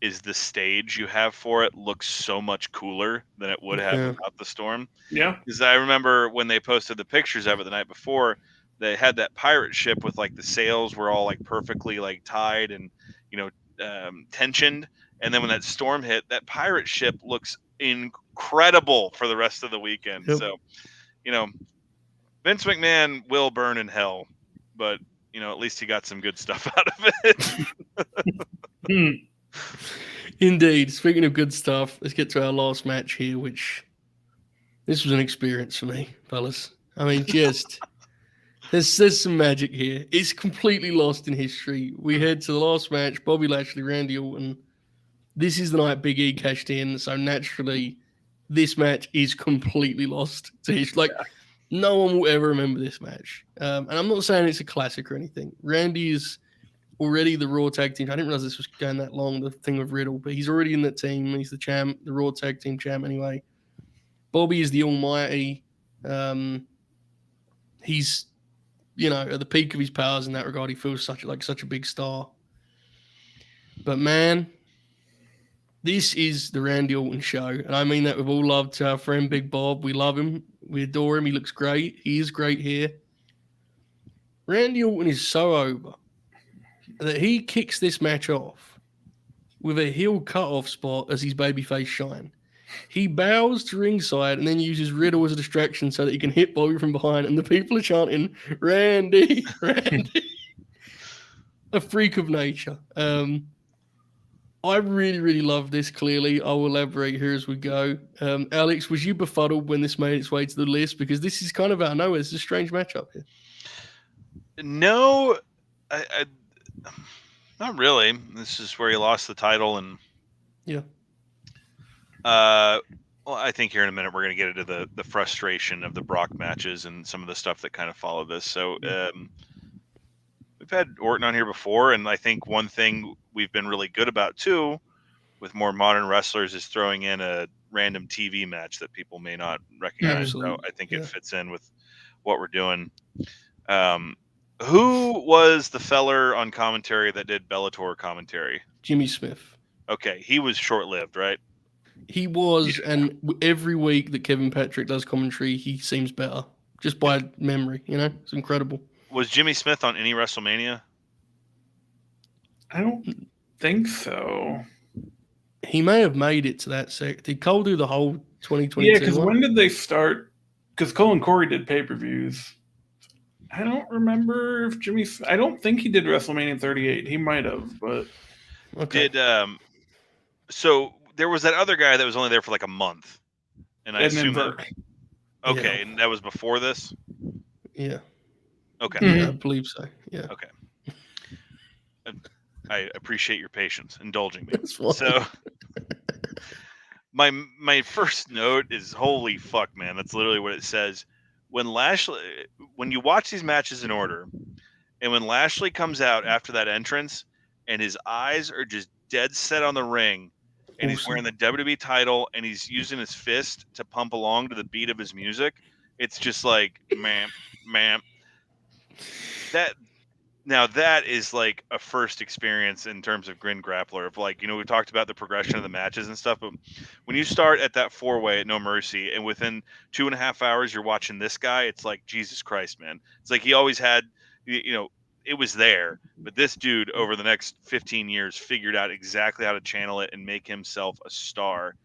is the stage you have for it looks so much cooler than it would have without the storm. Yeah. Because I remember when they posted the pictures of it the night before, they had that pirate ship with like the sails were all like perfectly like tied and, tensioned. And then when that storm hit, that pirate ship looks incredible for the rest of the weekend. Yep. So, Vince McMahon will burn in hell, but at least he got some good stuff out of it. Indeed. Speaking of good stuff, let's get to our last match here, which this was an experience for me, fellas. I mean, just there's some magic here. It's completely lost in history. We head to the last match, Bobby Lashley, Randy Orton. This is the night Big E cashed in, so naturally, this match is completely lost to history. Like, no one will ever remember this match. And I'm not saying it's a classic or anything. Randy is already the Raw Tag Team. I didn't realize this was going that long, the thing with Riddle, but he's already in that team. He's the champ, the Raw Tag Team champ anyway. Bobby is the almighty. He's, at the peak of his powers in that regard. He feels such a big star. But man, this is the Randy Orton show. And I mean that with all love to our friend Big Bob. We love him. We adore him. He looks great. He is great here. Randy Orton is so over that he kicks this match off with a heel cutoff spot as his babyface shine. He bows to ringside and then uses Riddle as a distraction so that he can hit Bobby from behind, and the people are chanting, "Randy, Randy." A freak of nature. I really, really love this. Clearly, I will elaborate here as we go. Alex, was you befuddled when this made its way to the list? Because this is kind of out of nowhere. It's a strange matchup here. No, I not really. This is where he lost the title, and Yeah. well, I think here in a minute we're going to get into the frustration of the Brock matches and some of the stuff that kind of follow this. So we've had Orton on here before, and I think one thing we've been really good about too, with more modern wrestlers, is throwing in a random TV match that people may not recognize. So Absolutely. I think Yeah. it fits in with what we're doing. Who was the feller on commentary that did Bellator commentary? Jimmy Smith. Okay, he was short-lived, right? He was, Yeah. and every week that Kevin Patrick does commentary, he seems better just by memory. You know, it's incredible. Was Jimmy Smith on any WrestleMania? I don't think so. He may have made it to that sect. Did Cole do the whole 2022 Yeah, because one? when did they start? Because Cole and Corey did pay-per-views. I don't remember if Jimmy. I don't think he did WrestleMania 38. He might have, but Okay. So there was that other guy that was only there for like a month, and I Edmund assume that. Burke. Okay, Yeah. and that was before this. Yeah. Okay. Yeah, I believe so. Yeah. Okay. I appreciate your patience, indulging me. That's fine. So my first note is, holy fuck, man. That's literally what it says. When you watch these matches in order, and when Lashley comes out after that entrance, and his eyes are just dead set on the ring, and he's wearing the WWE title, and he's using his fist to pump along to the beat of his music, it's just like, ma'am. That is like a first experience in terms of Grin Grappler. Of like, we talked about the progression of the matches and stuff, but when you start at that 4-way at No Mercy, and within 2.5 hours you're watching this guy, it's like, Jesus Christ, man. It's like he always had, it was there, but this dude over the next 15 years figured out exactly how to channel it and make himself a star,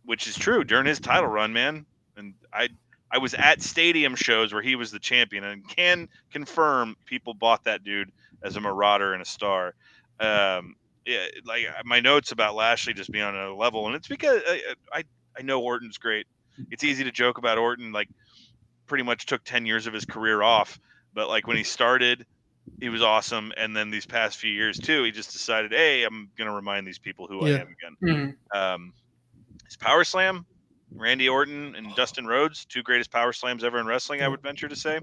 which is true during his title run, man. And I was at stadium shows where he was the champion, and can confirm people bought that dude as a marauder and a star. Yeah, like my notes about Lashley just being on another level, and it's because I know Orton's great. It's easy to joke about Orton, like pretty much took 10 years of his career off, but like when he started, he was awesome, and then these past few years too, he just decided, hey, I'm gonna remind these people who I am again. His Power Slam, Randy Orton and Dustin Rhodes, two greatest Power Slams ever in wrestling, I would venture to say.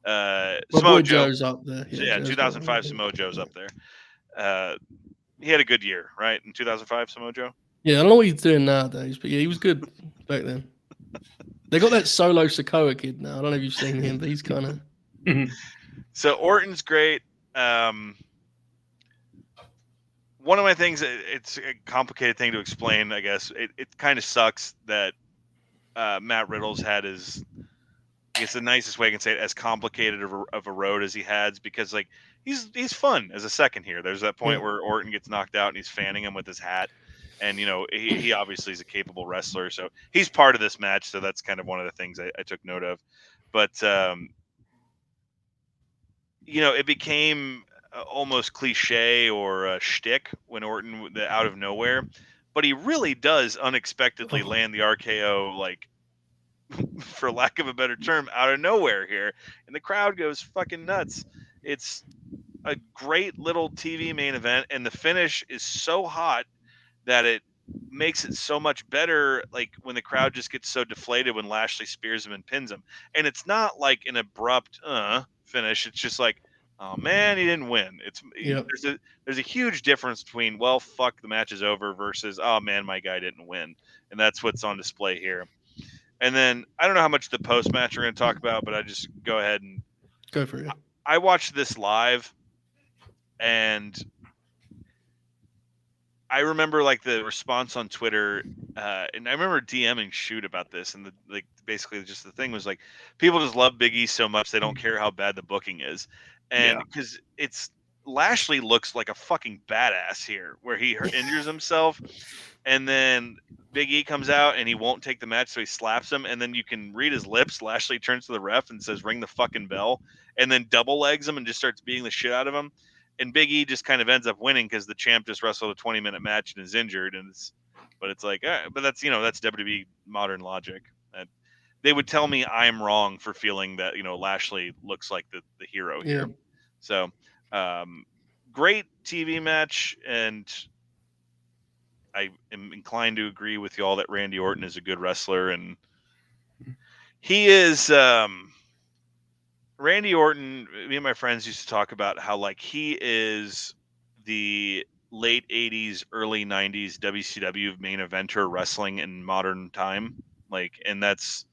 Samoa Joe, Joe's up there. yeah, 2005 Samoa Joe's up there. He had a good year, right, in 2005, Samoa Joe? Yeah, I don't know what he's doing nowadays, but yeah, he was good back then. They got that Solo Sokoa kid now. I don't know if you've seen him, but he's kind of... So Orton's great. One of my things, it's a complicated thing to explain, I guess. It kind of sucks that Matt Riddle's had his, I guess the nicest way I can say it, as complicated of a road as he has, because like he's fun as a second here. There's that point where Orton gets knocked out and he's fanning him with his hat, and he obviously is a capable wrestler, so he's part of this match. So that's kind of one of the things I took note of. But it became almost cliche or a shtick when Orton out of nowhere, but he really does unexpectedly land the RKO, like, for lack of a better term, out of nowhere here, and the crowd goes fucking nuts. It's a great little TV main event, and the finish is so hot that it makes it so much better, like when the crowd just gets so deflated when Lashley spears him and pins him. And it's not like an abrupt finish. It's just like, oh man, he didn't win. There's a huge difference between, well, fuck, the match is over, versus, oh man, my guy didn't win. And that's what's on display here. And then I don't know how much the post match we're going to talk about, but I just go ahead and go for it. I watched this live, and I remember like the response on Twitter, and I remember DMing Shoot about this, and basically just the thing was like, people just love Big E so much they don't care how bad the booking is, and because it's Lashley looks like a fucking badass here, where he injures himself, and then Big E comes out and he won't take the match, so he slaps him, and then you can read his lips. Lashley turns to the ref and says, "Ring the fucking bell," and then double legs him and just starts beating the shit out of him. And Big E just kind of ends up winning because the champ just wrestled a 20-minute match and is injured, but it's like, but that's that's WWE modern logic. They would tell me I'm wrong for feeling that Lashley looks like the hero here. Yeah. So, great TV match, and I am inclined to agree with y'all that Randy Orton is a good wrestler, and he is. Randy Orton, me and my friends used to talk about how like he is the late 80s, early 90s WCW main eventer wrestling in modern time. Like, and that's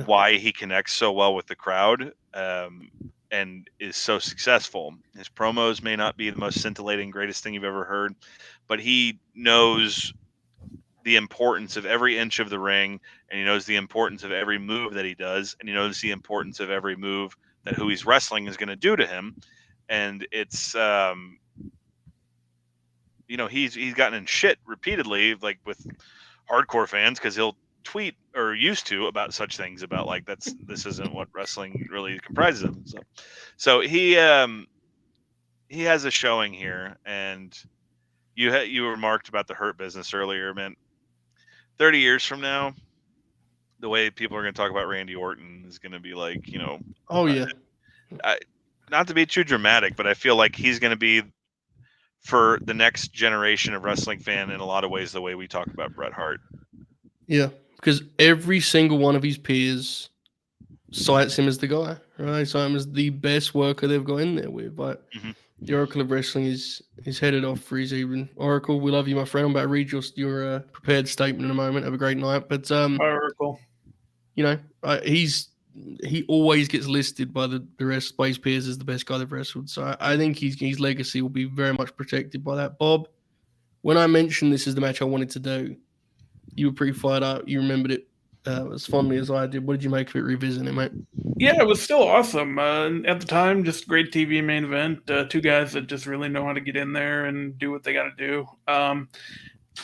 why he connects so well with the crowd and is so successful. His promos may not be the most scintillating, greatest thing you've ever heard, but he knows the importance of every inch of the ring, and he knows the importance of every move that he does, and he knows the importance of every move that who he's wrestling is going to do to him. And it's he's gotten in shit repeatedly, like with hardcore fans, because he'll tweet, or used to, about such things, about like this isn't what wrestling really comprises of. So he has a showing here, and you remarked about the Hurt Business earlier, man. 30 years from now, the way people are going to talk about Randy Orton is going to be like, Oh yeah. Not to be too dramatic, but I feel like he's going to be, for the next generation of wrestling fan, in a lot of ways, the way we talk about Bret Hart. Yeah, because every single one of his peers cites him as the guy, right? So him as the best worker they've got in there with. But the Oracle of Wrestling is headed off for his evening. Oracle, we love you, my friend. I'm about to read your prepared statement in a moment. Have a great night. But Oracle, he always gets listed by the rest by his peers as the best guy they've wrestled. So I think his legacy will be very much protected by that. Bob, when I mentioned this is the match I wanted to do, you were pretty fired up. You remembered it as fondly as I did. What did you make of it revisiting it, mate? Yeah, it was still awesome. At the time, just great TV main event. Two guys that just really know how to get in there and do what they got to do.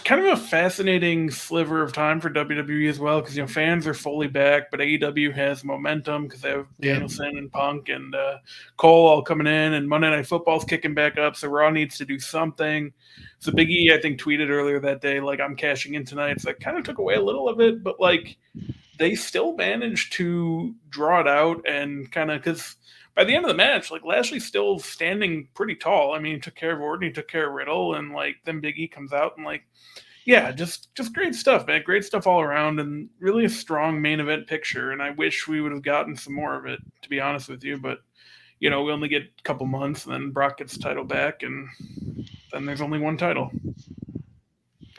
Kind of a fascinating sliver of time for WWE as well, because fans are fully back, but AEW has momentum because they have Danielson and Punk and Cole all coming in, and Monday Night Football's kicking back up, so Raw needs to do something. So Big E, I think, tweeted earlier that day, like, I'm cashing in tonight. So that kind of took away a little of it, but like they still managed to draw it out, and kind of, because by the end of the match, like, Lashley's still standing pretty tall. I mean, he took care of Orton, he took care of Riddle, and like then Big E comes out and like, yeah, just great stuff, man. Great stuff all around, and really a strong main event picture. And I wish we would have gotten some more of it, to be honest with you. But we only get a couple months, and then Brock gets the title back, and then there's only one title.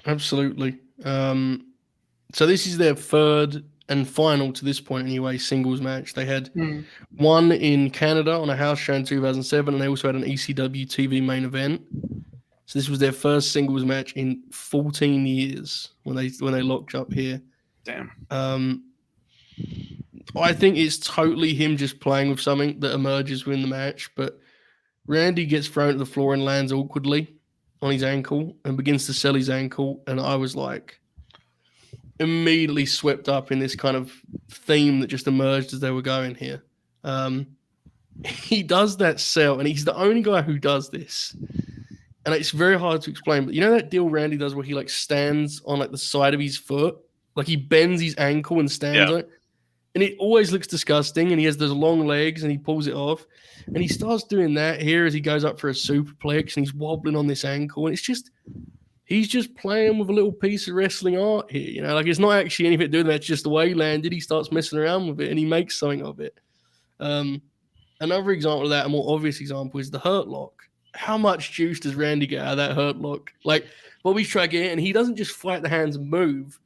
Absolutely. So this is their third and final, to this point anyway, singles match. They had one in Canada on a house show in 2007, and they also had an ECW TV main event. So this was their first singles match in 14 years when they locked up here. Damn. I think it's totally him just playing with something that emerges within the match, but Randy gets thrown to the floor and lands awkwardly on his ankle and begins to sell his ankle, and I was like immediately swept up in this kind of theme that just emerged as they were going here. He does that sell, and he's the only guy who does this. And it's very hard to explain, but that deal Randy does where he like stands on like the side of his foot, like he bends his ankle and stands on it, and it always looks disgusting. And he has those long legs, and he pulls it off, and he starts doing that here as he goes up for a superplex, and he's wobbling on this ankle, and it's just he's just playing with a little piece of wrestling art here, like it's not actually anything to do with that. It's just the way he landed. He starts messing around with it, and he makes something of it. Another example of that, a more obvious example, is the Hurt Lock. How much juice does Randy get out of that Hurt Lock? Like, Bobby's trying to get it, and he doesn't just fight the hands and move.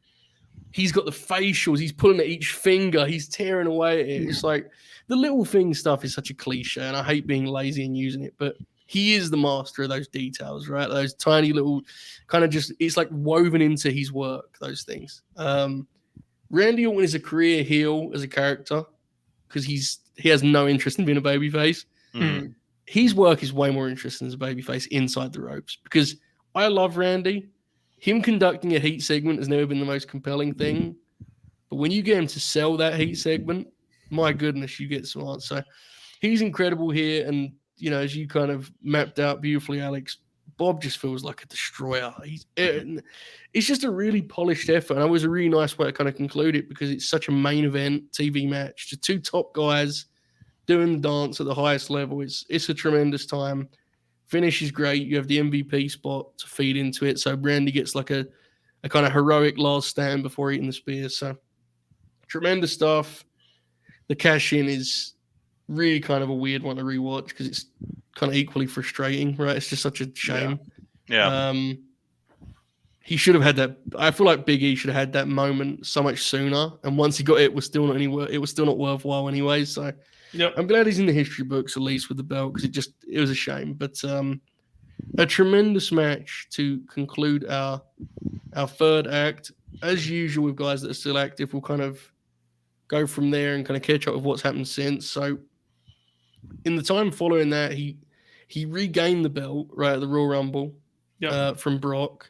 He's got the facials. He's pulling at each finger. He's tearing away at it. It's like the little thing stuff is such a cliche, and I hate being lazy and using it, but he is the master of those details, right? Those tiny little kind of just, it's like woven into his work, those things. Randy Orton is a career heel as a character because he has no interest in being a babyface. his work is way more interesting as a babyface inside the ropes because I love Randy. Him conducting a heat segment has never been the most compelling thing. But when you get him to sell that heat segment, my goodness, you get smart. So he's incredible here. And, as you kind of mapped out beautifully, Alex, Bob just feels like a destroyer. It's just a really polished effort. And it was a really nice way to kind of conclude it because it's such a main event TV match. The two top guys doing the dance at the highest level. It's a tremendous time. Finish is great. You have the MVP spot to feed into it. So Brandy gets like a kind of heroic last stand before eating the spear. So tremendous stuff. The cash in is really kind of a weird one to rewatch because it's kind of equally frustrating, right? It's just such a shame. Yeah. He should have had that. I feel like Big E should have had that moment so much sooner. And once he got it, it was still not worthwhile anyway. So Yep. I'm glad he's in the history books at least with the belt because it was a shame. But a tremendous match to conclude our third act. As usual with guys that are still active, we'll kind of go from there and kind of catch up with what's happened since. So in the time following that, he regained the belt right at the Royal Rumble from Brock,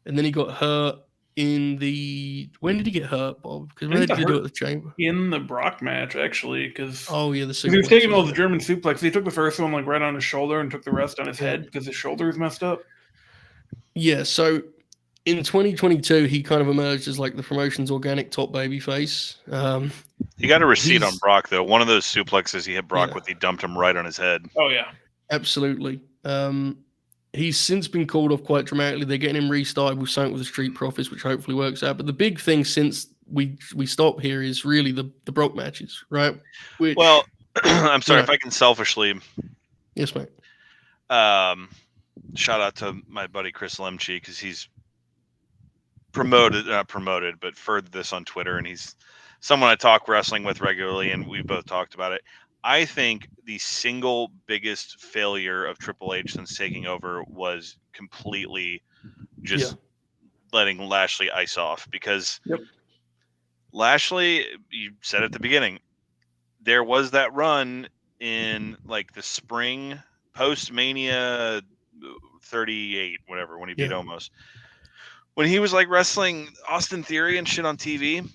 and then he got hurt in the. When did he get hurt, Bob? Because where did he do it at the Chamber? In the Brock match, actually, because the he was taking all the German suplex. He took the first one like right on his shoulder and took the rest on his head because his shoulder was messed up. Yeah, so in 2022, he kind of emerged as like the promotion's organic top babyface. He got a receipt on Brock though. One of those suplexes he hit Brock with, he dumped him right on his head. Oh yeah, absolutely. He's since been called off quite dramatically. They're getting him restarted with something with the Street Profits, which hopefully works out. But the big thing since we stop here is really the Brock matches, right? Which, well, I'm sorry if I can selfishly. Yes, mate. Shout out to my buddy Chris Lemche because he's not promoted, but furthered this on Twitter, and he's someone I talk wrestling with regularly, and we both talked about it. I think the single biggest failure of Triple H since taking over was completely just letting Lashley ice off because Lashley, you said at the beginning, there was that run in like the spring post Mania 38, whatever, when he beat Omos. When he was like wrestling Austin Theory and shit on TV,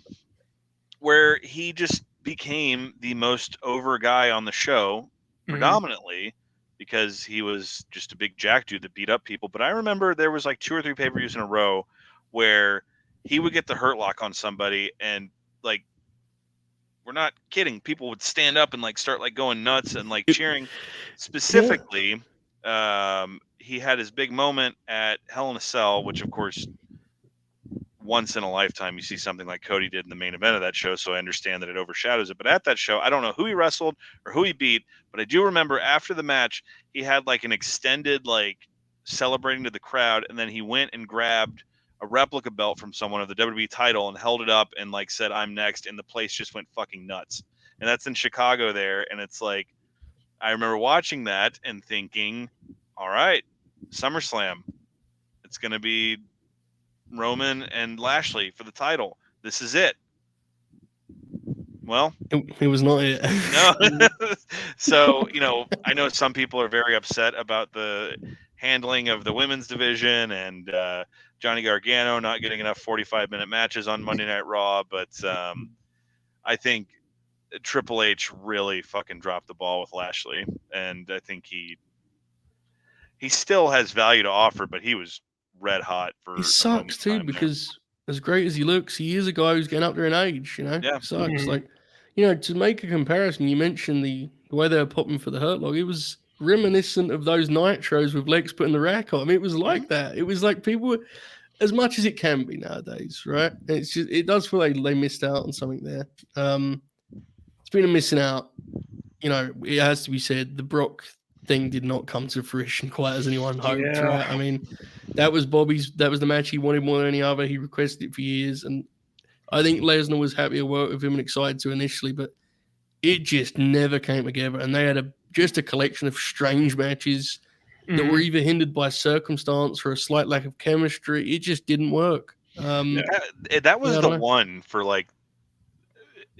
where he just became the most over guy on the show, predominantly because he was just a big jack dude that beat up people. But I remember there was like 2 or 3 pay-per-views in a row where he would get the hurt lock on somebody, and like, we're not kidding, people would stand up and like start like going nuts and like cheering. Specifically, he had his big moment at Hell in a Cell, which of course, once in a lifetime you see something like Cody did in the main event of that show, so I understand that it overshadows it. But at that show, I don't know who he wrestled or who he beat, but I do remember after the match he had like an extended like celebrating to the crowd, and then he went and grabbed a replica belt from someone of the WWE title and held it up and like said, "I'm next," and the place just went fucking nuts. And that's in Chicago there, and it's like, I remember watching that and thinking, all right, SummerSlam, it's going to be Roman and Lashley for the title. This is it. Well, it was not it. No. So, I know some people are very upset about the handling of the women's division and Johnny Gargano not getting enough 45-minute matches on Monday Night Raw, but I think Triple H really fucking dropped the ball with Lashley, and I think he still has value to offer, but he was red hot for. It sucks too because as great as he looks, he is a guy who's getting up there in age. Yeah, sucks. Like, to make a comparison, you mentioned the way they were popping for the Hurt Lock. It was reminiscent of those Nitros with Lex putting the rack on. I mean, it was like that. It was like people, as much as it can be nowadays, right? It's just, it does feel like they missed out on something there. It's been a missing out. It has to be said, the Brock thing did not come to fruition quite as anyone hoped, right? I mean, that was the match he wanted more than any other. He requested it for years, and I think Lesnar was happy to work with him and excited to initially, but it just never came together. And they had just a collection of strange matches that were either hindered by circumstance or a slight lack of chemistry. It just didn't work. That was the one for like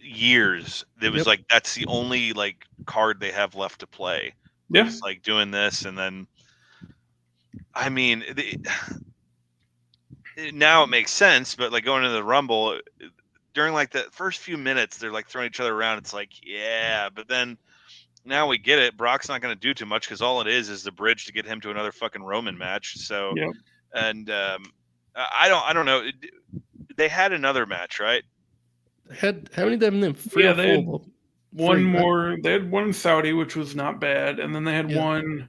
years. It was like that's the only like card they have left to play Yeah. was like doing this, and then I mean, now it makes sense, but like going into the Rumble during like the first few minutes, they're like throwing each other around. It's like, yeah, but then now we get it. Brock's not going to do too much because all it is the bridge to get him to another fucking Roman match. So, Yeah. and I don't know. They had another match, right? How many did they have in them? Three or they had four? one Three, right? more. They had one in Saudi, which was not bad, and then they had Yeah. one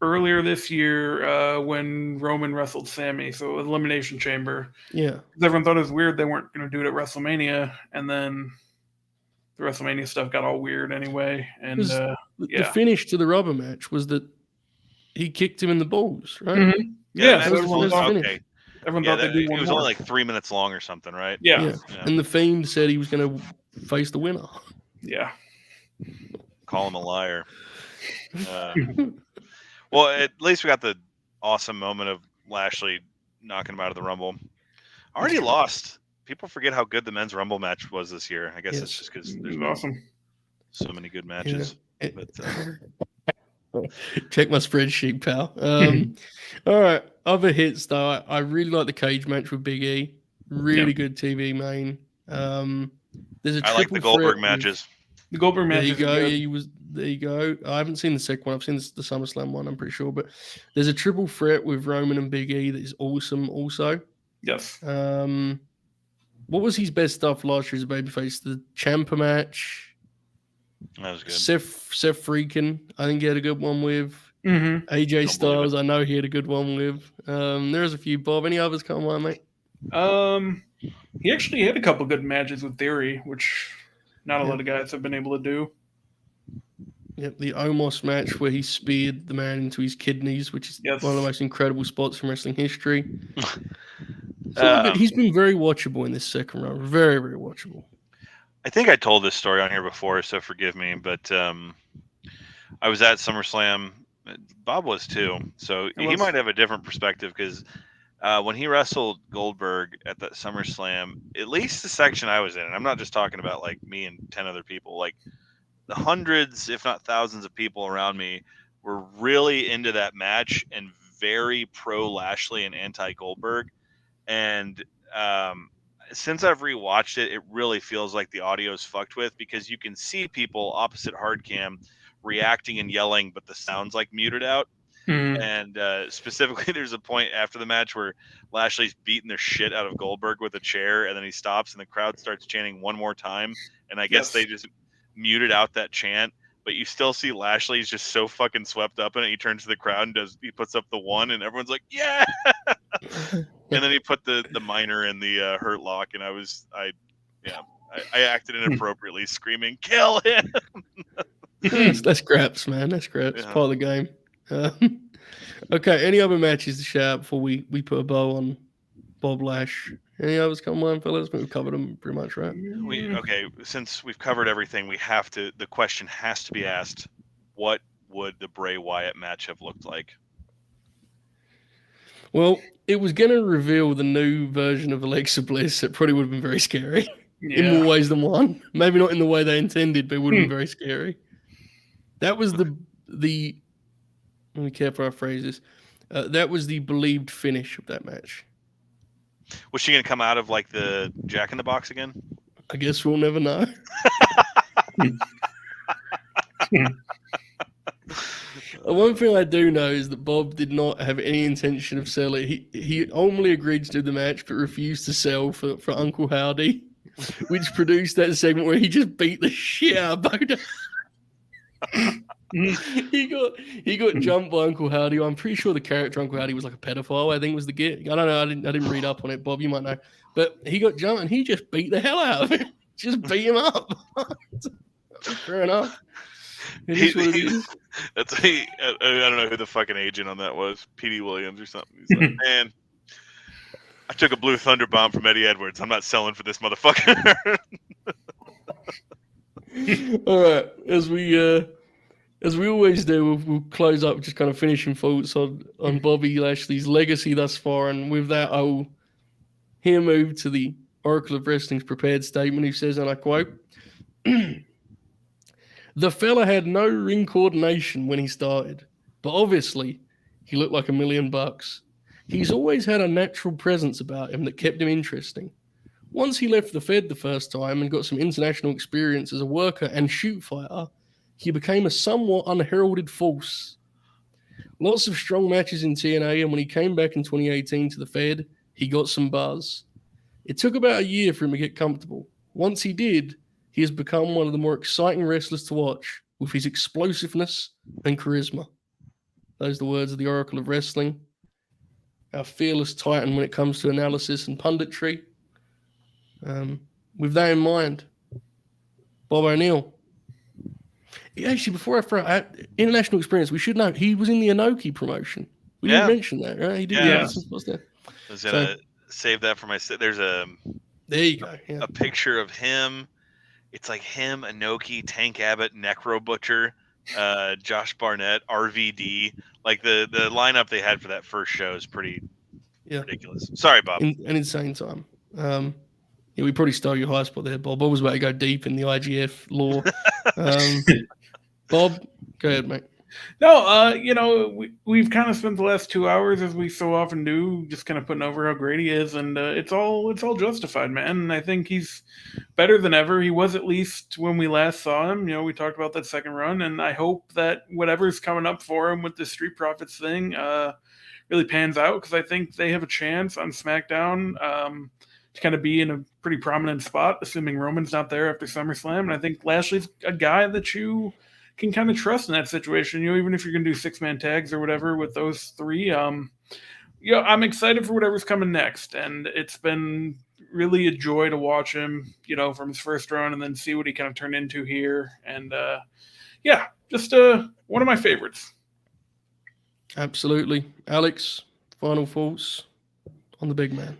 earlier this year when Roman wrestled Sammy. So Elimination Chamber. Yeah. Everyone thought it was weird they weren't going to do it at WrestleMania, and then the WrestleMania stuff got all weird anyway. And the finish to the rubber match was that he kicked him in the balls, right? Mm-hmm. Yeah, so was everyone the thought, finish. everyone thought they'd do one it was more. only like 3 minutes long or something, right? Yeah. And the Fiend said he was going to face the winner. Yeah. Call him a liar. Well, at least we got the awesome moment of Lashley knocking him out of the Rumble. Already lost. People forget how good the men's Rumble match was this year. I guess it's just because there's been awesome. so many good matches. Yeah. But, check my spreadsheet, pal. All right, other hits though. I really like the cage match with Big E. Really good TV main. There's a I like the Goldberg matches. The Goldberg There matches. you go. Yeah, there you go. I haven't seen the second one. I've seen the SummerSlam one. I'm pretty sure, but there's a triple threat with Roman and Big E that is awesome. Also, Yes. What was his best stuff last year as a babyface? The Ciampa match. That was good. Seth Freakin, I think he had a good one with. AJ Styles, I know he had a good one with. There's a few. Bob, any others come on, mate? He actually had a couple good matches with Theory, which not a lot of guys have been able to do. Yep, the Omos match where he speared the man into his kidneys, which is one of the most incredible spots in wrestling history. He's been very watchable in this second round. Very, very watchable. I think I told this story on here before, so forgive me, but I was at SummerSlam. Bob was too, so he might have a different perspective because when he wrestled Goldberg at that SummerSlam, at least the section I was in, and I'm not just talking about like me and 10 other people, like the hundreds, if not thousands of people around me were really into that match and very pro Lashley and anti Goldberg. And since I've rewatched it, it really feels like the audio is fucked with because you can see people opposite hard cam reacting and yelling, but the sound's like muted out. And specifically, there's a point after the match where Lashley's beating the shit out of Goldberg with a chair, and then he stops, and the crowd starts chanting one more time. And I guess they just muted out that chant, but you still see Lashley's just so fucking swept up in it. He turns to the crowd and he puts up the one, and everyone's like, "Yeah!" And then he put the minor in the Hurt Lock, and I acted inappropriately, screaming, "Kill him!" That's scraps, man. That's scraps. Part of the game. Okay, any other matches to shout out before we put a bow on Bob Lash? Any others come on, fellas? We've covered them pretty much, right? Since we've covered everything, the question has to be asked: what would the Bray Wyatt match have looked like? Well, it was going to reveal the new version of Alexa Bliss. It probably would have been very scary in more ways than one. Maybe not in the way they intended, but it would have been very scary. That was the let me careful how I phrase this. That was the believed finish of that match. Was she going to come out of like the Jack in the Box again? I guess we'll never know. One thing I do know is that Bob did not have any intention of selling. He only agreed to do the match, but refused to sell for Uncle Howdy, which produced that segment where he just beat the shit out of Boda. He got jumped by Uncle Howdy. I'm pretty sure the character Uncle Howdy was like a pedophile. I think was the gig. I don't know. I didn't read up on it. Bob, you might know. But he got jumped and he just beat the hell out of him. Just beat him up. Fair enough. It is what it is. I don't know who the fucking agent on that was. P.D. Williams or something. He's like, man, I took a blue thunder bomb from Eddie Edwards. I'm not selling for this motherfucker. All right, as we always do, we'll close up just kind of finishing thoughts on Bobby Lashley's legacy thus far, and with that, I'll here move to the Oracle of Wrestling's prepared statement. He says, and I quote, The fella had no ring coordination when he started, but obviously he looked like $1,000,000. He's always had a natural presence about him that kept him interesting. Once he left the Fed the first time and got some international experience as a worker and shoot fighter, he became a somewhat unheralded force. Lots of strong matches in TNA, and when he came back in 2018 to the Fed, he got some buzz. It took about a year for him to get comfortable. Once he did, he has become one of the more exciting wrestlers to watch with his explosiveness and charisma. Those are the words of the Oracle of Wrestling, our fearless titan when it comes to analysis and punditry. With that in mind, Bob O'Neill. Actually, before I throw out international experience, we should know he was in the Inoki promotion. We didn't mention that, right? He did some stuff there. I was gonna save that for my. There's there you go. Yeah. A picture of him. It's like him, Inoki, Tank Abbott, Necro Butcher, Josh Barnett, RVD. Like the lineup they had for that first show is pretty ridiculous. Sorry, Bob. An insane time. We probably stole your high spot there, Bob. I was about to go deep in the IGF lore. Bob, go ahead, mate. No, we've kind of spent the last 2 hours, as we so often do, just kind of putting over how great he is, and it's all justified, man. And I think he's better than ever. He was, at least when we last saw him. We talked about that second run, and I hope that whatever's coming up for him with the Street Profits thing really pans out, because I think they have a chance on SmackDown to kind of be in a pretty prominent spot, assuming Roman's not there after SummerSlam. And I think Lashley's a guy that you can kind of trust in that situation, even if you're going to do 6-man tags or whatever with those three. I'm excited for whatever's coming next, and it's been really a joy to watch him, from his first run and then see what he kind of turned into here. And just one of my favorites. Absolutely. Alex, final thoughts on the big man.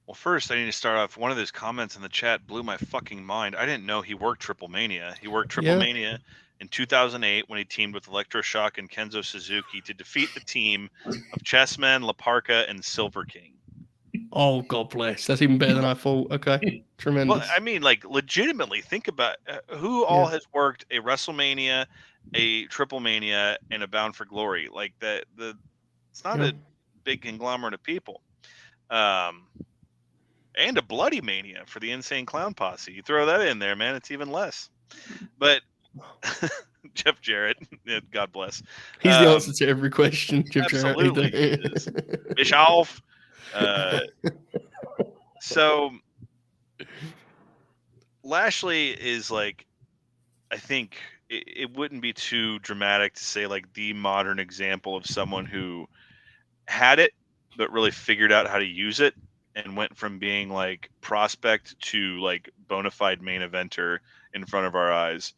Well, first, I need to start off. One of those comments in the chat blew my fucking mind. I didn't know he worked Triple Mania. He worked Triple Mania in 2008 when he teamed with Electroshock and Kenzo Suzuki to defeat the team of Chessman, La Parka, and Silver King. Oh, God bless. That's even better than I thought. Okay. Tremendous. Well, I mean, legitimately, think about who all has worked a WrestleMania, a Triple Mania, and a Bound for Glory. Like, it's not a big conglomerate of people. And a Bloody Mania for the Insane Clown Posse. You throw that in there, man, it's even less. But Jeff Jarrett, God bless. He's the answer to every question, Jeff absolutely. Jarrett. Bischoff. So Lashley is I think it wouldn't be too dramatic to say the modern example of someone who had it, but really figured out how to use it and went from being prospect to bona fide main eventer in front of our eyes.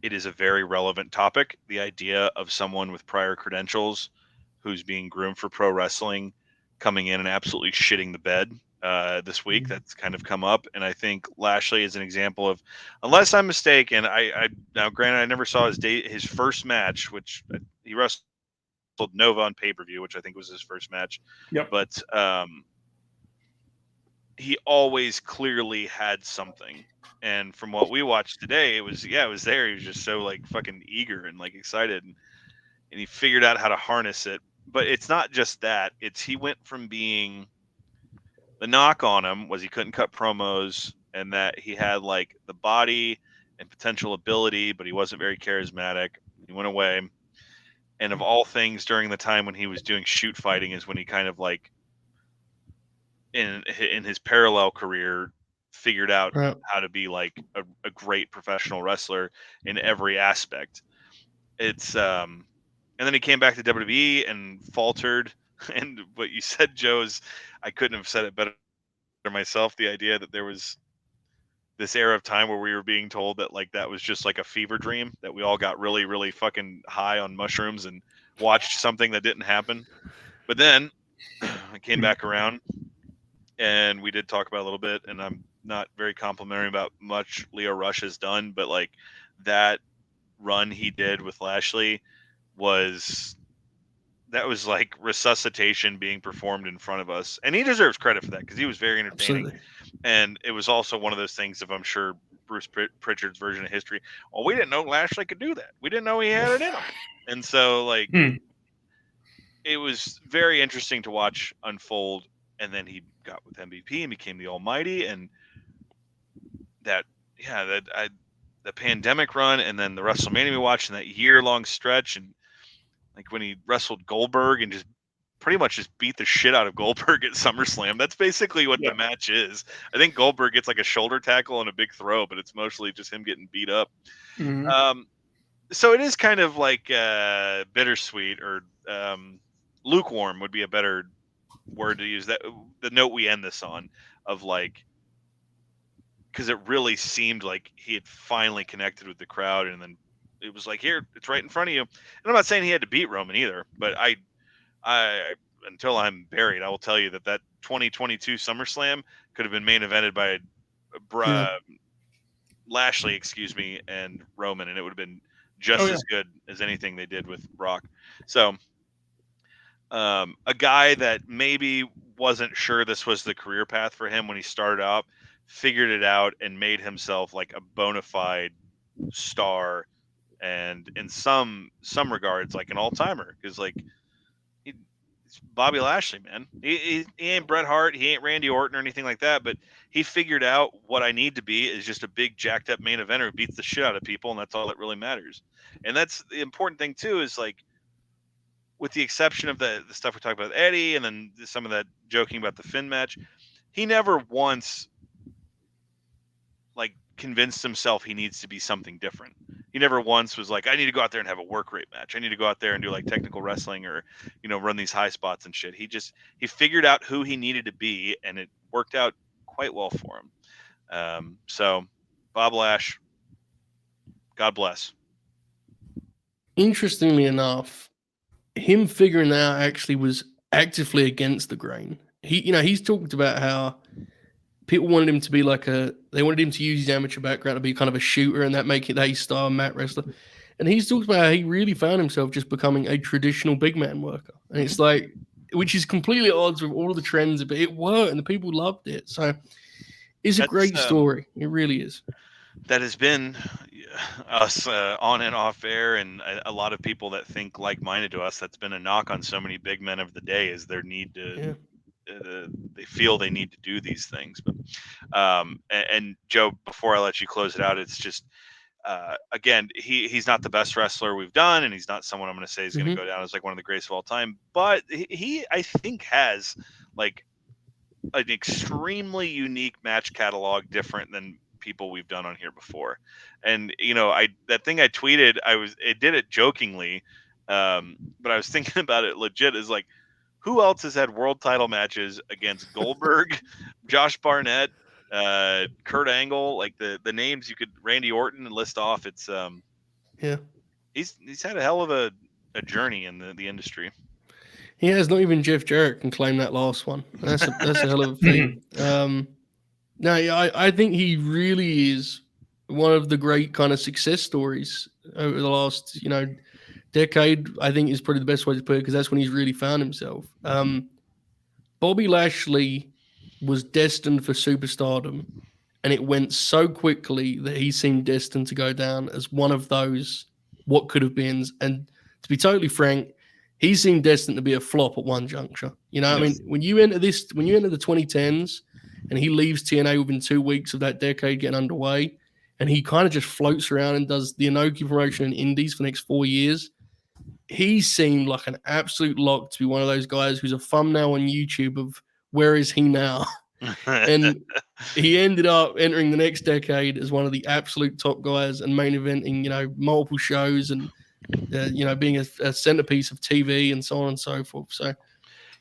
It is a very relevant topic. The idea of someone with prior credentials who's being groomed for pro wrestling coming in and absolutely shitting the bed this week. That's kind of come up. And I think Lashley is an example of, unless I'm mistaken, now granted, I never saw his first match, which he wrestled Nova on pay-per-view, which I think was his first match. Yep. But he always clearly had something. And from what we watched today, it was there. He was just so fucking eager and excited, and he figured out how to harness it. But it's not just that. He went from being, the knock on him was he couldn't cut promos, and that he had the body and potential ability, but he wasn't very charismatic. He went away. And of all things, during the time when he was doing shoot fighting is when he kind of in his parallel career figured out how to be a great professional wrestler in every aspect. It's and then he came back to WWE and faltered. And what you said, Joe, is I couldn't have said it better myself. The idea that there was this era of time where we were being told that that was just a fever dream, that we all got really, really fucking high on mushrooms and watched something that didn't happen. But then I came back around and we did talk about it a little bit, and I'm not very complimentary about much Leo Rush has done, but that run he did with Lashley was resuscitation being performed in front of us, and he deserves credit for that because he was very entertaining. Absolutely. And it was also one of those things of, I'm sure Bruce Pritchard's version of history. Well, we didn't know Lashley could do that. We didn't know he had it in him. And so, like, it was very interesting to watch unfold. And then he got with MVP and became the Almighty. And the pandemic run, and then the WrestleMania we watched, and that year-long stretch, and like when he wrestled Goldberg and just pretty much just beat the shit out of Goldberg at SummerSlam. That's basically what the match is. I think Goldberg gets like a shoulder tackle and a big throw, but it's mostly just him getting beat up. So it is kind of like bittersweet, or lukewarm would be a better word to use. That the note we end this on, of like, because it really seemed like he had finally connected with the crowd, and then it was like, here, it's right in front of you. And I'm not saying he had to beat Roman either, but I until I'm buried, I will tell you that 2022 SummerSlam could have been main evented by Lashley, and Roman, and it would have been just as good as anything they did with Brock. So a guy that maybe wasn't sure this was the career path for him when he started out, figured it out and made himself like a bona fide star, and in some regards like an all-timer, because like he's Bobby Lashley, man. He ain't Bret Hart, he ain't Randy Orton or anything like that, but he figured out what I need to be is just a big jacked up main eventer who beats the shit out of people, and that's all that really matters. And that's the important thing too, is like, with the exception of the stuff we talked about with Eddie, and then some of that joking about the Finn match, he never once like convinced himself he needs to be something different. He never once was like, I need to go out there and have a work rate match. I need to go out there and do like technical wrestling, or, run these high spots and shit. He figured out who he needed to be, and it worked out quite well for him. So Bob Lash, God bless. Interestingly enough, him figuring that out actually was actively against the grain. He's talked about how people wanted him to be they wanted him to use his amateur background to be kind of a shooter, and that make it that star mat wrestler. And he's talked about how he really found himself just becoming a traditional big man worker. And it's like, which is completely at odds with all of the trends, but it worked and the people loved it. So it's a great story. It really is. That has been us on and off air, and a lot of people that think like-minded to us. That's been a knock on so many big men of the day, is their need to they feel they need to do these things. But and Joe, before I let you close it out, it's just again, he's not the best wrestler we've done, and he's not someone I'm going to say is going to go down as like one of the greatest of all time, but he I think has like an extremely unique match catalog, different than people we've done on here before. And that thing I tweeted, it did it jokingly, but I was thinking about it legit, is like, who else has had world title matches against Goldberg, Josh Barnett, Kurt Angle, like the names you could, Randy Orton, and list off. It's he's had a hell of a journey in the industry. He has. Not even Jeff Jarrett can claim that last one. That's a hell of a thing. I think he really is one of the great kind of success stories over the last, decade. I think is probably the best way to put it, because that's when he's really found himself. Bobby Lashley was destined for superstardom, and it went so quickly that he seemed destined to go down as one of those what could have been. And to be totally frank, he seemed destined to be a flop at one juncture. I mean, when you enter the 2010s, and he leaves TNA within 2 weeks of that decade getting underway, and he kind of just floats around and does the Inoki promotion in Indies for the next 4 years. He seemed like an absolute lock to be one of those guys who's a thumbnail on YouTube of where is he now? And he ended up entering the next decade as one of the absolute top guys and main eventing, multiple shows, and being a centerpiece of TV and so on and so forth. So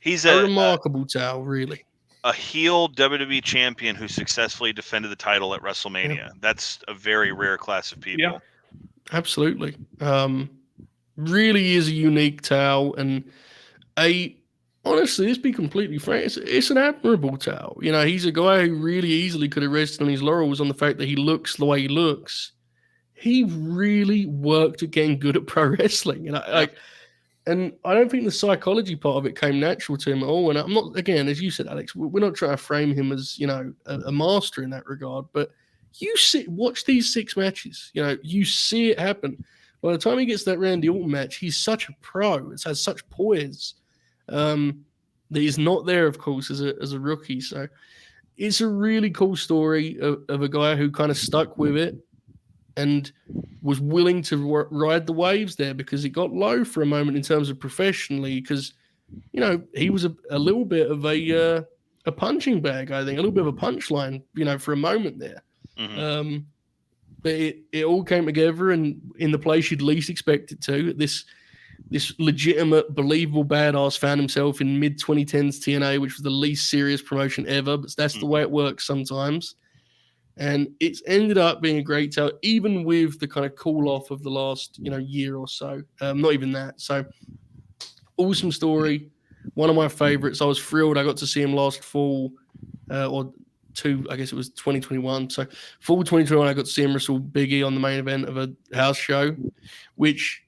he's a remarkable tale, really. A heel WWE champion who successfully defended the title at WrestleMania. Yeah. That's a very rare class of people. Yeah, absolutely. Really is a unique tale, and honestly, let's be completely frank, it's an admirable tale. He's a guy who really easily could have rested on his laurels on the fact that he looks the way he looks. He really worked at getting good at pro wrestling, and I don't think the psychology part of it came natural to him at all. And I'm not, again, as you said, Alex, we're not trying to frame him as, a master in that regard. But watch these 6 matches. You see it happen. By the time he gets that Randy Orton match, he's such a pro. It has such poise that he's not there, of course, as a rookie. So it's a really cool story of a guy who kind of stuck with it and was willing to ride the waves there, because it got low for a moment in terms of professionally, because he was a little bit of a punching bag, I think, a little bit of a punchline, for a moment there. Mm-hmm. But it all came together, and in the place you'd least expect it to. This legitimate, believable badass found himself in mid-2010s TNA, which was the least serious promotion ever, but that's the way it works sometimes. And it's ended up being a great tale, even with the kind of cool off of the last year or so. Not even that. So awesome story. One of my favorites. I was thrilled. I got to see him last fall, or I guess it was 2021. So fall 2021, I got to see him wrestle Big E on the main event of a house show, which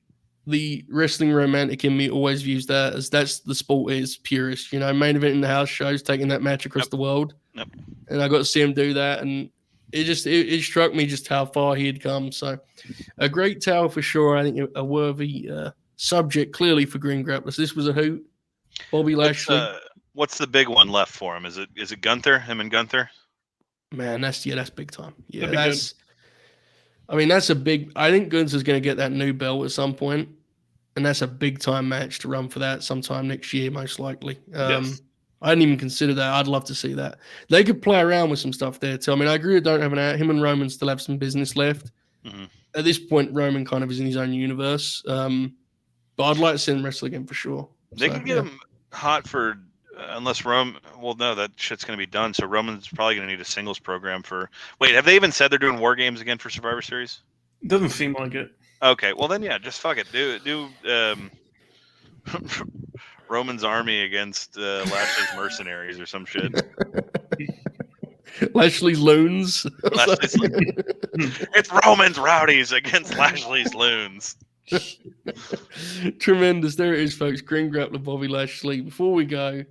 the wrestling romantic in me always views that as that's the sport is purest. Main event in the house shows, taking that match across the world. Yep. And I got to see him do that, and it struck me just how far he had come. So a great tale for sure. I think a worthy subject clearly for Grin Grappler. So this was a hoot. Bobby Lashley. What's the big one left for him? Is it Gunther? Him and Gunther? Man, that's big time. Yeah, that's a big. I think Gunther's going to get that new belt at some point, and that's a big time match to run for that sometime next year, most likely. Yes. I didn't even consider that. I'd love to see that. They could play around with some stuff there too. I mean, I agree. Don't have an out. Him and Roman still have some business left. Mm-hmm. At this point, Roman kind of is in his own universe. But I'd like to see him wrestle again for sure. They can get him hot for. Unless Roman, well, no, that shit's going to be done. So Roman's probably going to need a singles program for. Wait, have they even said they're doing War Games again for Survivor Series? Doesn't seem like it. Okay, well then, yeah, just fuck it. Do Roman's army against Lashley's mercenaries or some shit. Lashley's loons. It's Roman's rowdies against Lashley's loons. Tremendous. There it is, folks. Grin Grappler, Bobby Lashley. Before we go,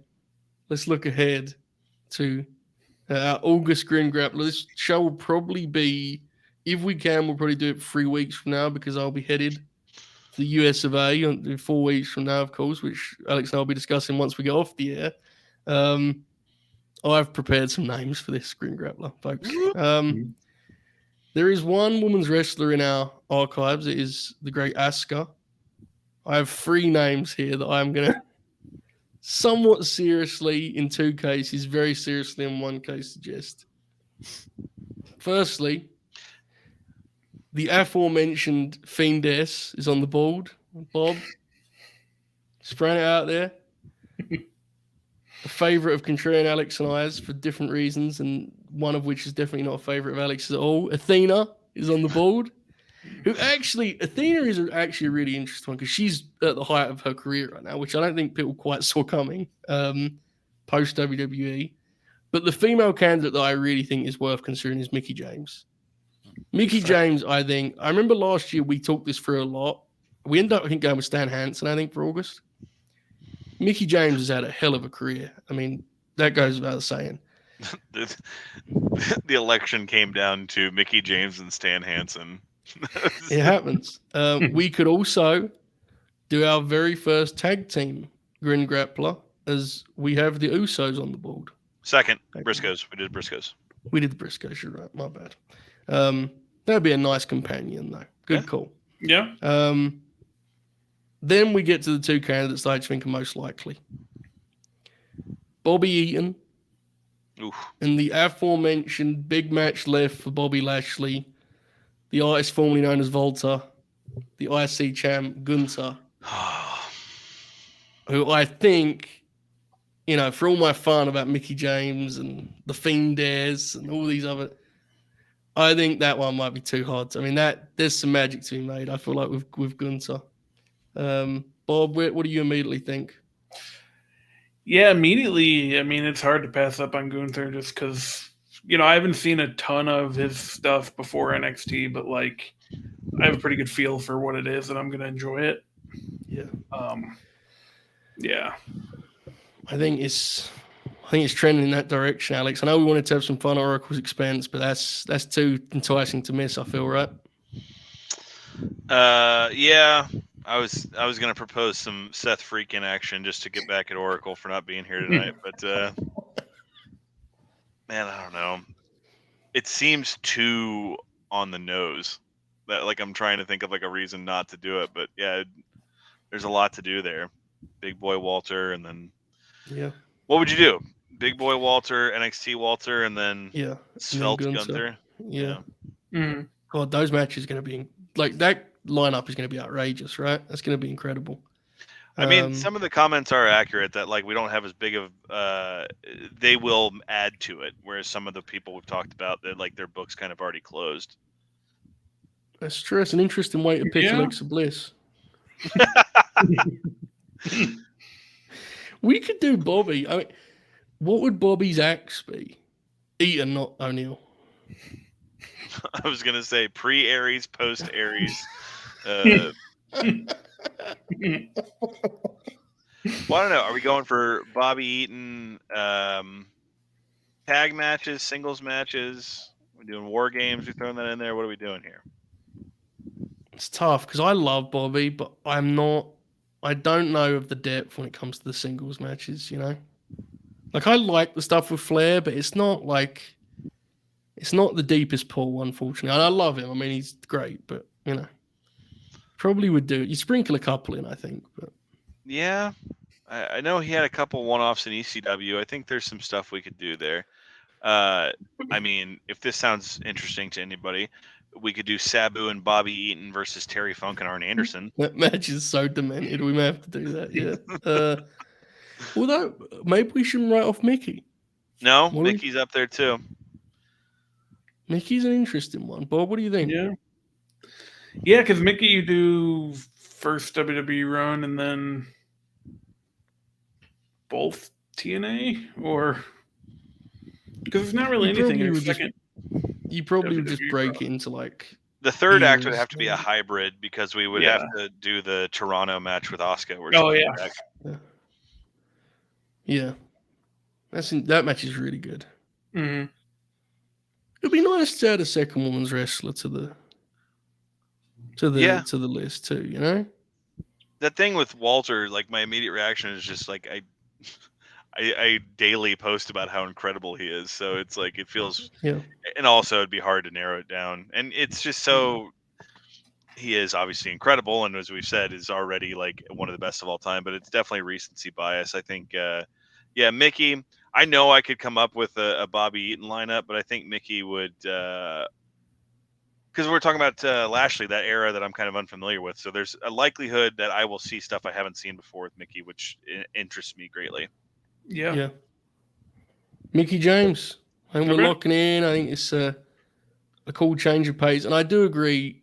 let's look ahead to our August Grin Grappler. This show will probably be, if we can, we'll probably do it 3 weeks from now, because I'll be headed to the US of A in 4 weeks from now, of course, which Alex and I will be discussing once we get off the air. I've prepared some names for this Grin Grappler, folks. There is one women's wrestler in our archives. It is the great Asuka. I have 3 names here that I'm going to somewhat seriously, in 2 cases, very seriously in 1 case, suggest. Firstly, the aforementioned Fiendess is on the board. Bob, spraying it out there. A favourite of Contrarian Alex and I's for different reasons, and one of which is definitely not a favourite of Alex's at all. Athena is on the board. Athena is actually a really interesting one, because she's at the height of her career right now, which I don't think people quite saw coming post WWE. But the female candidate that I really think is worth considering is Mickie James. Mickie James, I remember last year we talked this through a lot. We ended up, I think, going with Stan Hansen, I think, for August. Mickie James has had a hell of a career. I mean, that goes without saying. The election came down to Mickie James and Stan Hansen. It happens. We could also do our very first tag team Grin Grappler, as we have the Usos on the board. Second, Briscoes. We did Briscoes. We did the Briscoes, you're right. My bad. That'd be a nice companion, though. Good call. Yeah. Then we get to the 2 candidates I think are most likely. Bobby Eaton. Oof. And the aforementioned big match left for Bobby Lashley, the artist formerly known as Volta, the IC champ Gunther, who I think, for all my fun about Mickie James and the Fiendess and all these other, I think that one might be too hard. I mean, there's some magic to be made, I feel like, with Gunther. Bob, what do you immediately think? Yeah, immediately. I mean, it's hard to pass up on Gunther just because, I haven't seen a ton of his stuff before NXT, but I have a pretty good feel for what it is, and I'm going to enjoy it. Yeah. Yeah. I think it's I think it's trending in that direction, Alex. I know we wanted to have some fun at Oracle's expense, but that's too enticing to miss, I feel, right? Yeah. I was gonna propose some Seth Freakin action just to get back at Oracle for not being here tonight, but man, I don't know. It seems too on the nose. That like I'm trying to think of like a reason not to do it, but yeah, there's a lot to do there. Big Boy Walter, and then Yeah. what would you do? Big Boy Walter, NXT Walter, and then Yeah. Svelte And then Gunther. Yeah. Mhm. God, those matches are going to be like that lineup is going to be outrageous, right? That's going to be incredible. I mean, some of the comments are accurate that like we don't have as big of they will add to it, whereas some of the people we've talked about that like their books kind of already closed. That's true. It's an interesting way to pitch Yeah. Alexa Bliss. We could do Bobby. I mean, what would Bobby's axe be? Eaton, not O'Neal. I was gonna say pre-Aries, post-Aries. Well, I don't know. Are we going for Bobby Eaton tag matches, singles matches? We're doing war games. We throwing that in there. What are we doing here? It's tough because I love Bobby, but I don't know of the depth when it comes to the singles matches, you know? Like, I like the stuff with Flair, but it's not the deepest pool, unfortunately. And I love him. I mean, he's great, but, you know, probably would do it. You sprinkle a couple in, I think. But Yeah, I know he had a couple one-offs in ECW. I think there's some stuff we could do there. I mean, if this sounds interesting to anybody, we could do Sabu and Bobby Eaton versus Terry Funk and Arn Anderson. that match is so demented. We may have to do that, yeah. Although, maybe we shouldn't write off Mickey. No, What do we- Mickey's up there too. Mickey's an interesting one. Bob, what do you think? Yeah, because Mickey, you do first WWE run and then both TNA, or because it's not really You anything. probably in would second. You probably would just WWE break run. into like The third act would Ears, have to be a hybrid because we would Yeah. have to do the Toronto match with Asuka. Where Oh, she yeah. came back. yeah. That match is really good. Mhm. It'd be nice to add a second woman's wrestler to the Yeah. to the list too, you know? That thing with Walter, like my immediate reaction is just like I daily post about how incredible he is. So it's like it feels, Yeah. and also it'd be hard to narrow it down. And it's just so he is obviously incredible, and as we've said, is already like one of the best of all time. But it's definitely recency bias. I think, yeah, Mickey. I know I could come up with a Bobby Eaton lineup, but I think Mickey would. Because we're talking about Lashley, that era that I'm kind of unfamiliar with. So there's a likelihood that I will see stuff I haven't seen before with Mickey, which interests me greatly. Yeah. Mickey James. I think we're Okay. locking in. I think it's a cool change of pace. And I do agree,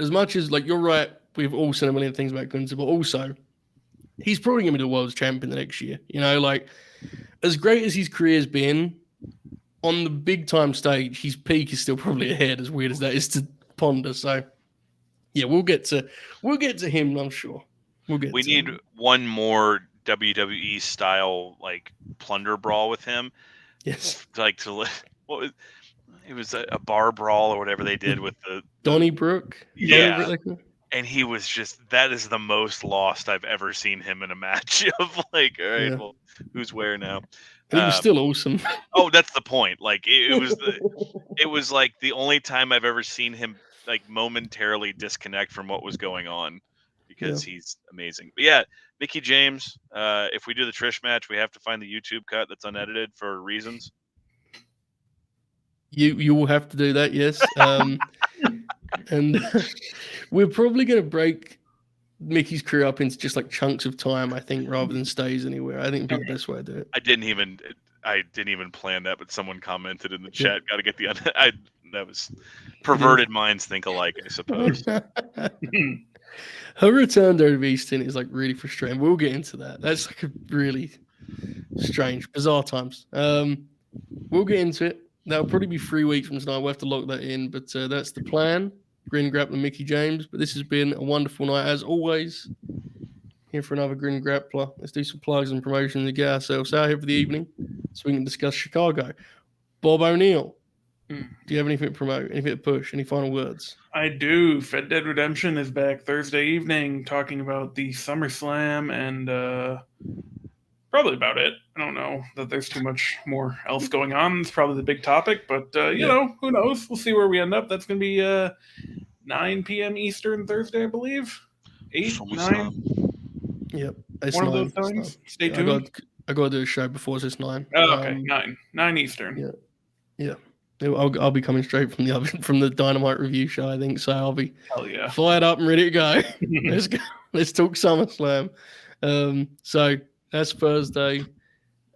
as much as like you're right, we've all said a million things about Gunther, but also he's probably gonna be the world's champion the next year. You know, like as great as his career's been, on the big time stage, his peak is still probably ahead, as weird as that is to ponder. So yeah, we'll get to him, I'm sure. We need one more WWE style like plunder brawl with him. Yes. Like it was a bar brawl or whatever they did with the Donnybrook. Yeah. Donnybrook. And he was that is the most lost I've ever seen him in a match of like, all right, well, who's where now? And he was still awesome. Oh, that's the point. Like it was like the only time I've ever seen him like momentarily disconnect from what was going on because he's amazing. But yeah, Mickey James, if we do the Trish match, we have to find the YouTube cut that's unedited for reasons. You will have to do that, yes. And we're probably going to break Mickey's career up into just like chunks of time, I think, rather than stays anywhere. I think it'd be the best way to do it. I didn't even plan that, but someone commented in the chat. Got to get that was perverted minds think alike, I suppose. Her return to Easton is like really frustrating. We'll get into that. That's like a really strange, bizarre times. We'll get into it. That'll probably be 3 weeks from tonight. We'll have to lock that in, but that's the plan. Grin Grappler, Mickey James. But this has been a wonderful night, as always. Here for another Grin Grappler. Let's do some plugs and promotions to get ourselves out here for the evening. so we can discuss Chicago. Bob O'Neill, Mm. do you have anything to promote, anything to push, any final words? I do. Fed Dead Redemption is back Thursday evening talking about the SummerSlam and probably about it. I don't know that there's too much more else going on. It's probably the big topic, but you know, who knows? We'll see where we end up. That's going to be 9 p.m. Eastern Thursday, I believe. 8, 9. Yep, it's One 9. of those times. Stay I tuned. got to do a show before, so it's 9. Oh, okay, 9 Eastern. Yeah. I'll be coming straight from the Dynamite review show, I think. So I'll be Hell yeah. fired up and ready to go. Let's go. Let's talk SummerSlam. So that's Thursday.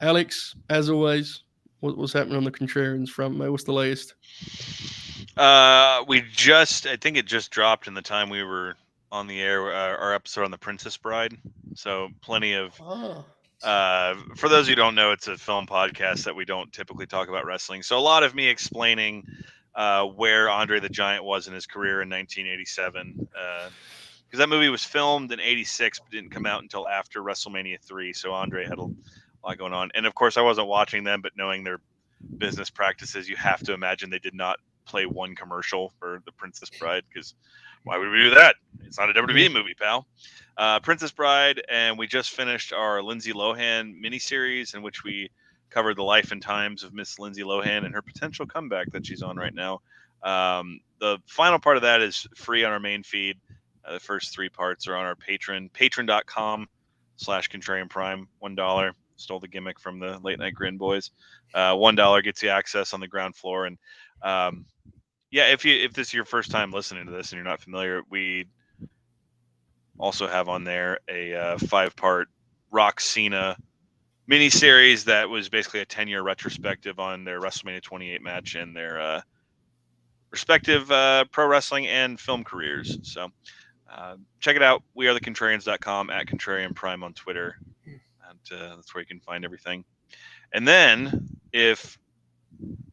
Alex, as always, what's happening on the Contrarians front, mate? What's the latest? I think it just dropped in the time we were on the air, our episode on the Princess Bride. So plenty of. For those who don't know, it's a film podcast that we don't typically talk about wrestling. So a lot of me explaining where Andre the Giant was in his career in 1987. Because that movie was filmed in 86, but didn't come out until after WrestleMania 3. So Andre had a lot going on. And of course, I wasn't watching them, but knowing their business practices, you have to imagine they did not play one commercial for the Princess Bride, because why would we do that? It's not a WWE movie, pal. Princess Bride, and we just finished our Lindsay Lohan miniseries, in which we covered the life and times of Miss Lindsay Lohan and her potential comeback that she's on right now. The final part of that is free on our main feed. The first 3 parts are on our patreon.com/Contrarian Prime. $1. Stole the gimmick from the Late Night Grin boys. $1 gets you access on the ground floor. And if this is your first time listening to this and you're not familiar, we also have on there a 5-part Rock Cena miniseries that was basically a 10-year retrospective on their WrestleMania 28 match and their respective pro wrestling and film careers. So check it out. wearethecontrarians.com, @Contrarian Prime on Twitter. And that's where you can find everything. And then if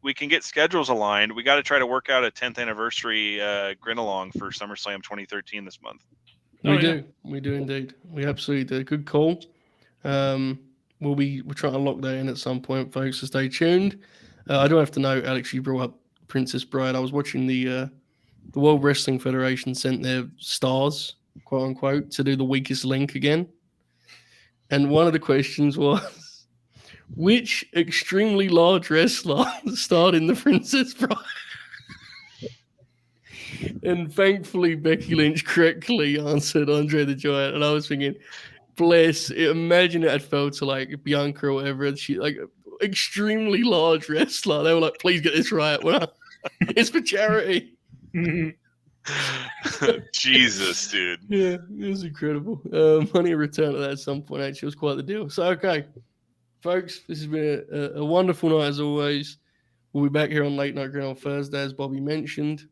we can get schedules aligned, we got to try to work out a 10th anniversary grin along for SummerSlam 2013 this month. We do indeed. We absolutely do. Good call. We're trying to lock that in at some point, folks. So stay tuned. I don't have to know, Alex. You brought up Princess Bride. I was watching the World Wrestling Federation sent their stars, quote unquote, to do the weakest link again, and one of the questions was, which extremely large wrestler starred in the Princess Bride? And thankfully, Becky Lynch correctly answered Andre the Giant. And I was thinking, bless, imagine it had fell to like Bianca or whatever. And she, like, extremely large wrestler. They were like, please get this right. Well, it's for charity. Jesus, dude. Yeah, it was incredible. Money return to that at some point, actually. It was quite the deal. So, okay, folks, this has been a wonderful night as always. We'll be back here on Late Night Grin on Thursday, as Bobby mentioned.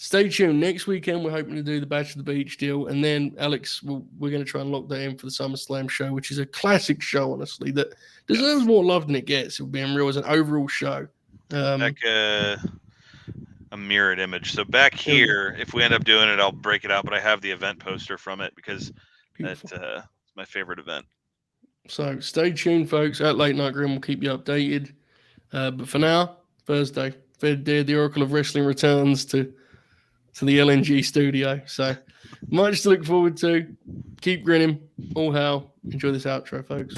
Stay tuned. Next weekend, we're hoping to do the Bash of the Beach deal. And then, Alex, we're going to try and lock that in for the SummerSlam show, which is a classic show, honestly, that deserves more love than it gets. It will be real as an overall show. A mirrored image. So back here, if we end up doing it, I'll break it out. But I have the event poster from it because that's my favorite event. So stay tuned, folks. At Late Night Grin, we'll keep you updated. But for now, Thursday, the Oracle of Wrestling returns to the LNG studio. So much to look forward to. Keep grinning. All hail. Enjoy this outro, folks.